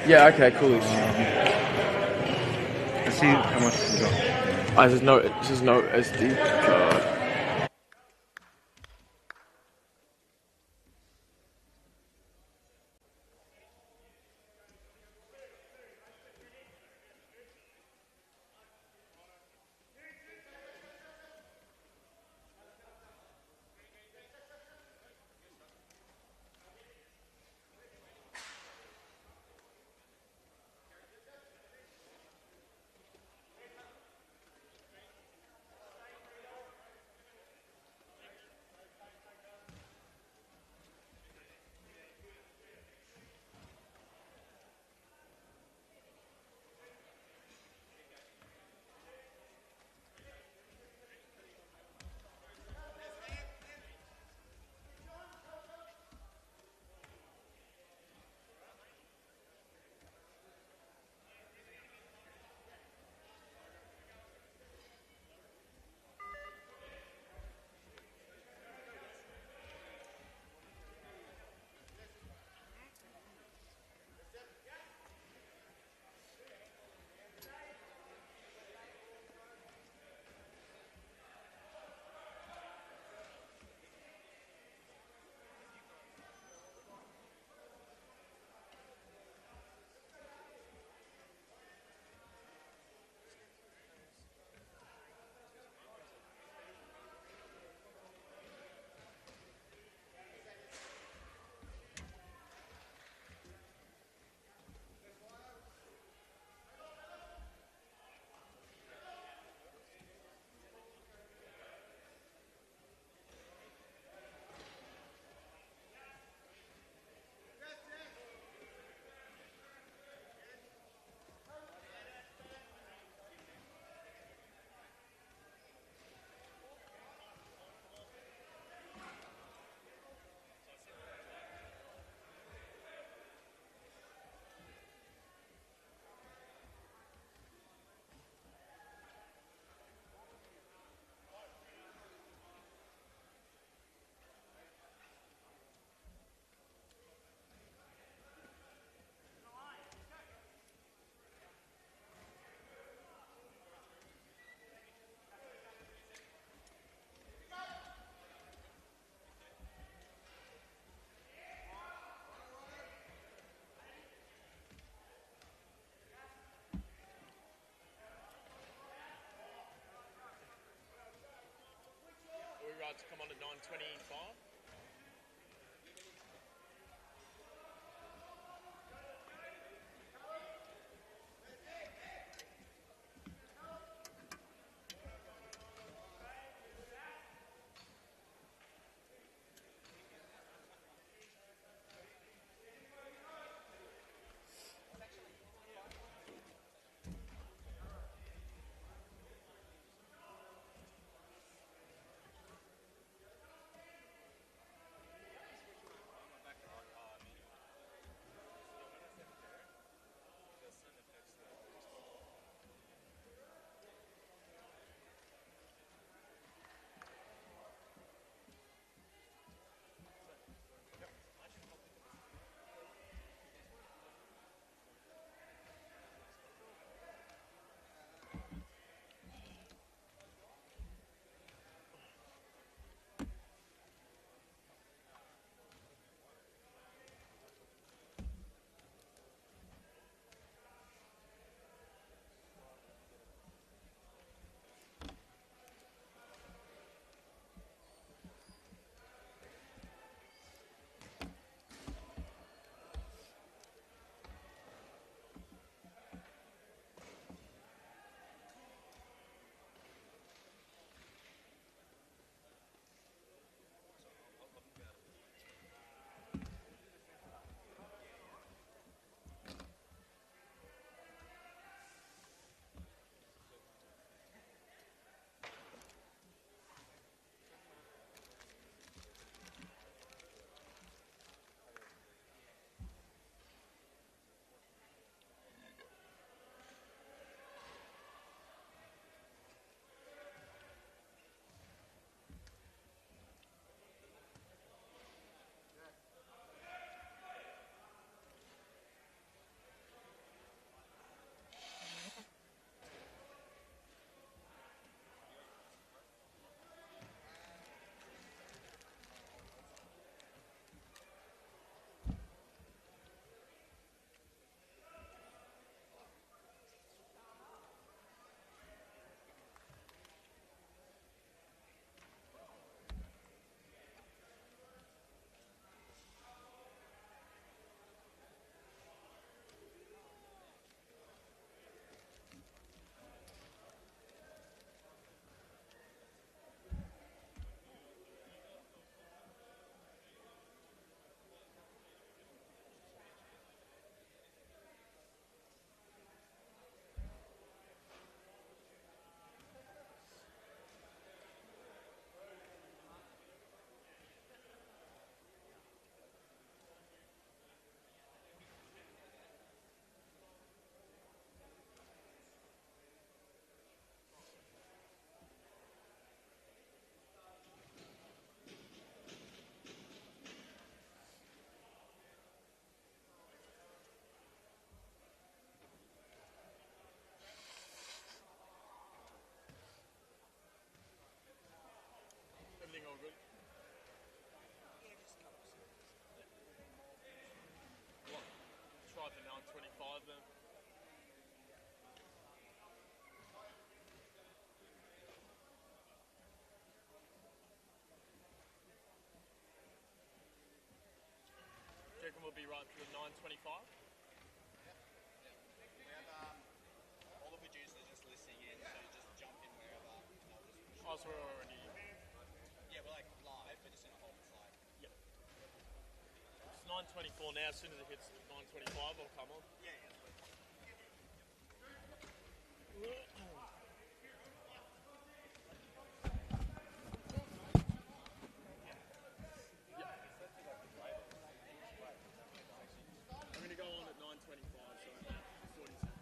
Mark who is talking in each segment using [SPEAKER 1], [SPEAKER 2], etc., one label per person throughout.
[SPEAKER 1] Yeah, okay, cool.
[SPEAKER 2] Let's see how much we got.
[SPEAKER 1] There's no SD card. reckon we'll be right through 9:25?
[SPEAKER 3] All the producers just listening in, so just jump in wherever.
[SPEAKER 1] Oh, so we're already...
[SPEAKER 3] Yeah, we're like live, but just in a whole slide.
[SPEAKER 1] Yep. It's 9:24 now. As soon as it hits 9:25, I'll come on.
[SPEAKER 3] Yeah.
[SPEAKER 1] I'm going to go on at 9:25, so 40 seconds.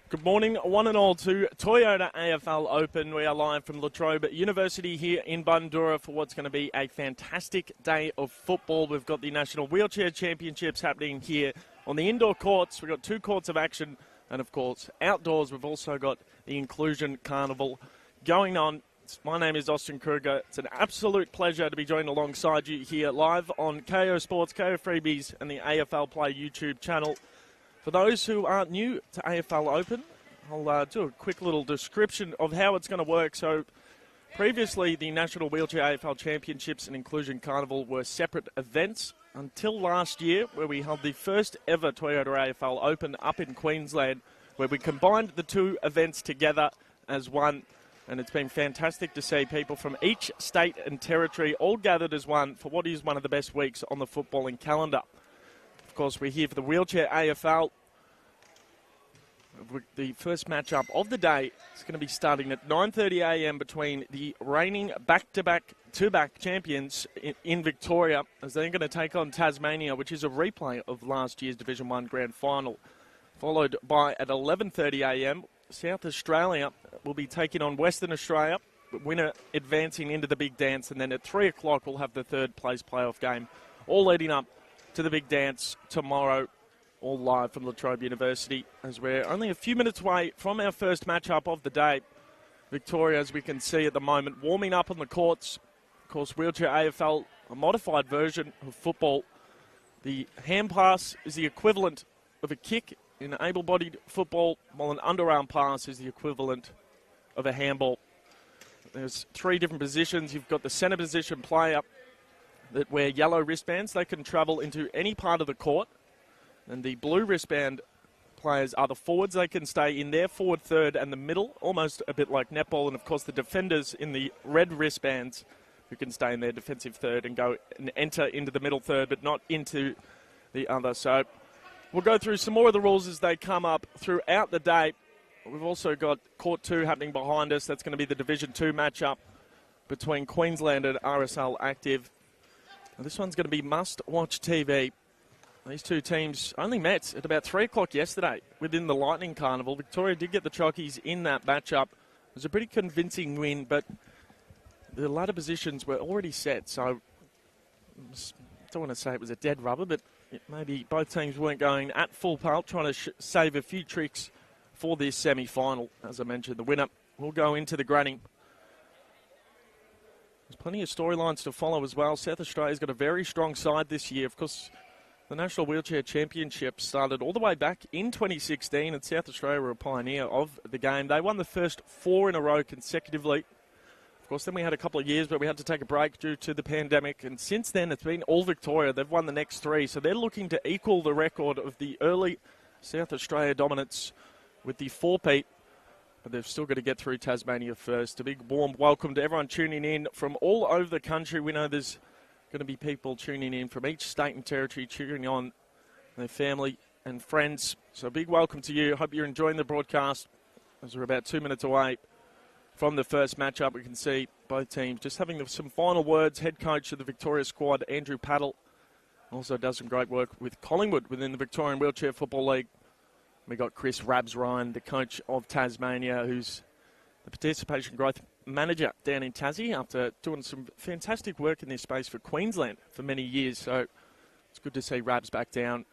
[SPEAKER 1] Good morning, one and all, to Toyota AFL Open. We are live from La Trobe University here in Bundoora for what's going to be a fantastic day of football. We've got the National Wheelchair Championships happening here on the indoor courts. We've got 2 courts of action, and of course, outdoors, we've also got the Inclusion Carnival going on. My name is Austin Kruger. It's an absolute pleasure to be joined alongside you here live on KO Sports, KO Freebies, and the AFLPLAY YouTube channel. For those who are new to AFL Open, I'll do a quick little description of how it's going to work. So, previously, the National Wheelchair AFL Championships and Inclusion Carnival were separate events until last year, where we held the first ever Toyota AFL Open up in Queensland, where we combined the 2 events together as one. And it's been fantastic to see people from each state and territory all gathered as one for what is one of the best weeks on the footballing calendar. Of course, we're here for the Wheelchair AFL. The first matchup of the day is going to be starting at 9:30 a.m. between the reigning back-to-back champions in Victoria, as they're going to take on Tasmania, which is a replay of last year's Division 1 Grand Final. Followed by, at 11:30 a.m., South Australia will be taking on Western Australia, winner advancing into the big dance, and then at 3 o'clock we'll have the third place playoff game, all leading up to the big dance tomorrow, all live from La Trobe University, as we're only a few minutes away from our first matchup of the day. Victoria, as we can see at the moment, warming up on the courts. Of course, Wheelchair AFL, a modified version of football. The hand pass is the equivalent of a kick in able-bodied football, while an underarm pass is the equivalent of a handball. There's 3 different positions. You've got the centre position player that wear yellow wristbands. They can travel into any part of the court. And the blue wristband players are the forwards. They can stay in their forward third and the middle, almost a bit like netball. And, of course, the defenders in the red wristbands who can stay in their defensive third and go and enter into the middle third, but not into the other. So we'll go through some more of the rules as they come up throughout the day. We've also got Court 2 happening behind us. That's going to be the Division 2 matchup between Queensland and RSL Active. Now, this one's going to be must-watch TV. These 2 teams only met at about 3 o'clock yesterday within the Lightning Carnival. Victoria did get the Chockies in that matchup. It was a pretty convincing win, but the ladder positions were already set, so I don't want to say it was a dead rubber, but maybe both teams weren't going at full pelt, trying to save a few tricks for this semi-final. As I mentioned, the winner will go into the granny. There's plenty of storylines to follow as well. South Australia's got a very strong side this year. Of course, the National Wheelchair Championship started all the way back in 2016, and South Australia were a pioneer of the game. They won the first 4 in a row consecutively. Of course, then we had a couple of years where we had to take a break due to the pandemic, and since then it's been all Victoria. They've won the next 3, so they're looking to equal the record of the early South Australia dominance with the 4-peat. But they've still got to get through Tasmania first. A big warm welcome to everyone tuning in from all over the country. We know there's going to be people tuning in from each state and territory, cheering on their family and friends. So a big welcome to you. Hope you're enjoying the broadcast as we're about 2 minutes away from the first matchup. We can see both teams just having some final words. Head coach of the Victoria squad, Andrew Paddle, also does some great work with Collingwood within the Victorian Wheelchair Football League. We got Chris Rabs Ryan, the coach of Tasmania, who's the participation growth manager down in Tassie after doing some fantastic work in this space for Queensland for many years. So it's good to see Rabs back down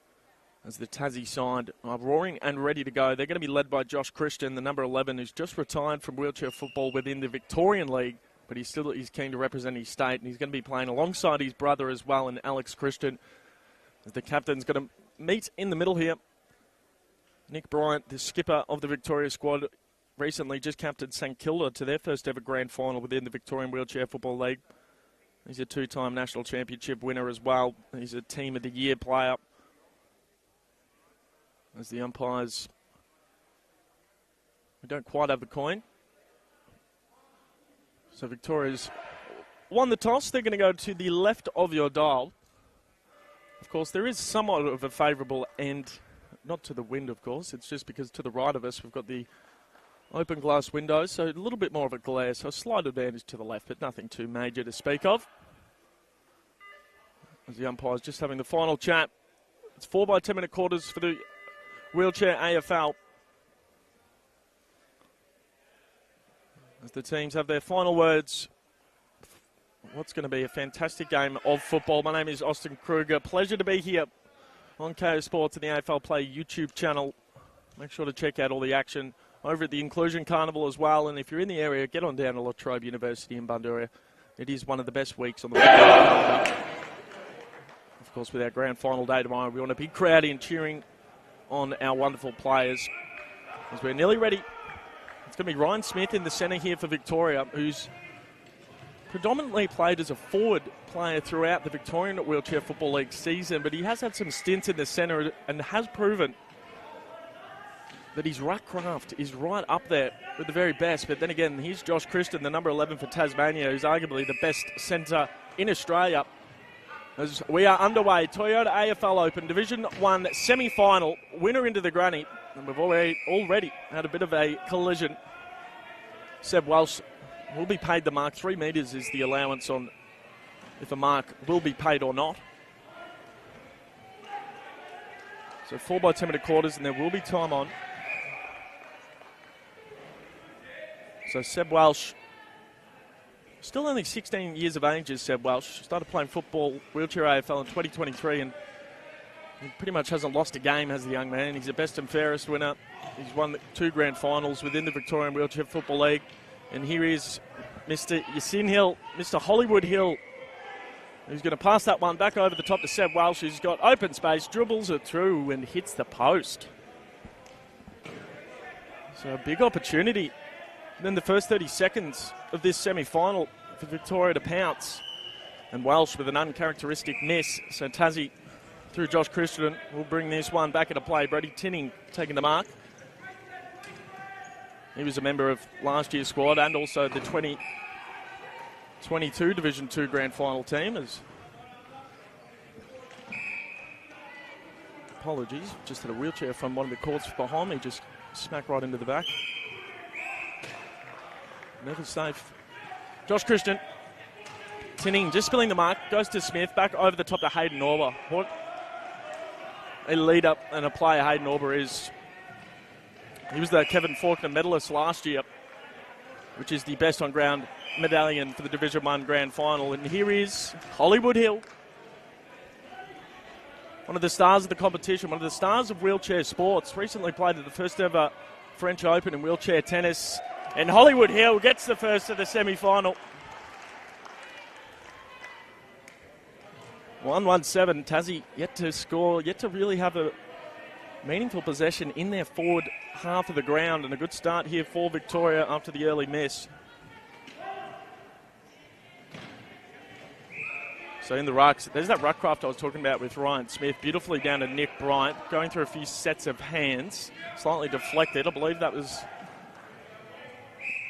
[SPEAKER 1] as the Tassie side are roaring and ready to go. They're going to be led by Josh Christian, the number 11, who's just retired from wheelchair football within the Victorian League, but he's keen to represent his state, and he's going to be playing alongside his brother as well, and Alex Christian. As the captain's going to meet in the middle here. Nick Bryant, the skipper of the Victoria squad, recently just captained St Kilda to their first ever grand final within the Victorian Wheelchair Football League. He's a two-time national championship winner as well. He's a Team of the Year player. As the umpires, we don't quite have the coin. So Victoria's won the toss. They're going to go to the left of your dial. Of course, there is somewhat of a favourable end, not to the wind, of course. It's just because to the right of us, we've got the open glass windows, so a little bit more of a glare. So a slight advantage to the left, but nothing too major to speak of. As the umpire's just having the final chat. It's 4 by 10 minute quarters for the Wheelchair AFL. As the teams have their final words, what's going to be a fantastic game of football. My name is Austin Kruger. Pleasure to be here on KO Sports and the AFLPLAY YouTube channel. Make sure to check out all the action over at the Inclusion Carnival as well. And if you're in the area, get on down to La Trobe University in Bundoora. It is one of the best weeks on the calendar. Of course, with our grand final day tomorrow, we want a big crowd in cheering on our wonderful players as we're nearly ready. It's going to be Ryan Smith in the centre here for Victoria, who's predominantly played as a forward player throughout the Victorian Wheelchair Football League season, but he has had some stints in the centre and has proven that his ruck craft is right up there with the very best. But then again, here's Josh Christian, the number 11 for Tasmania, who's arguably the best centre in Australia. As we are underway, Toyota AFL Open Division 1 semi-final, winner into the granny. And we've already had a bit of a collision. Seb Welsh will be paid the mark. 3 metres is the allowance on if a mark will be paid or not. So 4 by 10 minute quarters, and there will be time on. So Seb Welsh, still only 16 years of age is Seb Welsh. Started playing football, wheelchair AFL in 2023, and he pretty much hasn't lost a game, has the young man. He's a best and fairest winner. He's won 2 grand finals within the Victorian Wheelchair Football League. And here is Mr. Yasin Hill, Mr. Hollywood Hill, who's going to pass that one back over the top to Seb Welsh, who's got open space, dribbles it through and hits the post. So a big opportunity. And then the first 30 seconds of this semi-final for Victoria to pounce. And Welsh with an uncharacteristic miss. So Tassie, through Josh Christian, will bring this one back into play. Brady Tinning taking the mark. He was a member of last year's squad and also the 2022 Division 2 Grand Final team. Apologies, just had a wheelchair from one of the courts behind me, just smacked right into the back. Never safe. Josh Christian, Tinning just spilling the mark, goes to Smith, back over the top to Hayden Orber. What a lead up and a player Hayden Orber is. He was the Kevin Faulkner medalist last year, which is the best on ground medallion for the Division 1 Grand Final. And here is Hollywood Hill, one of the stars of the competition, one of the stars of wheelchair sports. Recently played at the first ever French Open in wheelchair tennis. And Hollywood Hill gets the first of the semi-final. 1-1-7. Tassie yet to score, yet to really have a meaningful possession in their forward half of the ground, and a good start here for Victoria after the early miss. So in the rucks, there's that ruck craft I was talking about with Ryan Smith, beautifully down to Nick Bryant, going through a few sets of hands, slightly deflected. I believe that was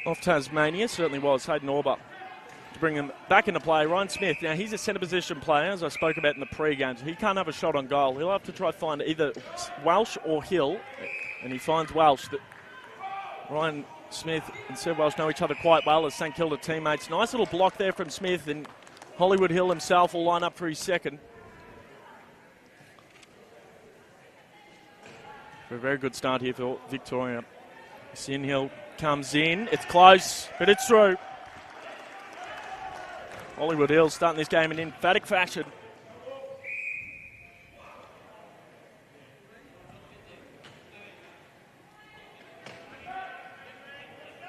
[SPEAKER 1] off Tasmania, certainly was. Hayden Orber to bring him back into play. Ryan Smith, now he's a centre position player, as I spoke about in the pre-game. So he can't have a shot on goal. He'll have to try to find either Welsh or Hill, and he finds Welsh. Ryan Smith and Seb Welsh know each other quite well as St Kilda teammates. Nice little block there from Smith, and Hollywood Hill himself will line up for his second. A very good start here for Victoria. Sin Hill comes in. It's close, but it's through. Hollywood Hill starting this game in emphatic fashion.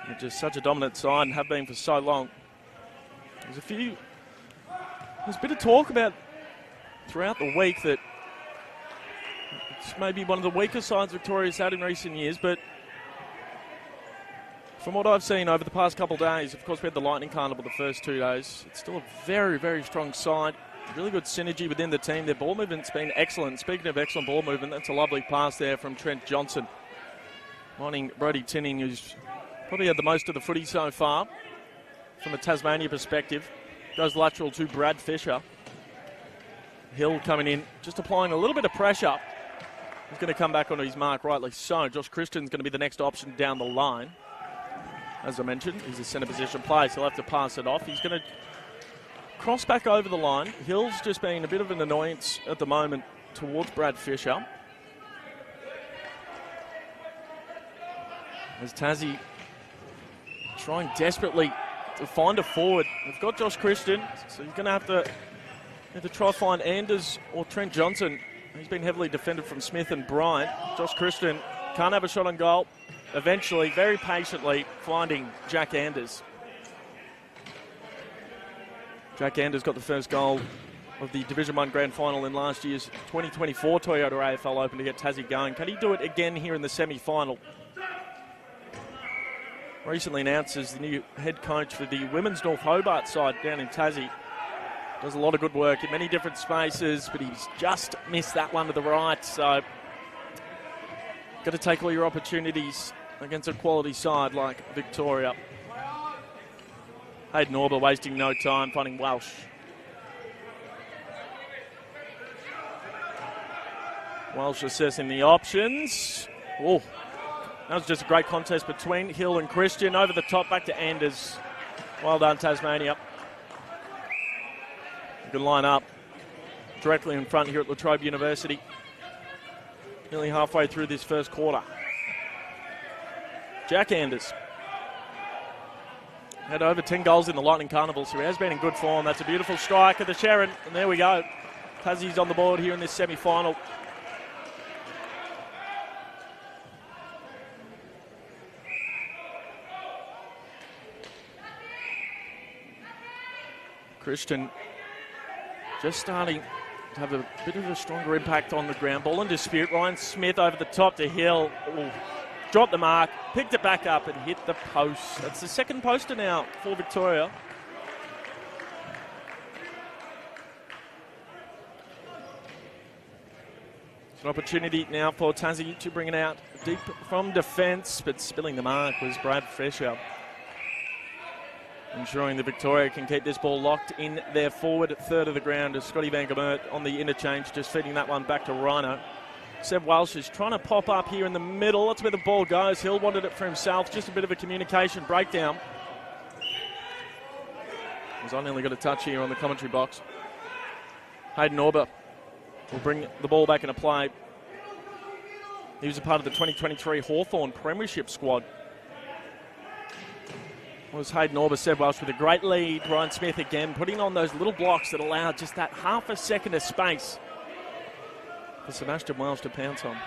[SPEAKER 1] They're just such a dominant side and have been for so long. There's a bit of talk about throughout the week that it's maybe one of the weaker sides Victoria's had in recent years, but from what I've seen over the past couple of days, of course we had the Lightning Carnival the first 2 days, it's still a very, very strong side. Really good synergy within the team. Their ball movement's been excellent. Speaking of excellent ball movement, that's a lovely pass there from Trent Johnson. Mining Brody Tinning, who's probably had the most of the footy so far from a Tasmania perspective. Goes lateral to Brad Fisher. Hill coming in, just applying a little bit of pressure. He's going to come back onto his mark, rightly so. Josh Christian's going to be the next option down the line. As I mentioned, he's a centre position player, so he'll have to pass it off. He's going to cross back over the line. Hill's just been a bit of an annoyance at the moment towards Brad Fisher. As Tassie trying desperately to find a forward. They've got Josh Christian, so he's going to have to try to find Anders or Trent Johnson. He's been heavily defended from Smith and Bryant. Josh Christian can't have a shot on goal. Eventually, very patiently, finding Jack Anders. Jack Anders got the first goal of the Division 1 Grand Final in last year's 2024 Toyota AFL Open to get Tassie going. Can he do it again here in the semi-final? Recently announced as the new head coach for the women's North Hobart side down in Tassie. Does a lot of good work in many different spaces, but he's just missed that one to the right. So, got to take all your opportunities against a quality side like Victoria. Hayden Orber wasting no time, finding Welsh. Welsh assessing the options. Oh, that was just a great contest between Hill and Christian. Over the top, back to Anders. Well done, Tasmania. You can line up directly in front here at La Trobe University. Nearly halfway through this first quarter. Jack Anders had over 10 goals in the Lightning Carnival, so he has been in good form. That's a beautiful strike at the Sharon, and there we go. Tassie's on the board here in this semi-final. Christian just starting to have a bit of a stronger impact on the ground. Ball in dispute. Ryan Smith over the top to Hill. Ooh. Dropped the mark, picked it back up and hit the post. That's the second poster now for Victoria. It's an opportunity now for Tassie to bring it out deep from defence, but spilling the mark was Brad Fisher. Ensuring that Victoria can keep this ball locked in their forward third of the ground as Scotty Van Gemert on the interchange, just feeding that one back to Rhino. Seb Welsh is trying to pop up here in the middle. That's where the ball goes. Hill wanted it for himself. Just a bit of a communication breakdown. As I nearly got a touch here on the commentary box. Hayden Orber will bring the ball back into play. He was a part of the 2023 Hawthorn Premiership squad. It was Hayden Orber, Seb Welsh with a great lead. Ryan Smith again putting on those little blocks that allowed just that half a second of space for Sebastian Welsh to pounce on.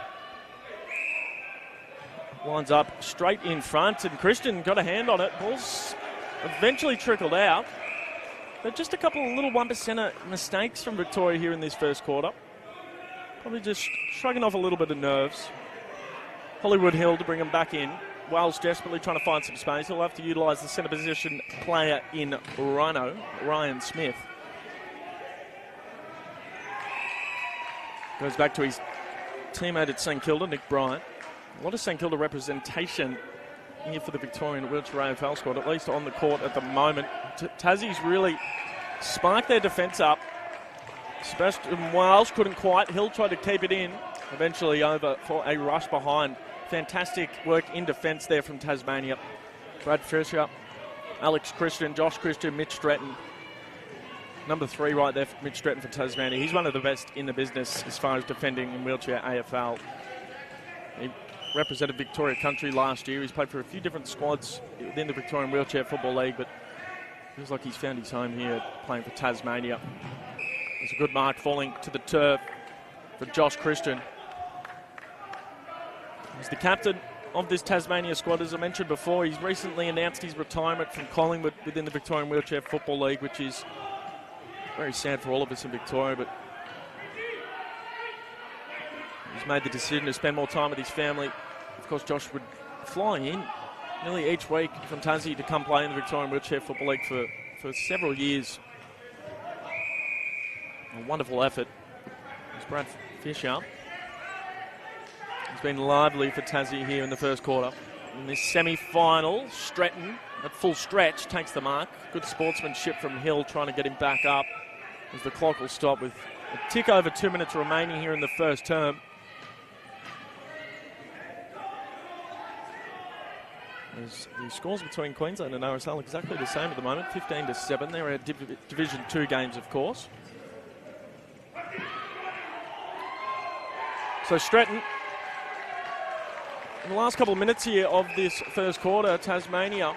[SPEAKER 1] Lines up straight in front, and Christian got a hand on it. Ball's eventually trickled out. But just a couple of little 1%er mistakes from Victoria here in this first quarter. Probably just shrugging off a little bit of nerves. Hollywood Hill to bring him back in. Wells desperately trying to find some space. He'll have to utilise the centre position player in Rhino, Ryan Smith. Goes back to his teammate at St Kilda, Nick Bryant. A lot of St Kilda representation here for the Victorian Wheelchair AFL squad, at least on the court at the moment. Tassie's really sparked their defence up. Sebastian Welsh couldn't quite. Hill tried to keep it in. Eventually over for a rush behind. Fantastic work in defence there from Tasmania. Brad Fisher, Alex Christian, Josh Christian, Mitch Stretton. Number 3 right there for Mitch Stretton for Tasmania. He's one of the best in the business as far as defending in wheelchair AFL. He represented Victoria Country last year. He's played for a few different squads within the Victorian Wheelchair Football League, but feels like he's found his home here playing for Tasmania. There's a good mark falling to the turf for Josh Christian. He's the captain of this Tasmania squad, as I mentioned before. He's recently announced his retirement from Collingwood within the Victorian Wheelchair Football League, which is very sad for all of us in Victoria, but he's made the decision to spend more time with his family. Of course, Josh would fly in nearly each week from Tassie to come play in the Victorian Wheelchair Football League for several years. A wonderful effort. It's Brad Fisher. He's been lively for Tassie here in the first quarter. In this semi-final, Stretton at full stretch takes the mark. Good sportsmanship from Hill trying to get him back up as the clock will stop with a tick over 2 minutes remaining here in the first term. As the scores between Queensland and RSL exactly the same at the moment, 15-7. They're our Division 2 games, of course. So Stretton, in the last couple of minutes here of this first quarter, Tasmania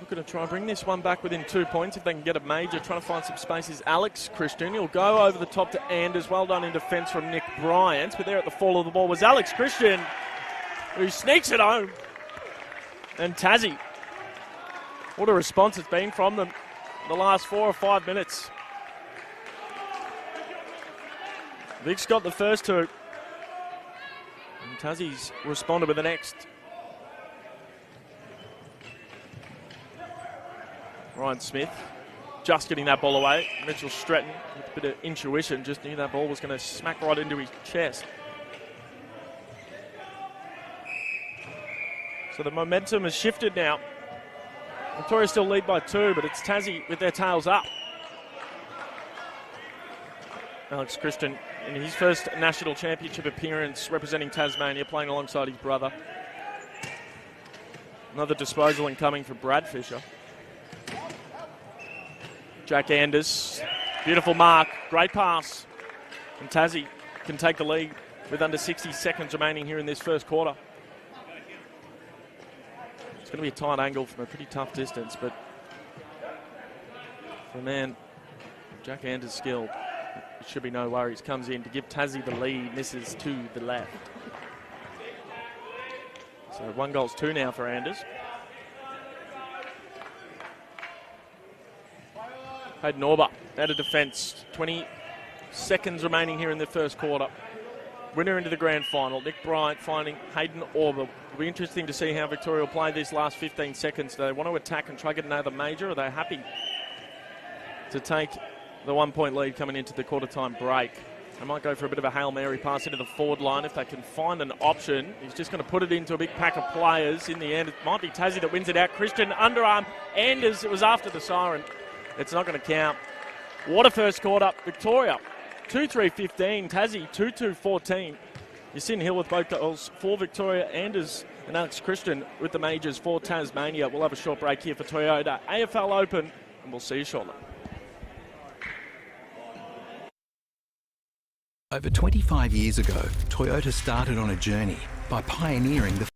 [SPEAKER 1] looking to try and bring this one back within 2 points if they can get a major. Trying to find some space is Alex Christian. He'll go over the top to Anders. Well done in defence from Nick Bryant. But there at the fall of the ball was Alex Christian, who sneaks it home. And Tassie, what a response it's been from them in the last 4 or 5 minutes. Vic's got the first 2. And Tassie's responded with the next. Ryan Smith just getting that ball away. Mitchell Stretton with a bit of intuition just knew that ball was going to smack right into his chest. So the momentum has shifted now. Victoria still lead by 2, but it's Tassie with their tails up. Alex Christian in his first national championship appearance representing Tasmania, playing alongside his brother. Another disposal incoming for Brad Fisher. Jack Anders, beautiful mark, great pass. And Tassie can take the lead with under 60 seconds remaining here in this first quarter. It's going to be a tight angle from a pretty tough distance, but for a man, Jack Anders' skill, it should be no worries. Comes in to give Tassie the lead, misses to the left. So 1-2 now for Anders. Hayden Orber out of defence. 20 seconds remaining here in the first quarter. Winner into the grand final. Nick Bryant finding Hayden Orber. It'll be interesting to see how Victoria will play these last 15 seconds. Do they want to attack and try to get another major, or are they happy to take the 1-point lead coming into the quarter-time break? They might go for a bit of a Hail Mary pass into the forward line if they can find an option. He's just going to put it into a big pack of players. In the end, it might be Tassie that wins it out. Christian underarm. Anders, it was after the siren. It's not going to count. What a first quarter. Victoria 2-3-15. Tassie 2-2-14. You're sitting here with both goals for Victoria. Anders and Alex Christian with the majors for Tasmania. We'll have a short break here for Toyota AFL Open, and we'll see you shortly.
[SPEAKER 4] Over 25 years ago, Toyota started on a journey by pioneering the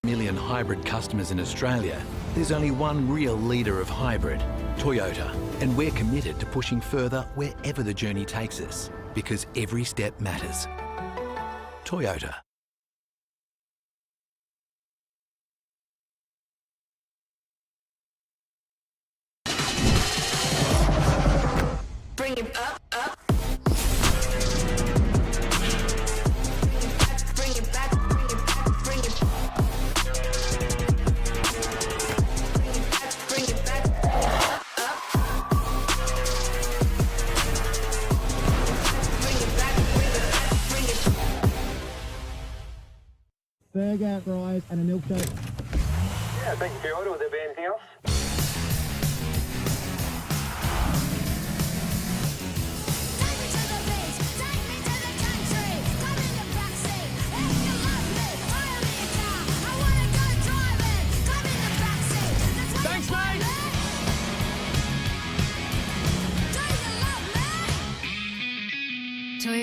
[SPEAKER 4] million hybrid customers in Australia. There's only one real leader of hybrid, Toyota, and we're committed to pushing further wherever the journey takes us, because every step matters. Toyota.
[SPEAKER 5] Bring it up, up. Bring it back, bring it back, bring it back. Bring it back, up, up. Bring it back, bring it back, bring it back.
[SPEAKER 6] Burger, fries, and a milkshake.
[SPEAKER 7] Yeah, thank you for your order. Will there be anything else?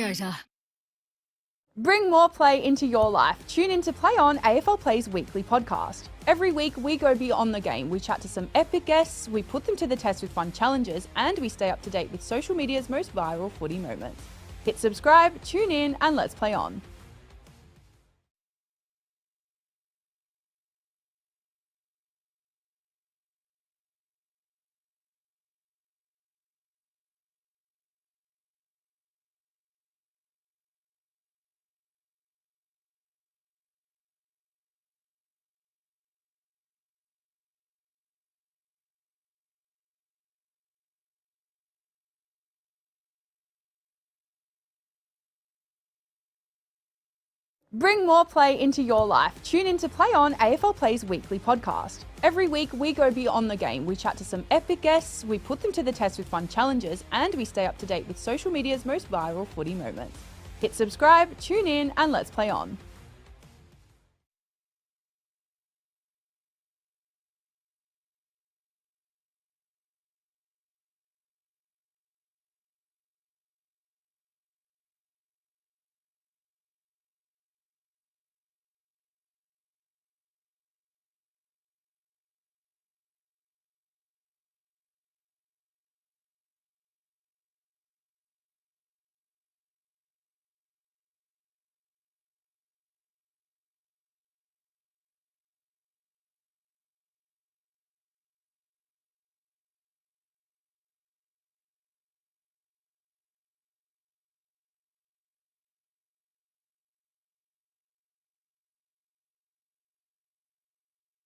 [SPEAKER 6] Toyota.
[SPEAKER 7] Bring more play into your life. Tune in to Play On, AFL Play's weekly podcast. Every week, we go beyond the game. We chat to some epic guests, we put them to the test with fun challenges, and we stay up to date with social media's most viral footy moments. Hit subscribe, tune in, and let's play on. Bring more play into your life. Tune in to Play On, AFL Play's weekly podcast. Every week, we go beyond the game. We chat to some epic guests, we put them to the test with fun challenges, and we stay up to date with social media's most viral footy moments. Hit subscribe, tune in, and let's play on.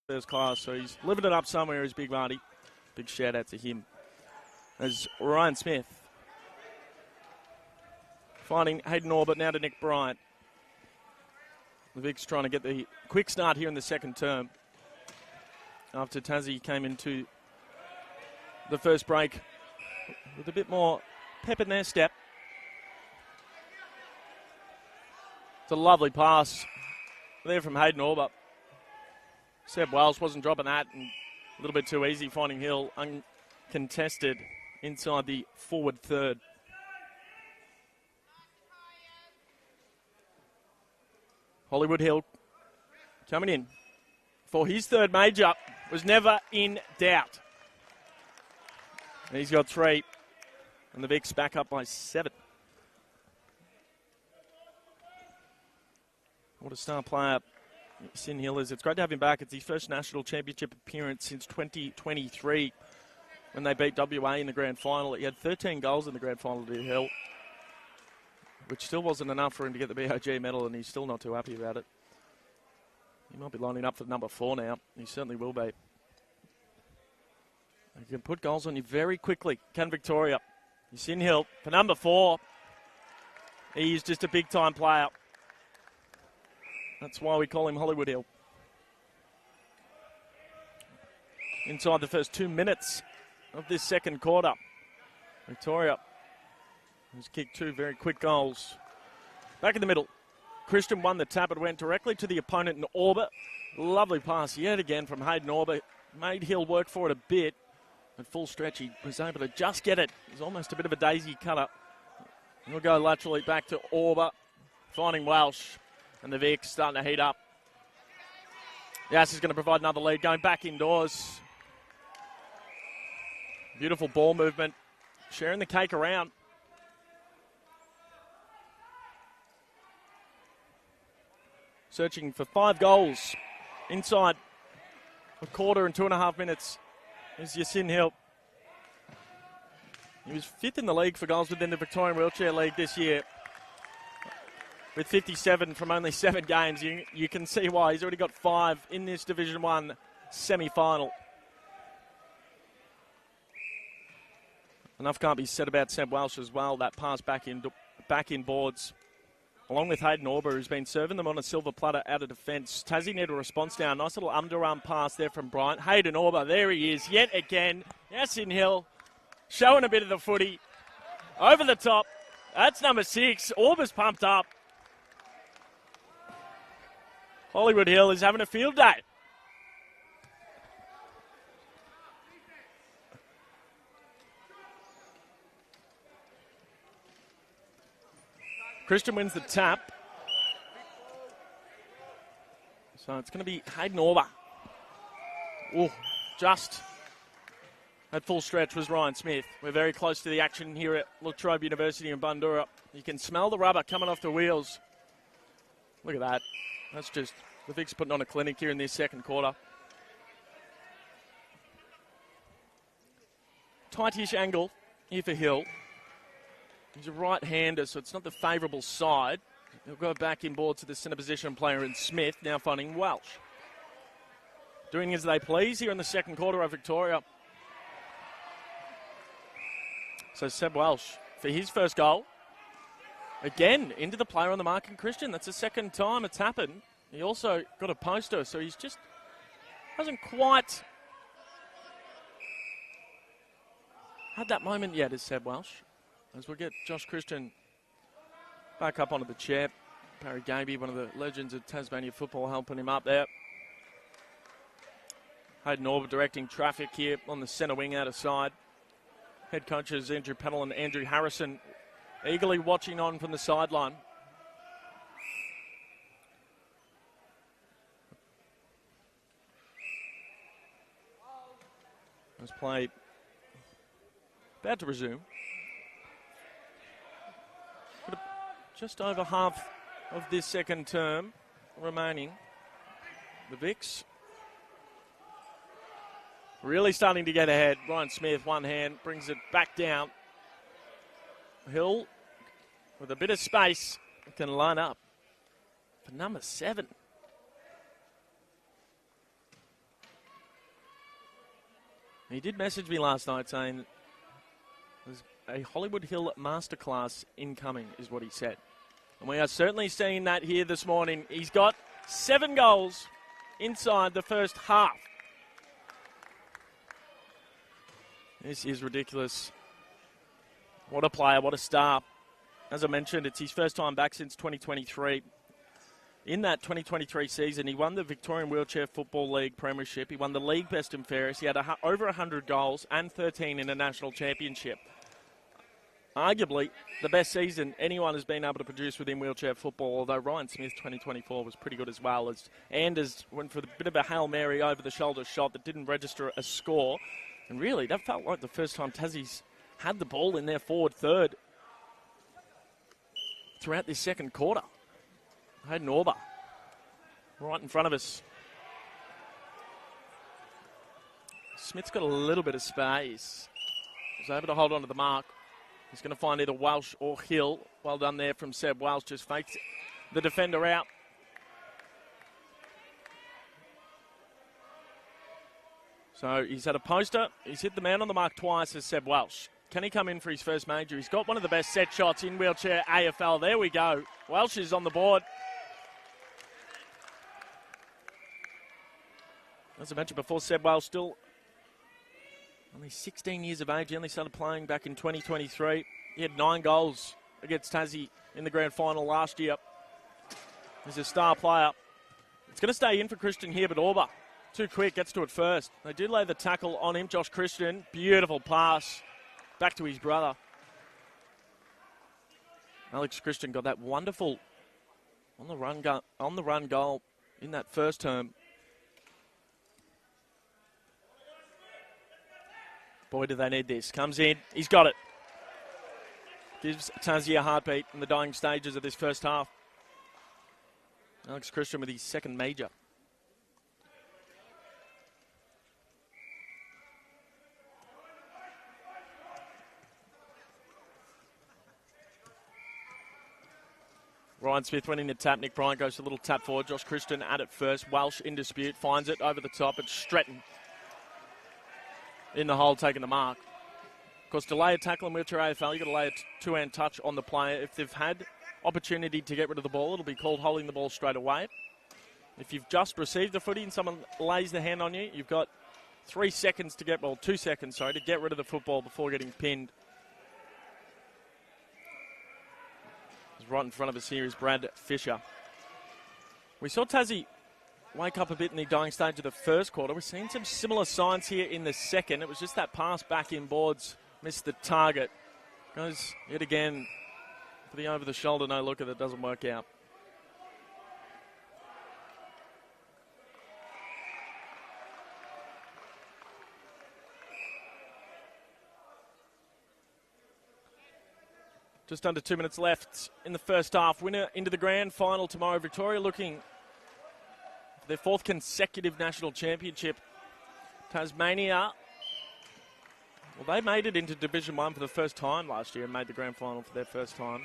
[SPEAKER 1] First class, so he's living it up somewhere, is Big Marty. Big shout out to him. As Ryan Smith finding Hayden Orbit now to Nick Bryant. The Vic's trying to get the quick start here in the second term. After Tassie came into the first break with a bit more pep in their step. It's a lovely pass there from Hayden Orbit. Seb Welsh wasn't dropping that, and a little bit too easy finding Hill uncontested inside the forward third. Hollywood Hill coming in for his third major, was never in doubt. And he's got 3, and the Vicks back up by 7. What a star player Sin Hill is. It's great to have him back. It's his first national championship appearance since 2023 when they beat WA in the grand final. He had 13 goals in the grand final to Hill, which still wasn't enough for him to get the BOG medal, and he's still not too happy about it. He might be lining up for number 4 now. He certainly will be. He can put goals on you very quickly. Can Victoria. Sin Hill for number 4. He's just a big-time player. That's why we call him Hollywood Hill. Inside the first 2 minutes of this second quarter, Victoria has kicked 2 very quick goals. Back in the middle, Christian won the tap. It went directly to the opponent in Orbit. Lovely pass yet again from Hayden Orbit. Made Hill work for it a bit. At full stretch, he was able to just get it. It was almost a bit of a daisy cutter. We'll go laterally back to Orbit, finding Welsh. And the Vic starting to heat up. Yes, is going to provide another lead, going back indoors. Beautiful ball movement. Sharing the cake around. Searching for 5 goals inside a quarter and 2.5 minutes is Yasin Hill. He was 5th in the league for goals within the Victorian Wheelchair League this year. With 57 from only 7 games, you can see why. He's already got 5 in this Division 1 semi-final. Enough can't be said about Seb Welsh as well. That pass back in boards. Along with Hayden Orber, who's been serving them on a silver platter out of defence. Tassie need a response now. Nice little underarm pass there from Bryant. Hayden Orber, there he is yet again. Yasin Hill showing a bit of the footy. Over the top. That's number 6. Orber's pumped up. Hollywood Hill is having a field day. Christian wins the tap. So it's going to be Hayden Orber. Oh, just at full stretch was Ryan Smith. We're very close to the action here at Latrobe University in Bundoora. You can smell the rubber coming off the wheels. Look at that. That's just, the Vic's putting on a clinic here in this second quarter. Tightish angle here for Hill. He's a right-hander, so it's not the favourable side. He'll go back inboard to the centre position player in Smith, now finding Welsh. Doing as they please here in the second quarter of Victoria. So Seb Welsh for his first goal. Again, into the player on the mark in Christian. That's the second time it's happened. He also got a poster, so he's just hasn't quite had that moment yet, as Seb Welsh. As we'll get Josh Christian back up onto the chair. Barry Gaby, one of the legends of Tasmania football, helping him up there. Hayden Orber directing traffic here on the centre wing out of side. Head coaches Andrew Pennell and Andrew Harrison eagerly watching on from the sideline. As play about to resume. Just over half of this second term remaining. The Vics really starting to get ahead. Ryan Smith, one hand, brings it back down. Hill, with a bit of space, can line up for number 7. He did message me last night saying there's a Hollywood Hill masterclass incoming, is what he said. And we are certainly seeing that here this morning. He's got 7 goals inside the first half. This is ridiculous. What a player, what a star. As I mentioned, it's his first time back since 2023. In that 2023 season, he won the Victorian Wheelchair Football League Premiership. He won the league best and fairest. He had over 100 goals and 13 in a national championship. Arguably the best season anyone has been able to produce within wheelchair football, although Ryan Smith 2024 was pretty good as well. As Anders went for a bit of a Hail Mary over-the-shoulder shot that didn't register a score. And really, that felt like the first time Tassie's had the ball in their forward third throughout this second quarter. Hayden Orber right in front of us. Smith's got a little bit of space. He's able to hold on to the mark. He's going to find either Welsh or Hill. Well done there from Seb Welsh. Just faked the defender out. So he's had a poster. He's hit the man on the mark twice as Seb Welsh. Can he come in for his first major? He's got one of the best set shots in wheelchair AFL. There we go. Welsh is on the board. As I mentioned before, Seb Welsh still only 16 years of age. He only started playing back in 2023. He had 9 goals against Tassie in the grand final last year. He's a star player. It's going to stay in for Christian here, but Orber, too quick, gets to it first. They do lay the tackle on him. Josh Christian, beautiful pass back to his brother. Alex Christian got that wonderful on the run goal in that first term. Boy, do they need this. Comes in. He's got it. Gives Tassie a heartbeat in the dying stages of this first half. Alex Christian with his second major. Ryan Smith winning the tap. Nick Bryant goes to a little tap forward. Josh Christian at it first. Welsh in dispute. Finds it over the top. It's Stretton in the hole, taking the mark. Of course, to lay a tackle in wheelchair AFL, you've got to lay a two-hand touch on the player. If they've had opportunity to get rid of the ball, it'll be called holding the ball straight away. If you've just received the footy and someone lays the hand on you, you've got 2 seconds, to get rid of the football before getting pinned. Right in front of us here is Brad Fisher. We saw Tassie wake up a bit in the dying stage of the first quarter. We're seeing some similar signs here in the second. It was just that pass back in boards, missed the target. Goes yet again for the over-the-shoulder no-looker that doesn't work out. Just under 2 minutes left in the first half. Winner into the grand final tomorrow. Victoria looking for their 4th consecutive national championship. Tasmania, well, they made it into Division 1 for the first time last year and made the grand final for their first time.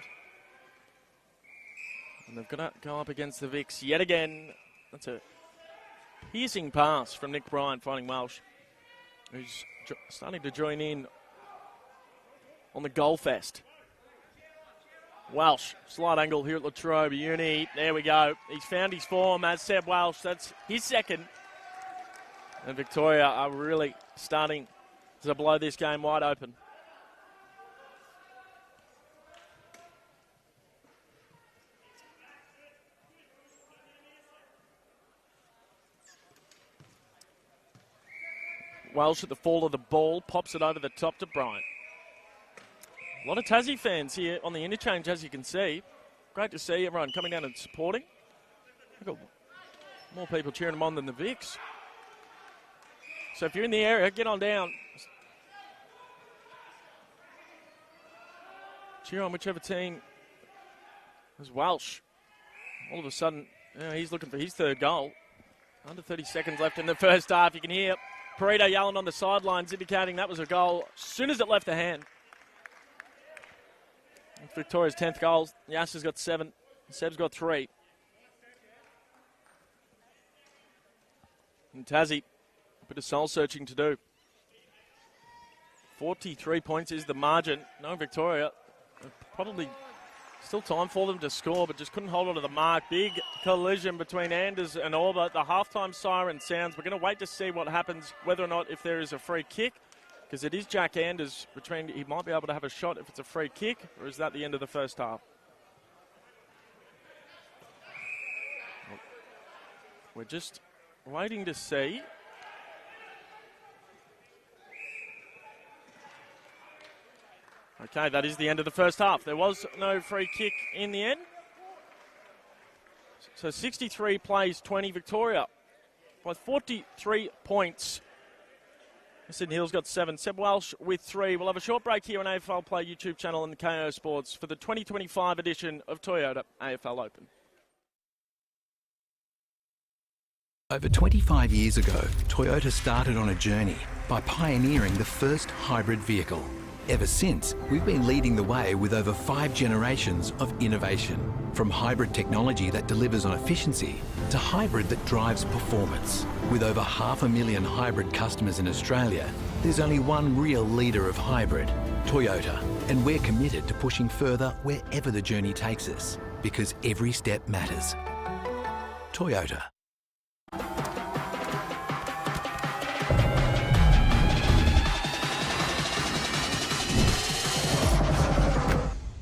[SPEAKER 1] And they've got to go up against the Vics yet again. That's a piercing pass from Nick Bryan, finding Welsh, who's starting to join in on the goal fest. Welsh, slight angle here at Latrobe Uni. There we go. He's found his form, as Seb Welsh. That's his second. And Victoria are really starting to blow this game wide open. Welsh at the fall of the ball, pops it over the top to Bryant. A lot of Tassie fans here on the interchange, as you can see. Great to see everyone coming down and supporting. We've got more people cheering them on than the Vics. So if you're in the area, get on down. Cheer on whichever team. There's Welsh. All of a sudden, he's looking for his 3rd goal. Under 30 seconds left in the first half. You can hear Perito yelling on the sidelines, indicating that was a goal as soon as it left the hand. Victoria's 10th goal. Yasser's got 7. Seb's got 3. And Tassie, a bit of soul searching to do. 43 points is the margin. No, Victoria, probably still time for them to score, but just couldn't hold on to the mark. Big collision between Anders and Orba. The halftime siren sounds. We're going to wait to see what happens, whether or not if there is a free kick. Because it is Jack Anders, he might be able to have a shot if it's a free kick, or is that the end of the first half? We're just waiting to see. Okay, that is the end of the first half. There was no free kick in the end. So 63 plays 20. Victoria by 43 points. Sydney Hill's got 7. Seb Welsh with 3. We'll have a short break here on AFL Play YouTube channel and KO Sports for the 2025 edition of Toyota AFL Open.
[SPEAKER 4] Over 25 years ago, Toyota started on a journey by pioneering the first hybrid vehicle. Ever since, we've been leading the way with over 5 generations of innovation. From hybrid technology that delivers on efficiency to hybrid that drives performance. With over 500,000 hybrid customers in Australia, there's only one real leader of hybrid, Toyota. And we're committed to pushing further wherever the journey takes us, because every step matters. Toyota.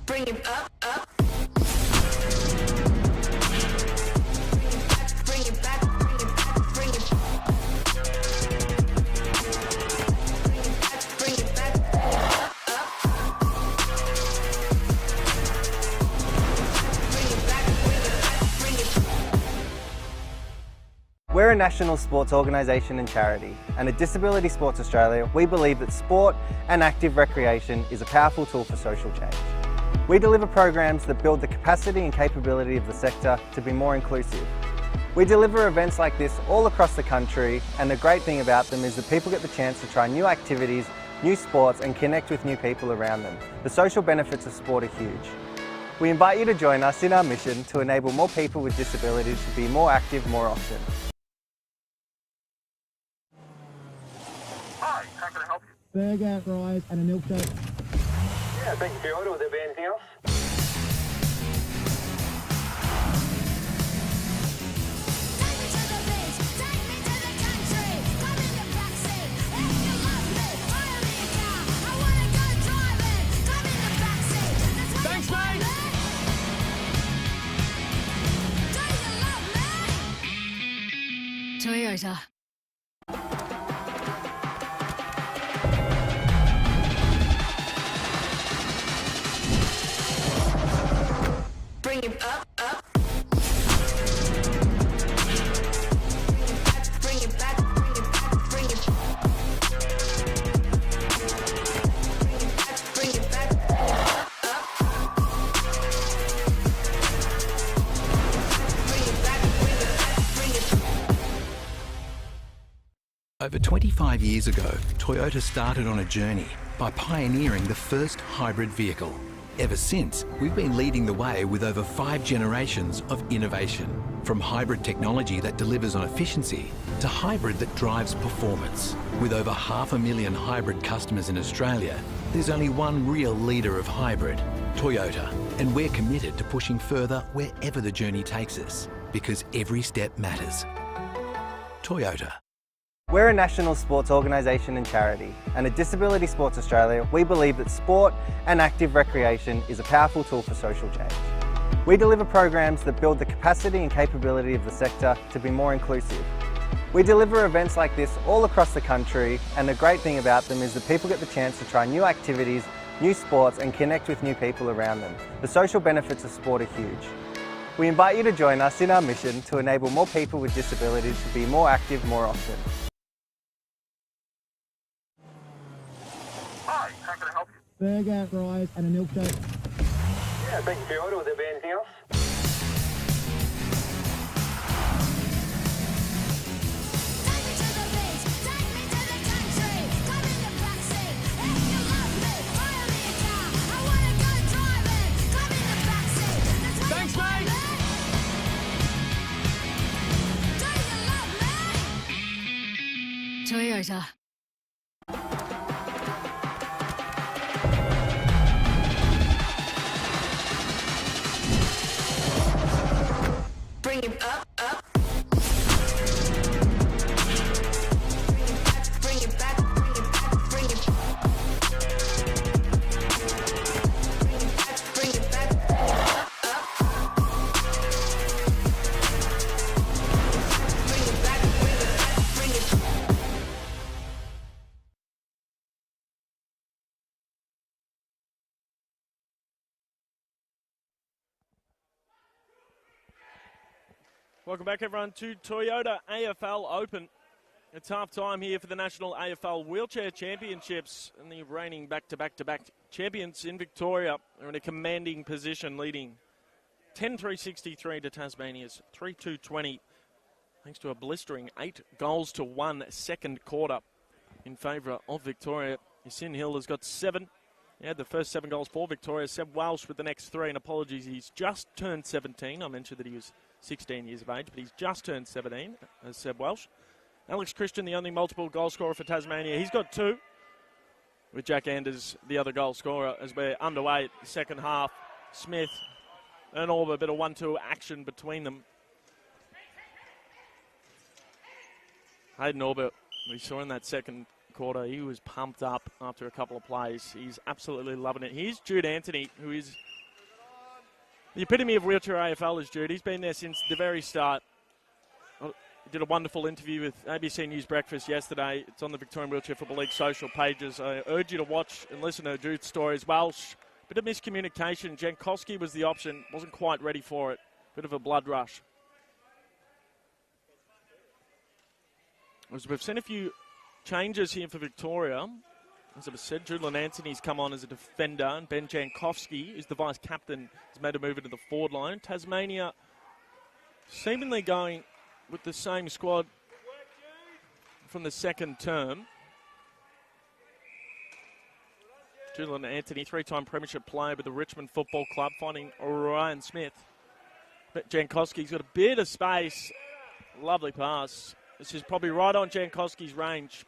[SPEAKER 5] Bring it up, up. Bring it back, bring it back, bring it back. Bring it back, up, up. Bring it back, bring it back.
[SPEAKER 6] We're a national sports organisation and charity, and at Disability Sports Australia, we believe that sport and active recreation is a powerful tool for social change. We deliver programs that build the capacity and capability of the sector to be more inclusive. We deliver events like this all across the country, and the great thing about them is that people get the chance to try new activities, new sports, and connect with new people around them. The social benefits of sport are huge. We invite you to join us in our mission to enable more people with disabilities to be more active more often.
[SPEAKER 3] Hi, how can I help you?
[SPEAKER 8] Burger, fries, and a milkshake.
[SPEAKER 3] Yeah, thank you for your order. Would there be anything else?
[SPEAKER 1] Thanks, mate!
[SPEAKER 9] Toyota.
[SPEAKER 5] bring it up, up. Bring it back, bring it back, bring it back, bring it back, bring it up, up. Bring it back, bring it back, bring it back.
[SPEAKER 4] Over 25 years ago, Toyota started on a journey by pioneering the first hybrid vehicle. Ever since, we've been leading the way with over 5 generations of innovation. From hybrid technology that delivers on efficiency to hybrid that drives performance. With over 500,000 hybrid customers in Australia, there's only one real leader of hybrid, Toyota. And we're committed to pushing further wherever the journey takes us, because every step matters. Toyota.
[SPEAKER 6] We're a national sports organisation and charity, and at Disability Sports Australia, we believe that sport and active recreation is a powerful tool for social change. We deliver programs that build the capacity and capability of the sector to be more inclusive. We deliver events like this all across the country, and the great thing about them is that people get the chance to try new activities, new sports, and connect with new people around them. The social benefits of sport are huge. We invite you to join us in our mission to enable more people with disabilities to be more active more often.
[SPEAKER 3] Hi, how can I help you?
[SPEAKER 8] Burger, fries, and a milkshake.
[SPEAKER 3] Yeah, thank you for your order. Will there be anything else?
[SPEAKER 5] Take me to the beach, take me to the country. Come in the backseat, if you love me, hire me a car. I wanna go driving. Come in the backseat. Thanks, mate. Do you love me? Toyota. Bring it up, up. Bring it back, bring it back, bring it back. Bring it back, bring it back, up, up. Bring it back, bring it back, bring it back.
[SPEAKER 1] Welcome back, everyone, to Toyota AFL Open. It's half-time here for the National AFL Wheelchair Championships, and the reigning back-to-back champions in Victoria are in a commanding position, leading 10-3-63 to Tasmania's 3-2-20, thanks to a blistering 8-1 second quarter in favour of Victoria. Yasin Hill has got 7. He had the first 7 goals for Victoria. Seb Welsh with the next 3, and apologies, he's just turned 17. I mentioned that he was 16 years of age, but he's just turned 17 as Seb Welsh. Alex Christian, the only multiple goal scorer for Tasmania, he's got 2, with Jack Anders, the other goal scorer, as we're underway at the second half. Smith and all a bit of 1-2 action between them. Hayden Orbit, we saw in that second quarter, he was pumped up after a couple of plays. He's absolutely loving it. Here's Jude Anthony, who is the epitome of wheelchair AFL is Jude. He's been there since the very start. He did a wonderful interview with ABC News Breakfast yesterday. It's on the Victorian Wheelchair Football League social pages. I urge you to watch and listen to Jude's story as well. Bit of miscommunication. Jankowski was the option. Wasn't quite ready for it. Bit of a blood rush. As we've seen a few changes here for Victoria. As I said, Julian Anthony's come on as a defender, and Ben Jankowski is the vice-captain. He's made a move into the forward line. Tasmania seemingly going with the same squad from the second term. Julian Anthony, 3-time premiership player with the Richmond Football Club, finding Ryan Smith. But Jankowski's got a bit of space. Lovely pass. This is probably right on Jankowski's range.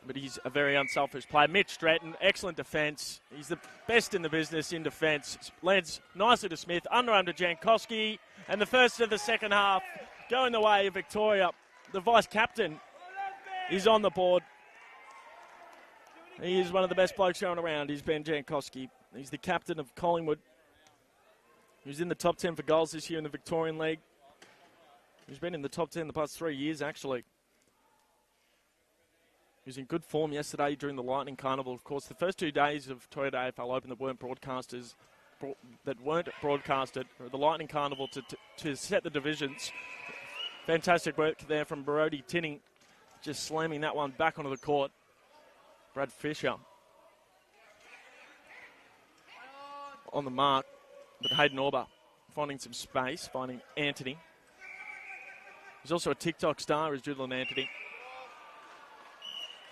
[SPEAKER 1] But he's a very unselfish player. Mitch Stratton, excellent defence. He's the best in the business in defence. Lands nicely to Smith, underarm to Jankowski. And the first of the second half going the way of Victoria. The vice-captain is on the board. He is one of the best blokes going around. He's Ben Jankowski. He's the captain of Collingwood. He's in the top 10 for goals this year in the Victorian League. He's been in the top 10 the past 3 years, actually. He was in good form yesterday during the Lightning Carnival. Of course, the first 2 days of Toyota AFL Open that weren't broadcast as that weren't broadcasted, the Lightning Carnival, to set the divisions. Fantastic work there from Brody Tinning, just slamming that one back onto the court. Brad Fisher on the mark, but Hayden Auber finding some space, finding Anthony. He's also a TikTok star, is Julian Anthony.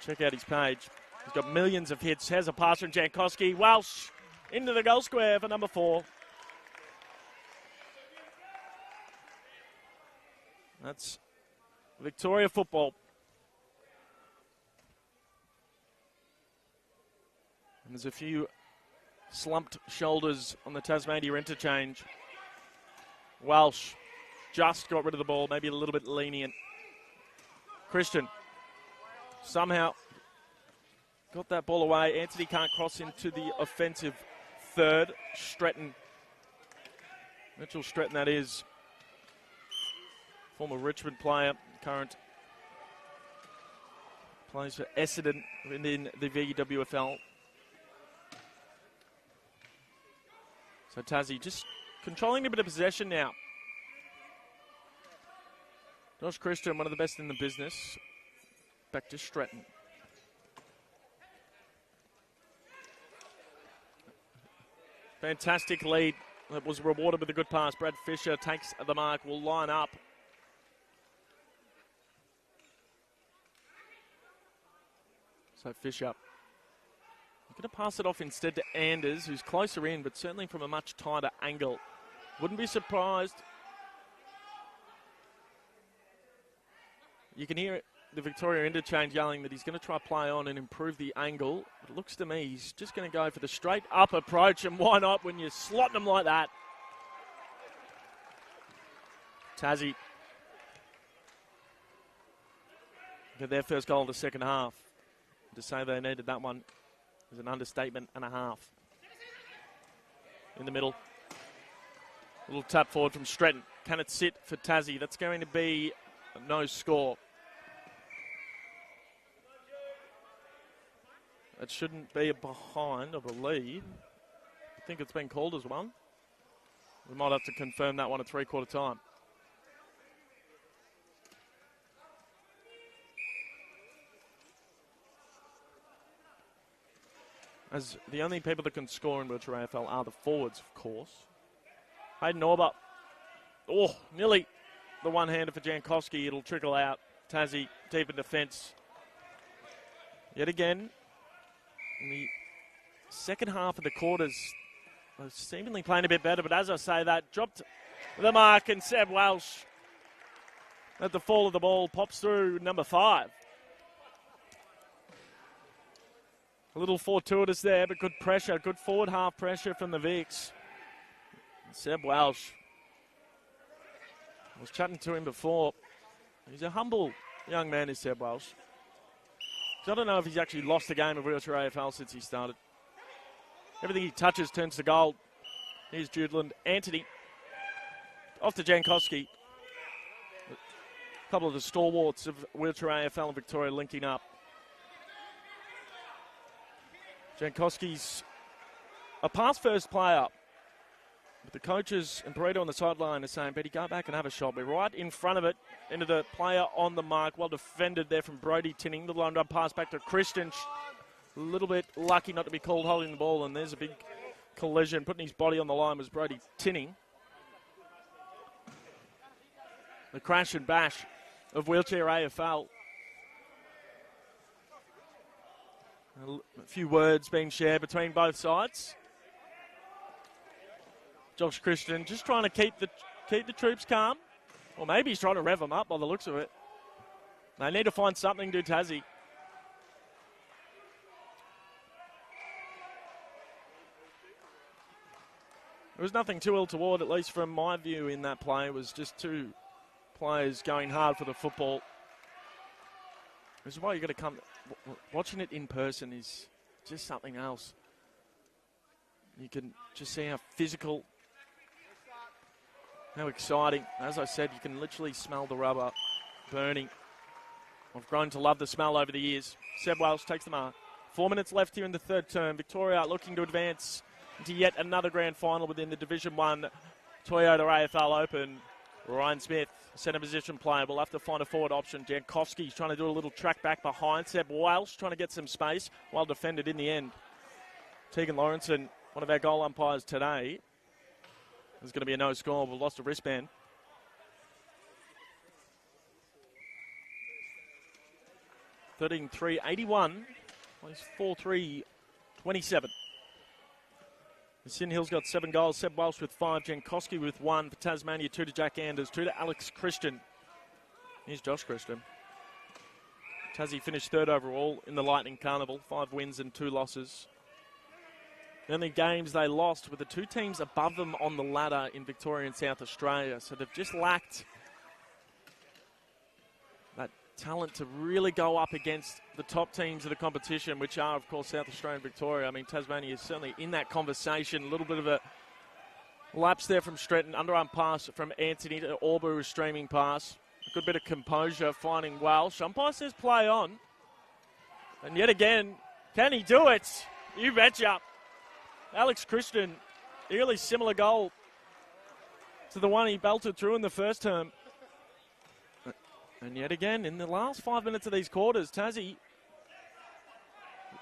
[SPEAKER 1] Check out his page. He's got millions of hits. Has a pass from Jankowski. Welsh into the goal square for number 4. That's Victoria football. And there's a few slumped shoulders on the Tasmania interchange. Welsh just got rid of the ball, maybe a little bit lenient. Christian somehow got that ball away. Anthony can't cross into the offensive third. Mitchell Stretton, that is. Former Richmond player, current plays for Essendon within the VWFL. So Tassie just controlling a bit of possession now. Josh Christian, one of the best in the business. Back to Stretton. Fantastic lead that was rewarded with a good pass. Brad Fisher takes the mark, will line up. So Fisher going to pass it off instead to Anders, who's closer in, but certainly from a much tighter angle. Wouldn't be surprised. You can hear the Victoria interchange yelling that he's going to try play on and improve the angle. But it looks to me he's just going to go for the straight up approach, and why not when you're slotting them like that? Tassie get their first goal in the second half. To say they needed that one is an understatement and a half. In the middle. Little tap forward from Stretton. Can it sit for Tassie? That's going to be a no score. It shouldn't be a behind, I believe. I think it's been called as one. We might have to confirm that one at three-quarter time. As the only people that can score in wheelchair AFL are the forwards, of course. Hayden Auber. Oh, nearly the one-hander for Jankowski. It'll trickle out. Tassie deep in defence. Yet again, in the second half of the quarters, seemingly playing a bit better, but as I say that, dropped the mark, and Seb Welsh at the fall of the ball pops through number 5. A little fortuitous there, but good pressure, good forward half pressure from the Vics. Seb Welsh. I was chatting to him before. He's a humble young man, is Seb Welsh. So I don't know if he's actually lost the game of wheelchair AFL since he started. Everything he touches turns to gold. Here's Judeland. Anthony. Off to Jankowski. A couple of the stalwarts of wheelchair AFL and Victoria linking up. Jankowski's a pass-first player. But the coaches and Pareto on the sideline are saying, Betty, go back and have a shot. We're right in front of it, into the player on the mark. Well defended there from Brody Tinning. The line run pass back to Christian. A little bit lucky not to be called holding the ball, and there's a big collision. Putting his body on the line was Brody Tinning. The crash and bash of wheelchair AFL. A few words being shared between both sides. Josh Christian just trying to keep the troops calm. Or maybe he's trying to rev them up by the looks of it. They need to find something to do, Tassie. There was nothing too ill-toward, at least from my view in that play. It was just two players going hard for the football. This is why you've got to come. Watching it in person is just something else. You can just see how physical, how exciting. As I said, you can literally smell the rubber burning. I've grown to love the smell over the years. Seb Welsh takes the mark. 4 minutes left here in the third term. Victoria looking to advance into yet another grand final within the Division 1 Toyota AFL Open. Ryan Smith, centre position player, will have to find a forward option. Jankowski's trying to do a little track back behind. Seb Welsh trying to get some space, well defended in the end. Tegan Lawrenson, one of our goal umpires today. There's going to be a no score. We've lost a wristband. 13-3, 81. Plays 4-3, 27. Sin Hill's got 7 goals. Seb Welsh with 5. Jankowski with 1. For Tasmania, 2 to Jack Anders, 2 to Alex Christian. Here's Josh Christian. Tassie finished 3rd overall in the Lightning Carnival. 5 wins and 2 losses. The only games they lost were the 2 teams above them on the ladder in Victoria and South Australia. So they've just lacked that talent to really go up against the top teams of the competition, which are, of course, South Australia and Victoria. I mean, Tasmania is certainly in that conversation. A little bit of a lapse there from Stretton. Underarm pass from Anthony to Aubu, streaming pass. A good bit of composure, finding Welsh. Umpire says play on. And yet again, can he do it? You betcha. Alex Christian, eerily similar goal to the one he belted through in the first term. And yet again, in the last 5 minutes of these quarters, Tassie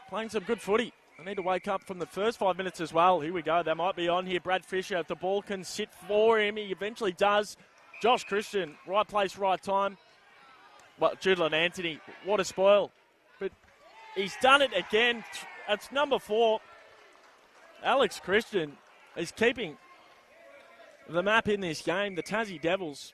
[SPEAKER 1] playing some good footy. They need to wake up from the first 5 minutes as well. Here we go. They might be on here. Brad Fisher, if the ball can sit for him, he eventually does. Josh Christian, right place, right time. Well, Judlin Anthony, what a spoil. But he's done it again. That's number 4. Alex Christian is keeping the map in this game. The Tassie Devils.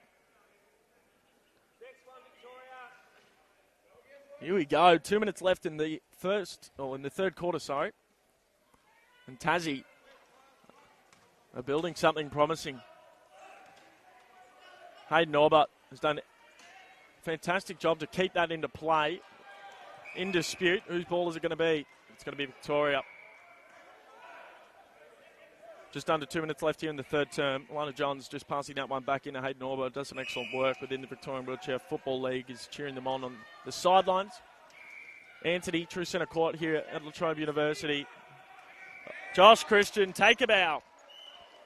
[SPEAKER 1] Here we go. 2 minutes left in the third quarter, sorry. And Tassie are building something promising. Hayden Orbert has done a fantastic job to keep that into play. In dispute, whose ball is it going to be? It's going to be Victoria. Just under 2 minutes left here in the third term. Lana Johns just passing that one back into Hayden Orbert. Does some excellent work within the Victorian Wheelchair Football League. Is cheering them on the sidelines. Anthony, true centre court here at La Trobe University. Josh Christian, take a bow.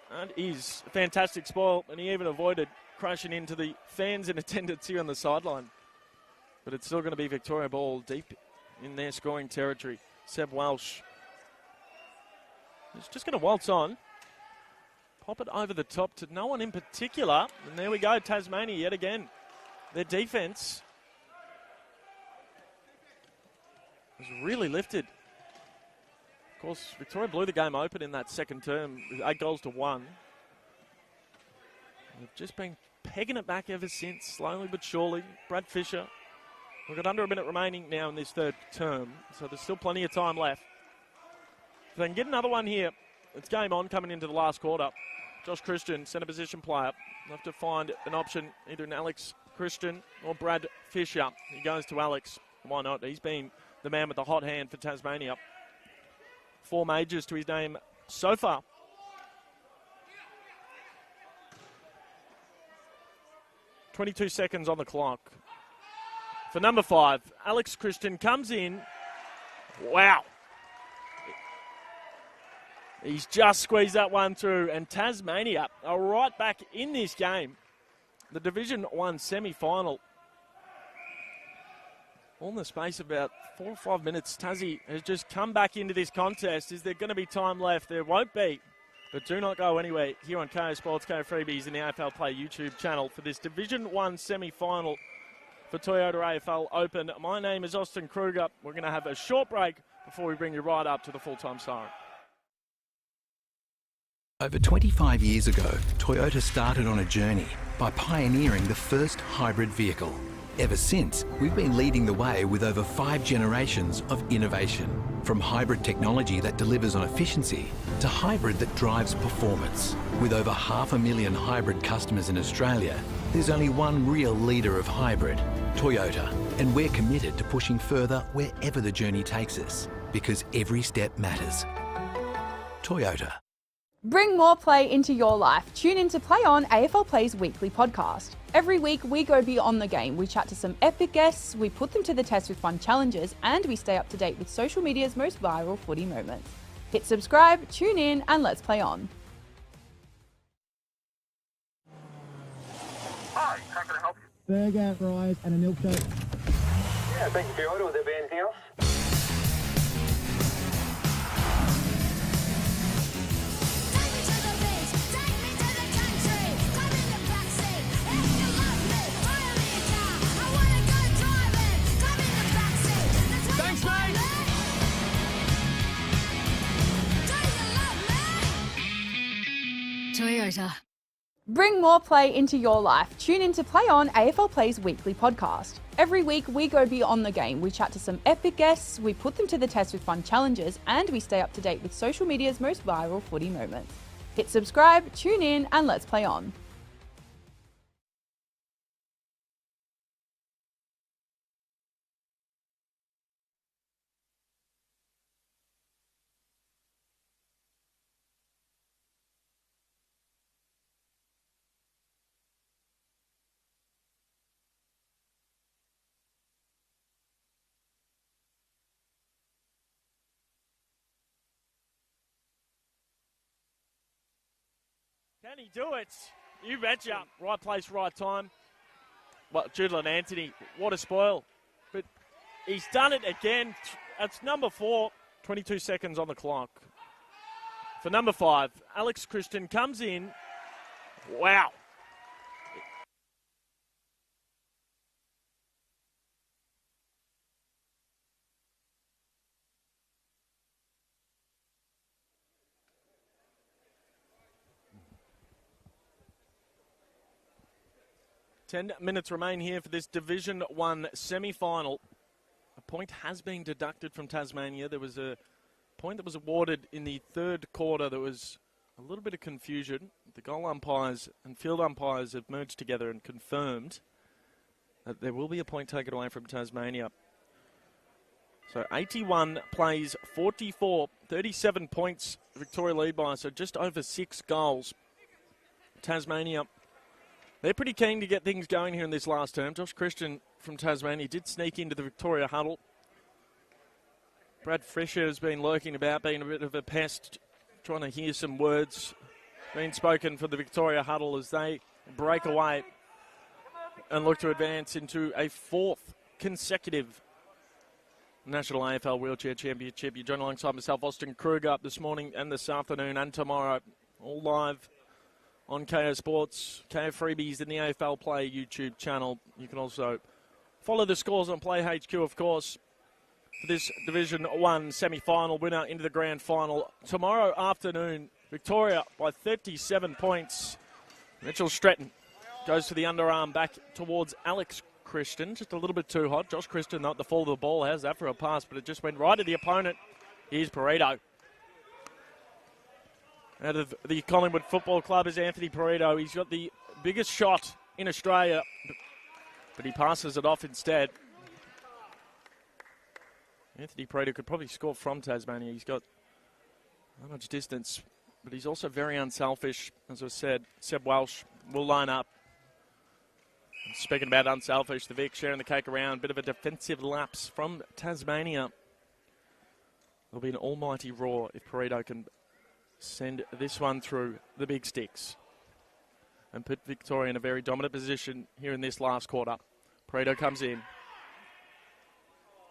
[SPEAKER 1] And he's a fantastic spoil. And he even avoided crashing into the fans in attendance here on the sideline. But it's still going to be Victoria ball deep in their scoring territory. Seb Welsh is just going to waltz on. Pop it over the top to no one in particular. And there we go, Tasmania yet again. Their defence was really lifted. Of course, Victoria blew the game open in that second term with 8-1. They've just been pegging it back ever since, slowly but surely. Brad Fisher. We've got under a minute remaining now in this third term, so there's still plenty of time left. If they can get another one here, it's game on coming into the last quarter. Josh Christian, centre position player. They'll have to find an option, either in Alex Christian or Brad Fisher. He goes to Alex. Why not? He's been the man with the hot hand for Tasmania. 4 majors to his name so far. .22 seconds on the clock. For number 5, Alex Christian comes in. Wow. He's just squeezed that one through, and Tasmania are right back in this game. The Division 1 semi-final. All in the space of about 4 or 5 minutes, Tassie has just come back into this contest. Is there going to be time left? There won't be. But do not go anywhere here on KO Sports, KO Freebies and the AFL Play YouTube channel for this Division 1 semi-final for Toyota AFL Open. My name is Austin Kruger. We're going to have a short break before we bring you right up to the full-time siren.
[SPEAKER 4] Over 25 years ago, Toyota started on a journey by pioneering the first hybrid vehicle. Ever since, we've been leading the way with over 5 generations of innovation. From hybrid technology that delivers on efficiency to hybrid that drives performance. With over 500,000 hybrid customers in Australia, there's only one real leader of hybrid, Toyota. And we're committed to pushing further wherever the journey takes us, because every step matters. Toyota.
[SPEAKER 7] Bring more play into your life. Tune in to Play On, AFL Play's weekly podcast. Every week, we go beyond the game. We chat to some epic guests, we put them to the test with fun challenges, and we stay up to date with social media's most viral footy moments. Hit subscribe, tune in, and let's play on.
[SPEAKER 9] Hi, how can I help you?
[SPEAKER 8] Burger, fries, and a milkshake.
[SPEAKER 9] Yeah, thank you for your order. Will there be anything else?
[SPEAKER 5] Take me to the beach, take me to the country. Come in the backseat, if you love me, hire me a car. I wanna go driving. Come in the backseat. Thanks, mate. Do you love me? Toyota.
[SPEAKER 7] Bring more play into your life. Tune in to Play On, AFLPLAY's weekly podcast. Every week, we go beyond the game. We chat to some epic guests, we put them to the test with fun challenges, and we stay up to date with social media's most viral footy moments. Hit subscribe, tune in, and let's play on.
[SPEAKER 1] Can he do it? You betcha. Right place, right time. Well, Judlin Anthony, what a spoil. But he's done it again. That's number 4, 22 seconds on the clock. For number 5, Alex Christian comes in. Wow. Ten minutes remain here for this Division 1 semi-final. A point has been deducted from Tasmania. There was a point that was awarded in the third quarter. There was a little bit of confusion. The goal umpires and field umpires have merged together and confirmed that there will be a point taken away from Tasmania. So 81 plays 44, 37 points Victoria lead by, so just over 6 goals. Tasmania, they're pretty keen to get things going here in this last term. Josh Christian from Tasmania did sneak into the Victoria huddle. Brad Fisher has been lurking about, being a bit of a pest, trying to hear some words being spoken for the Victoria huddle as they break away and look to advance into a 4th consecutive National AFL Wheelchair Championship. You're joined alongside myself, Austin Kruger, this morning and this afternoon and tomorrow, all live on KO Sports, KO Freebies, and the AFL Play YouTube channel. You can also follow the scores on Play HQ, of course, for this Division 1 semi-final. Winner into the grand final tomorrow afternoon. Victoria by 37 points. Mitchell Stretton goes to the underarm back towards Alex Christian. Just a little bit too hot. Josh Christian, not the fall of the ball. How's that for a pass? But it just went right at the opponent. Here's Pareto. Out of the Collingwood Football Club is Anthony Pareto. He's got the biggest shot in Australia, but he passes it off instead. Anthony Pareto could probably score from Tasmania. He's got not much distance, but he's also very unselfish. As I said, Seb Welsh will line up. Speaking about unselfish, the Vic sharing the cake around. Bit of a defensive lapse from Tasmania. There'll be an almighty roar if Pareto can send this one through the big sticks and put Victoria in a very dominant position here in this last quarter. Pareto comes in.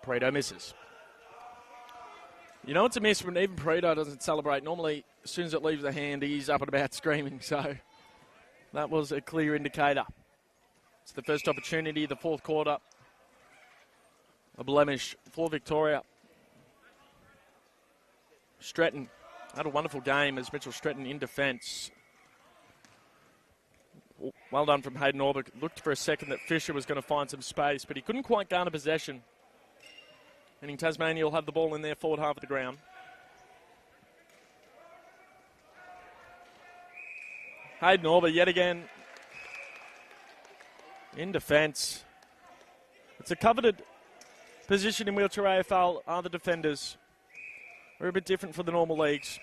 [SPEAKER 1] Pareto misses. You know it's a miss when even Pareto doesn't celebrate. Normally, as soon as it leaves the hand, he's up and about screaming. So that was a clear indicator. It's the first opportunity, the 4th quarter. A blemish for Victoria. Stretton had a wonderful game as Mitchell Stretton in defence. Well done from Hayden Orbeck. Looked for a second that Fisher was going to find some space, but he couldn't quite garner possession. Meaning Tasmania will have the ball in their forward half of the ground. Hayden Orbeck yet again in defence. It's a coveted position in wheelchair AFL, are the defenders. We're a bit different from the normal leagues.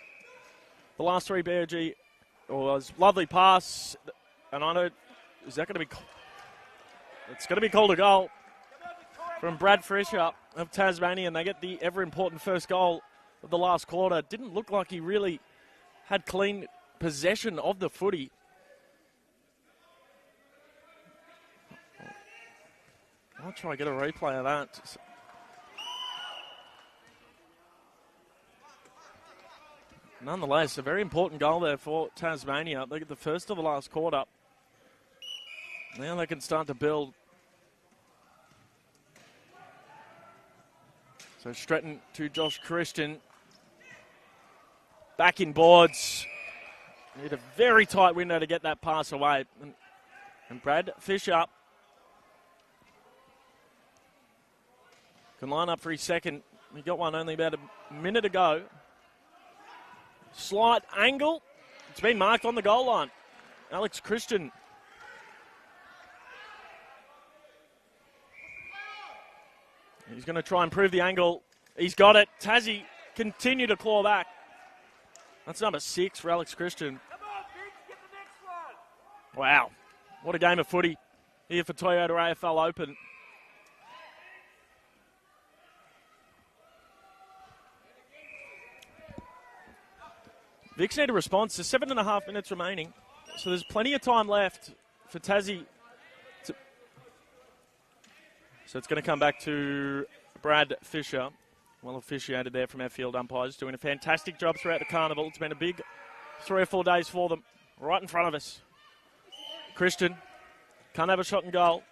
[SPEAKER 1] The last 3 BOG was lovely pass, and I know, is that going to be, it's going to be called a goal from Brad Fisher of Tasmania, and they get the ever-important first goal of the last quarter. Didn't look like he really had clean possession of the footy. I'll try to get a replay of that. Nonetheless, a very important goal there for Tasmania. They get the first of the last quarter. Now they can start to build. So Stretton to Josh Christian. Back in boards. Need a very tight window to get that pass away. And Brad Fisher can line up for his second. He got one only about a minute ago. Slight angle. It's been marked on the goal line. Alex Christian. He's going to try and prove the angle. He's got it. Tassie continue to claw back. That's number 6 for Alex Christian. Wow. What a game of footy here for Toyota AFL Open. Vicks need a response. There's 7.5 minutes remaining. So there's plenty of time left for Tassie. So it's going to come back to Brad Fisher. Well officiated there from our field umpires. Doing a fantastic job throughout the carnival. It's been a big 3 or 4 days for them. Right in front of us. Christian can't have a shot and goal.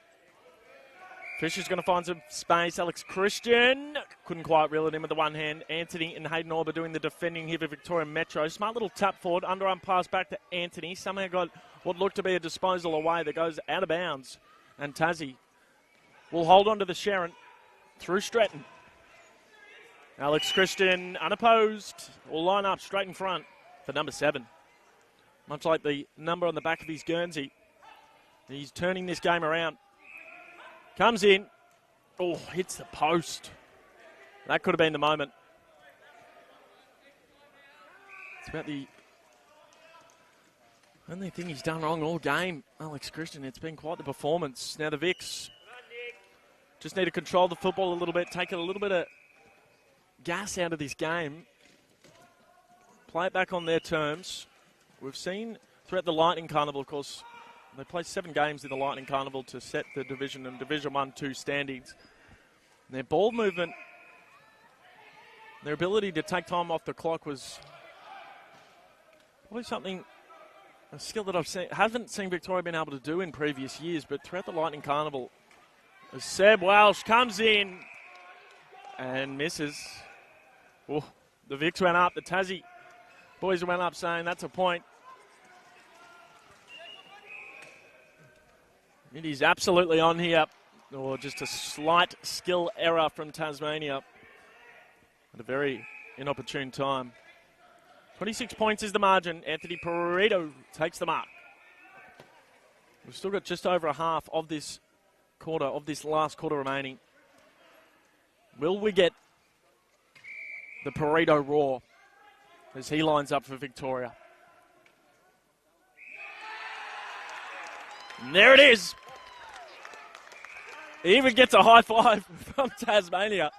[SPEAKER 1] Fisher's going to find some space. Alex Christian couldn't quite reel it in with the one hand. Anthony and Hayden Orber doing the defending here for Victoria Metro. Smart little tap forward. Underarm pass back to Anthony. Somehow got what looked to be a disposal away that goes out of bounds. And Tassie will hold on to the Sharon through Stratton. Alex Christian unopposed will line up straight in front for number 7. Much like the number on the back of his Guernsey. He's turning this game around. Comes in. Oh, hits the post. That could have been the moment. It's about the only thing he's done wrong all game, Alex Christian. It's been quite the performance. Now the Vicks just need to control the football a little bit, take a little bit of gas out of this game. Play it back on their terms. We've seen throughout the Lightning Carnival, of course, they played 7 games in the Lightning Carnival to set the Division and Division 1-2 standings. Their ball movement, their ability to take time off the clock was probably a skill that haven't seen Victoria been able to do in previous years, but throughout the Lightning Carnival, as Seb Welsh comes in and misses. Oh, the Vicks went up, the Tassie boys went up saying that's a point. It is absolutely on here. Or just a slight skill error from Tasmania at a very inopportune time. 26 points is the margin. Anthony Perito takes the mark. We've still got just over a half of this quarter, of this last quarter remaining. Will we get the Perito roar as he lines up for Victoria? And there it is. He even gets a high five from Tasmania.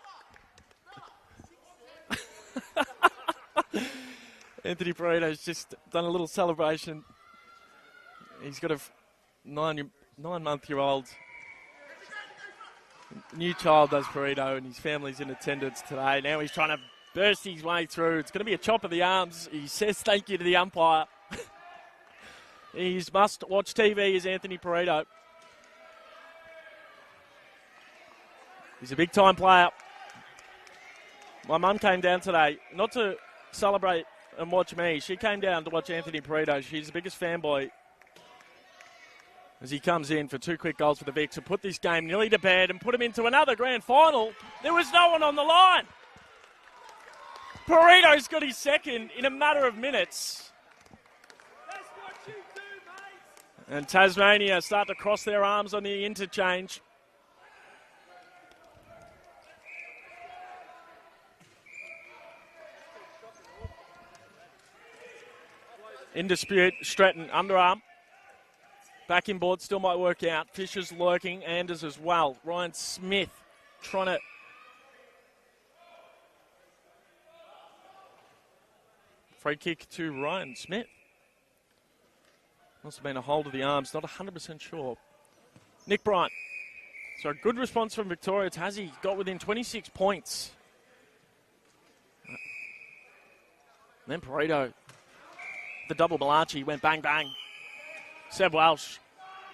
[SPEAKER 1] Anthony Perito's just done a little celebration. He's got a 9-month-old new child, does Perito, and his family's in attendance today. Now he's trying to burst his way through. It's going to be a chop of the arms. He says thank you to the umpire. He's must-watch TV is Anthony Perito. He's a big-time player. My mum came down today, not to celebrate and watch me. She came down to watch Anthony Perito. She's the biggest fanboy as he comes in for 2 quick goals for the Vicks to put this game nearly to bed and put him into another grand final. There was no one on the line. Perito's got his second in a matter of minutes. And Tasmania start to cross their arms on the interchange. In dispute, Stratton, underarm. Back in board, still might work out. Fisher's lurking, Anders as well. Ryan Smith trying to Free kick to Ryan Smith. Must have been a hold of the arms, not 100% sure. Nick Bryant. So a good response from Victoria. Tassie got within 26 points. And then Pareto, the double Malachi, went bang, bang. Seb Welsh.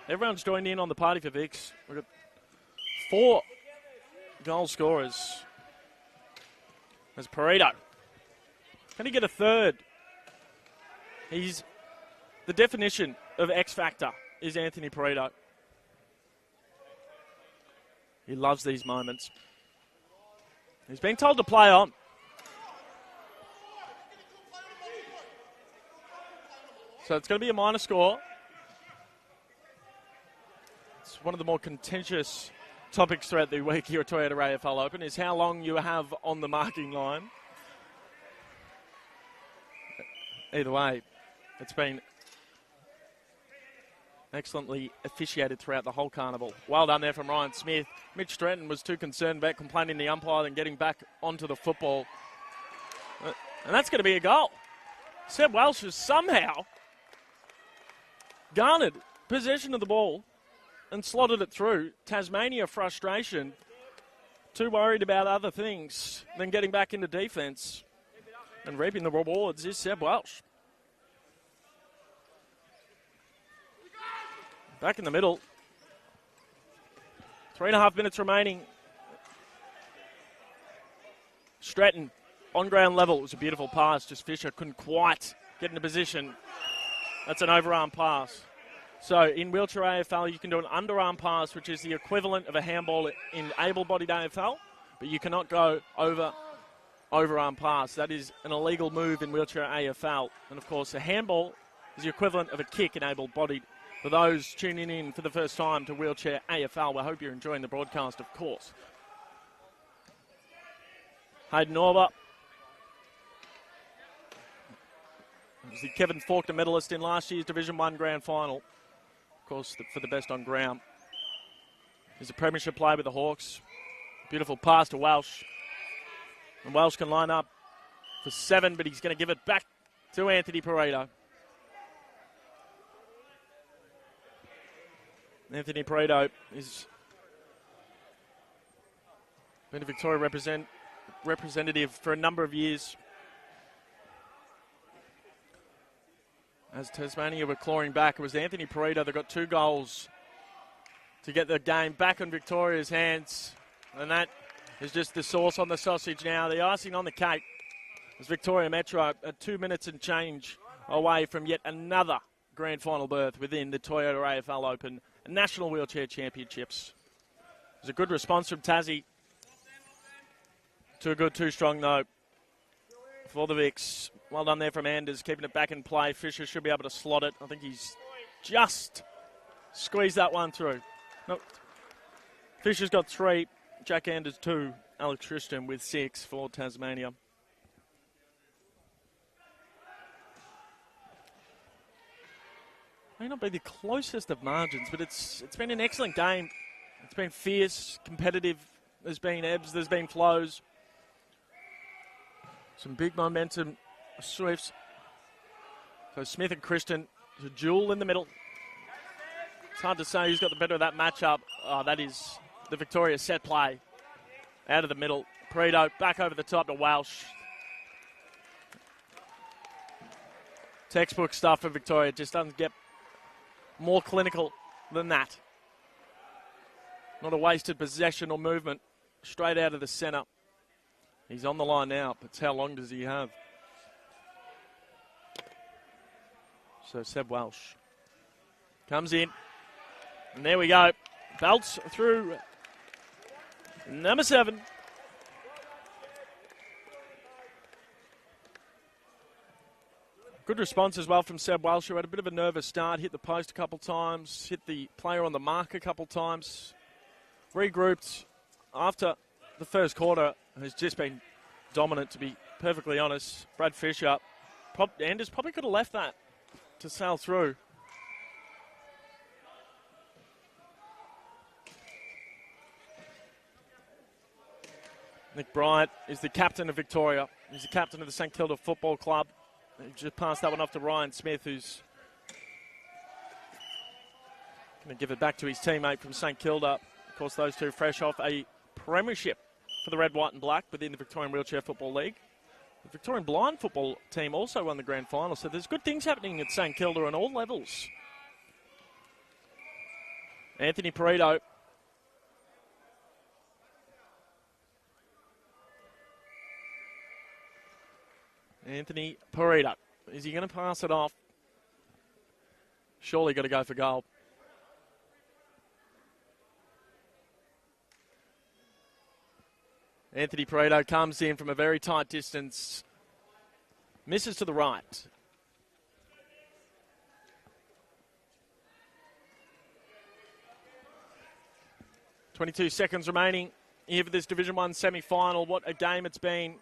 [SPEAKER 1] Everyone's joined in on the party for Vicks. We've got 4 goal scorers. There's Pareto. Can he get a third? He's the definition of X Factor is Anthony Pareto. He loves these moments. He's been told to play on. So it's going to be a minor score. It's one of the more contentious topics throughout the week here at Toyota AFL Open is how long you have on the marking line. Either way, it's been excellently officiated throughout the whole carnival. Well done there from Ryan Smith. Mitch Stratton was too concerned about complaining the umpire than getting back onto the football. And that's going to be a goal. Seb Welsh has somehow garnered possession of the ball and slotted it through. Tasmania frustration, too worried about other things than getting back into defence. And reaping the rewards is Seb Welsh. Back in the middle. 3.5 minutes remaining. Stratton on ground level. It was a beautiful pass. Just Fisher couldn't quite get into position. That's an overarm pass. So in wheelchair AFL, you can do an underarm pass, which is the equivalent of a handball in able-bodied AFL, but you cannot go overarm pass. That is an illegal move in wheelchair AFL. And of course, a handball is the equivalent of a kick in able-bodied. For those tuning in for the first time to wheelchair AFL, we hope you're enjoying the broadcast, of course. Hayden Orber. Was the Kevin Faulkner medalist in last year's Division 1 Grand Final. Of course, for the best on ground. He's a premiership player with the Hawks. Beautiful pass to Welsh. And Welsh can line up for 7, but he's going to give it back to Anthony Pareto. Anthony Pareto has been a Victoria representative for a number of years. As Tasmania were clawing back, it was Anthony Pareto that got 2 goals to get the game back on Victoria's hands. And that is just the sauce on the sausage now. The icing on the cake is Victoria Metro at 2 minutes and change away from yet another grand final berth within the Toyota AFL Open National Wheelchair Championships. It was a good response from Tassie. Too good, too strong though for the Vicks. Well done there from Anders, keeping it back in play. Fisher should be able to slot it. I think he's just squeezed that one through. Nope. Fisher's got 3, Jack Anders 2, Alex Christian with 6 for Tasmania. May not be the closest of margins, but it's been an excellent game. It's been fierce, competitive. There's been ebbs, there's been flows. Some big momentum swifts. So Smith and Christian, a duel in the middle. It's hard to say who's got the better of that matchup. Oh, that is the Victoria set play. Out of the middle. Pareto back over the top to Welsh. Textbook stuff for Victoria. Just doesn't get more clinical than that. Not a wasted possession or movement. Straight out of the centre. He's on the line now, but how long does he have? So Seb Welsh comes in. And there we go. Belts through number 7. Good response as well from Seb Welsh, who had a bit of a nervous start, hit the post a couple times, hit the player on the mark a couple times, regrouped after the first quarter, has just been dominant, to be perfectly honest. Brad Fisher, Anders probably could have left that to sail through. Nick Bryant is the captain of Victoria. He's the captain of the St Kilda Football Club. They just passed that one off to Ryan Smith, who's going to give it back to his teammate from St Kilda. Of course, those two fresh off a premiership for the red, white and black within the Victorian Wheelchair Football League. The Victorian Blind Football team also won the grand final, so there's good things happening at St Kilda on all levels. Anthony Perito. Anthony Perito. Is he going to pass it off? Surely got to go for goal. Anthony Perito comes in from a very tight distance. Misses to the right. .22 seconds remaining here for this Division 1 semi-final. What a game it's been.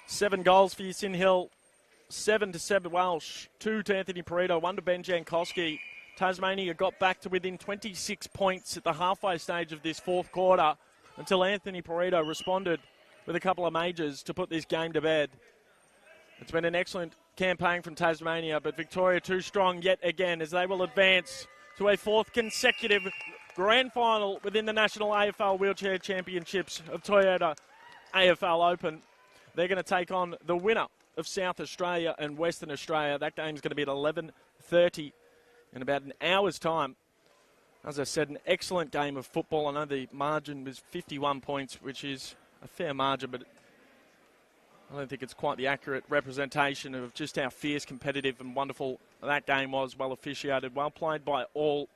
[SPEAKER 1] 7 goals for Yasin Hill. 7 to Seb Welsh. 2 to Anthony Perito. 1 to Ben Jankowski. Tasmania got back to within 26 points at the halfway stage of this fourth quarter, until Anthony Perito responded with a couple of majors to put this game to bed. It's been an excellent campaign from Tasmania, but Victoria too strong yet again as they will advance to a fourth consecutive grand final within the National AFL Wheelchair Championships of Toyota AFL Open. They're going to take on the winner of South Australia and Western Australia. That game's going to be at 11:30 in about an hour's time. As I said, an excellent game of football. I know the margin was 51 points, which is a fair margin, but I don't think it's quite the accurate representation of just how fierce, competitive and wonderful that game was. Well officiated, well played by all.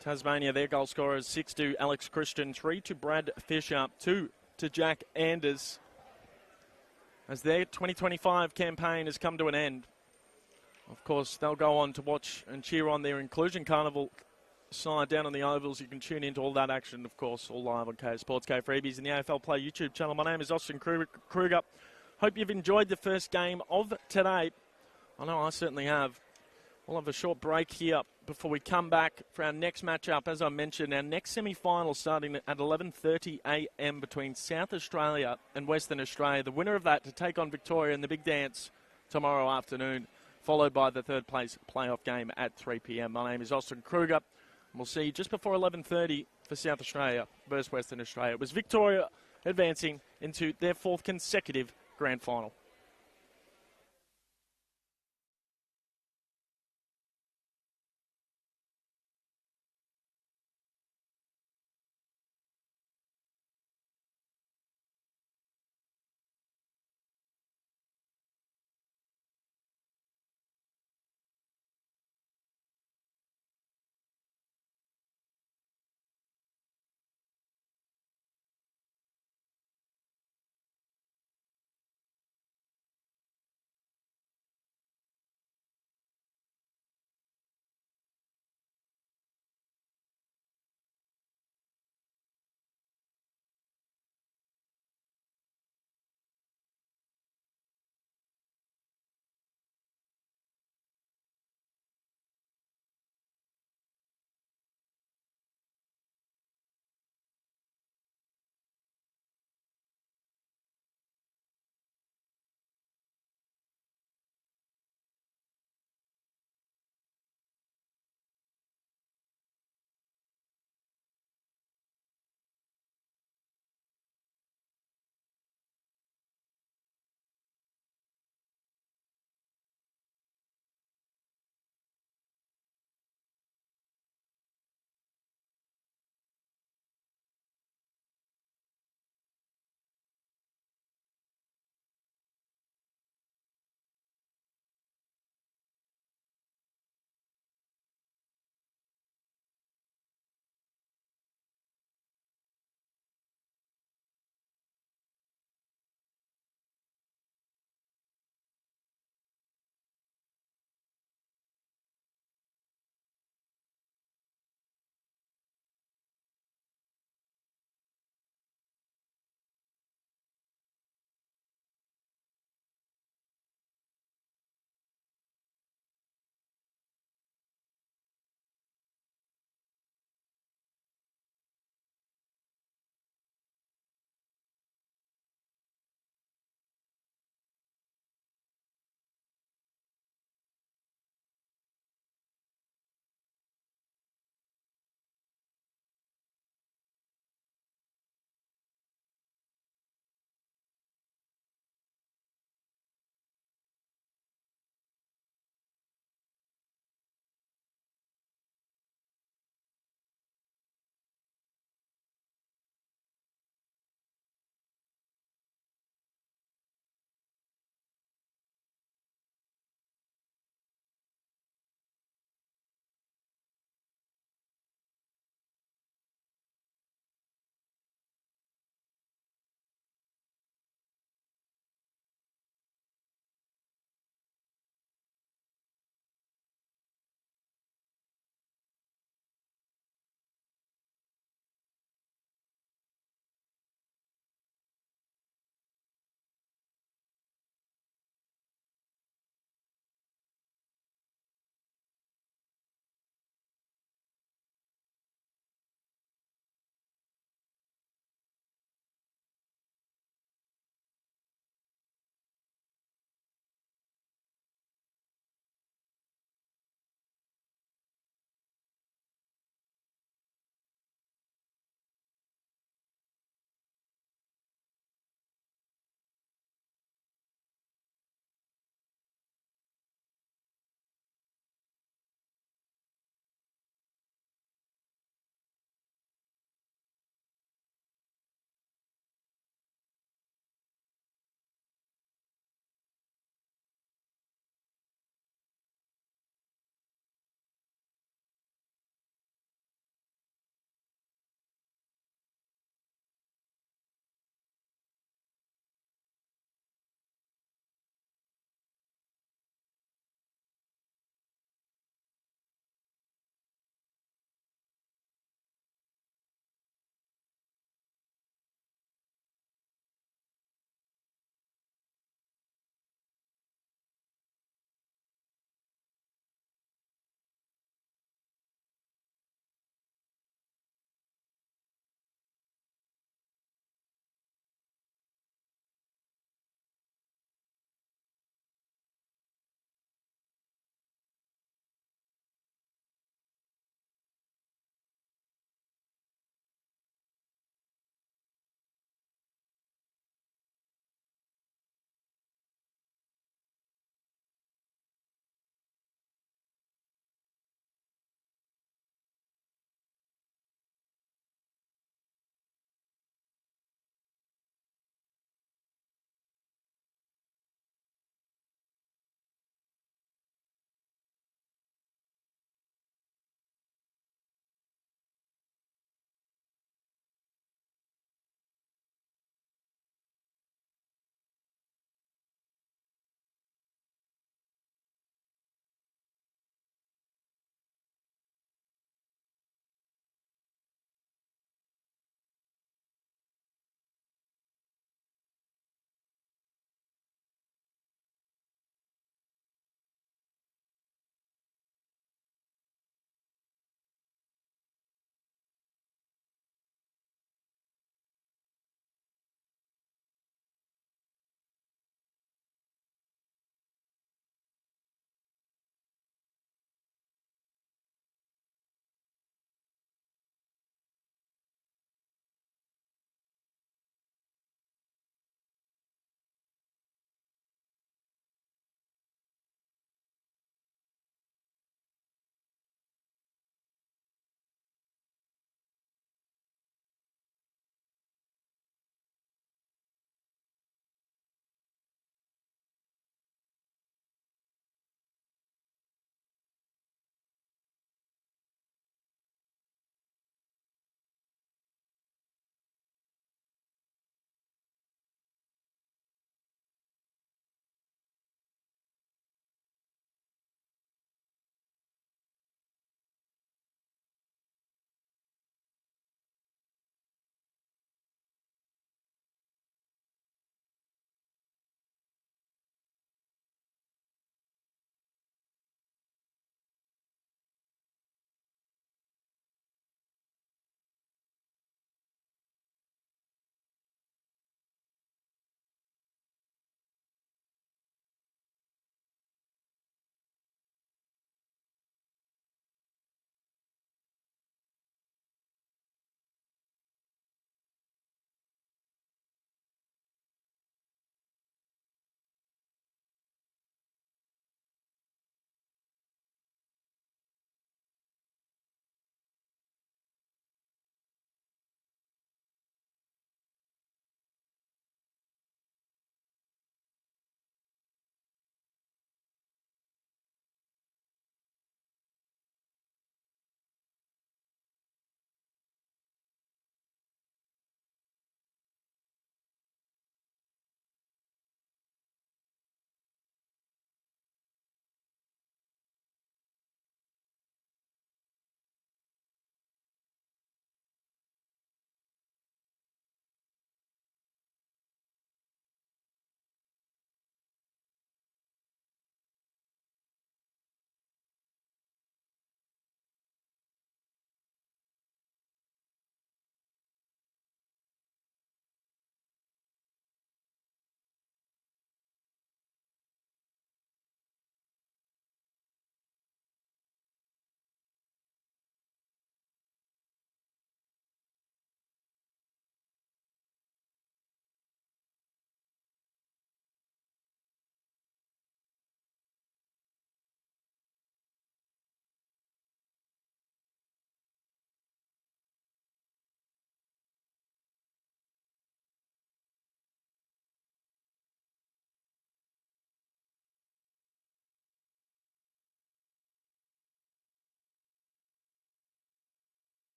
[SPEAKER 1] Tasmania, their goal scorers, 6 to Alex Christian, 3 to Brad Fisher, 2 to Jack Anders, as their 2025 campaign has come to an end. Of course, they'll go on to watch and cheer on their Inclusion Carnival side down on the ovals. You can tune into all that action, of course, all live on K Sports, K Freebies and the AFL Play YouTube channel. My name is Austin Kruger. Hope you've enjoyed the first game of today. I know I certainly have. We'll have a short break here before we come back for our next matchup. As I mentioned, our next semi-final starting at 11:30 a.m. between South Australia and Western Australia. The winner of that to take on Victoria in the big dance tomorrow afternoon, followed by the third place playoff game at 3 p.m. My name is Austin Kruger. We'll see you just before 11:30 for South Australia versus Western Australia. It was Victoria advancing into their fourth consecutive grand final.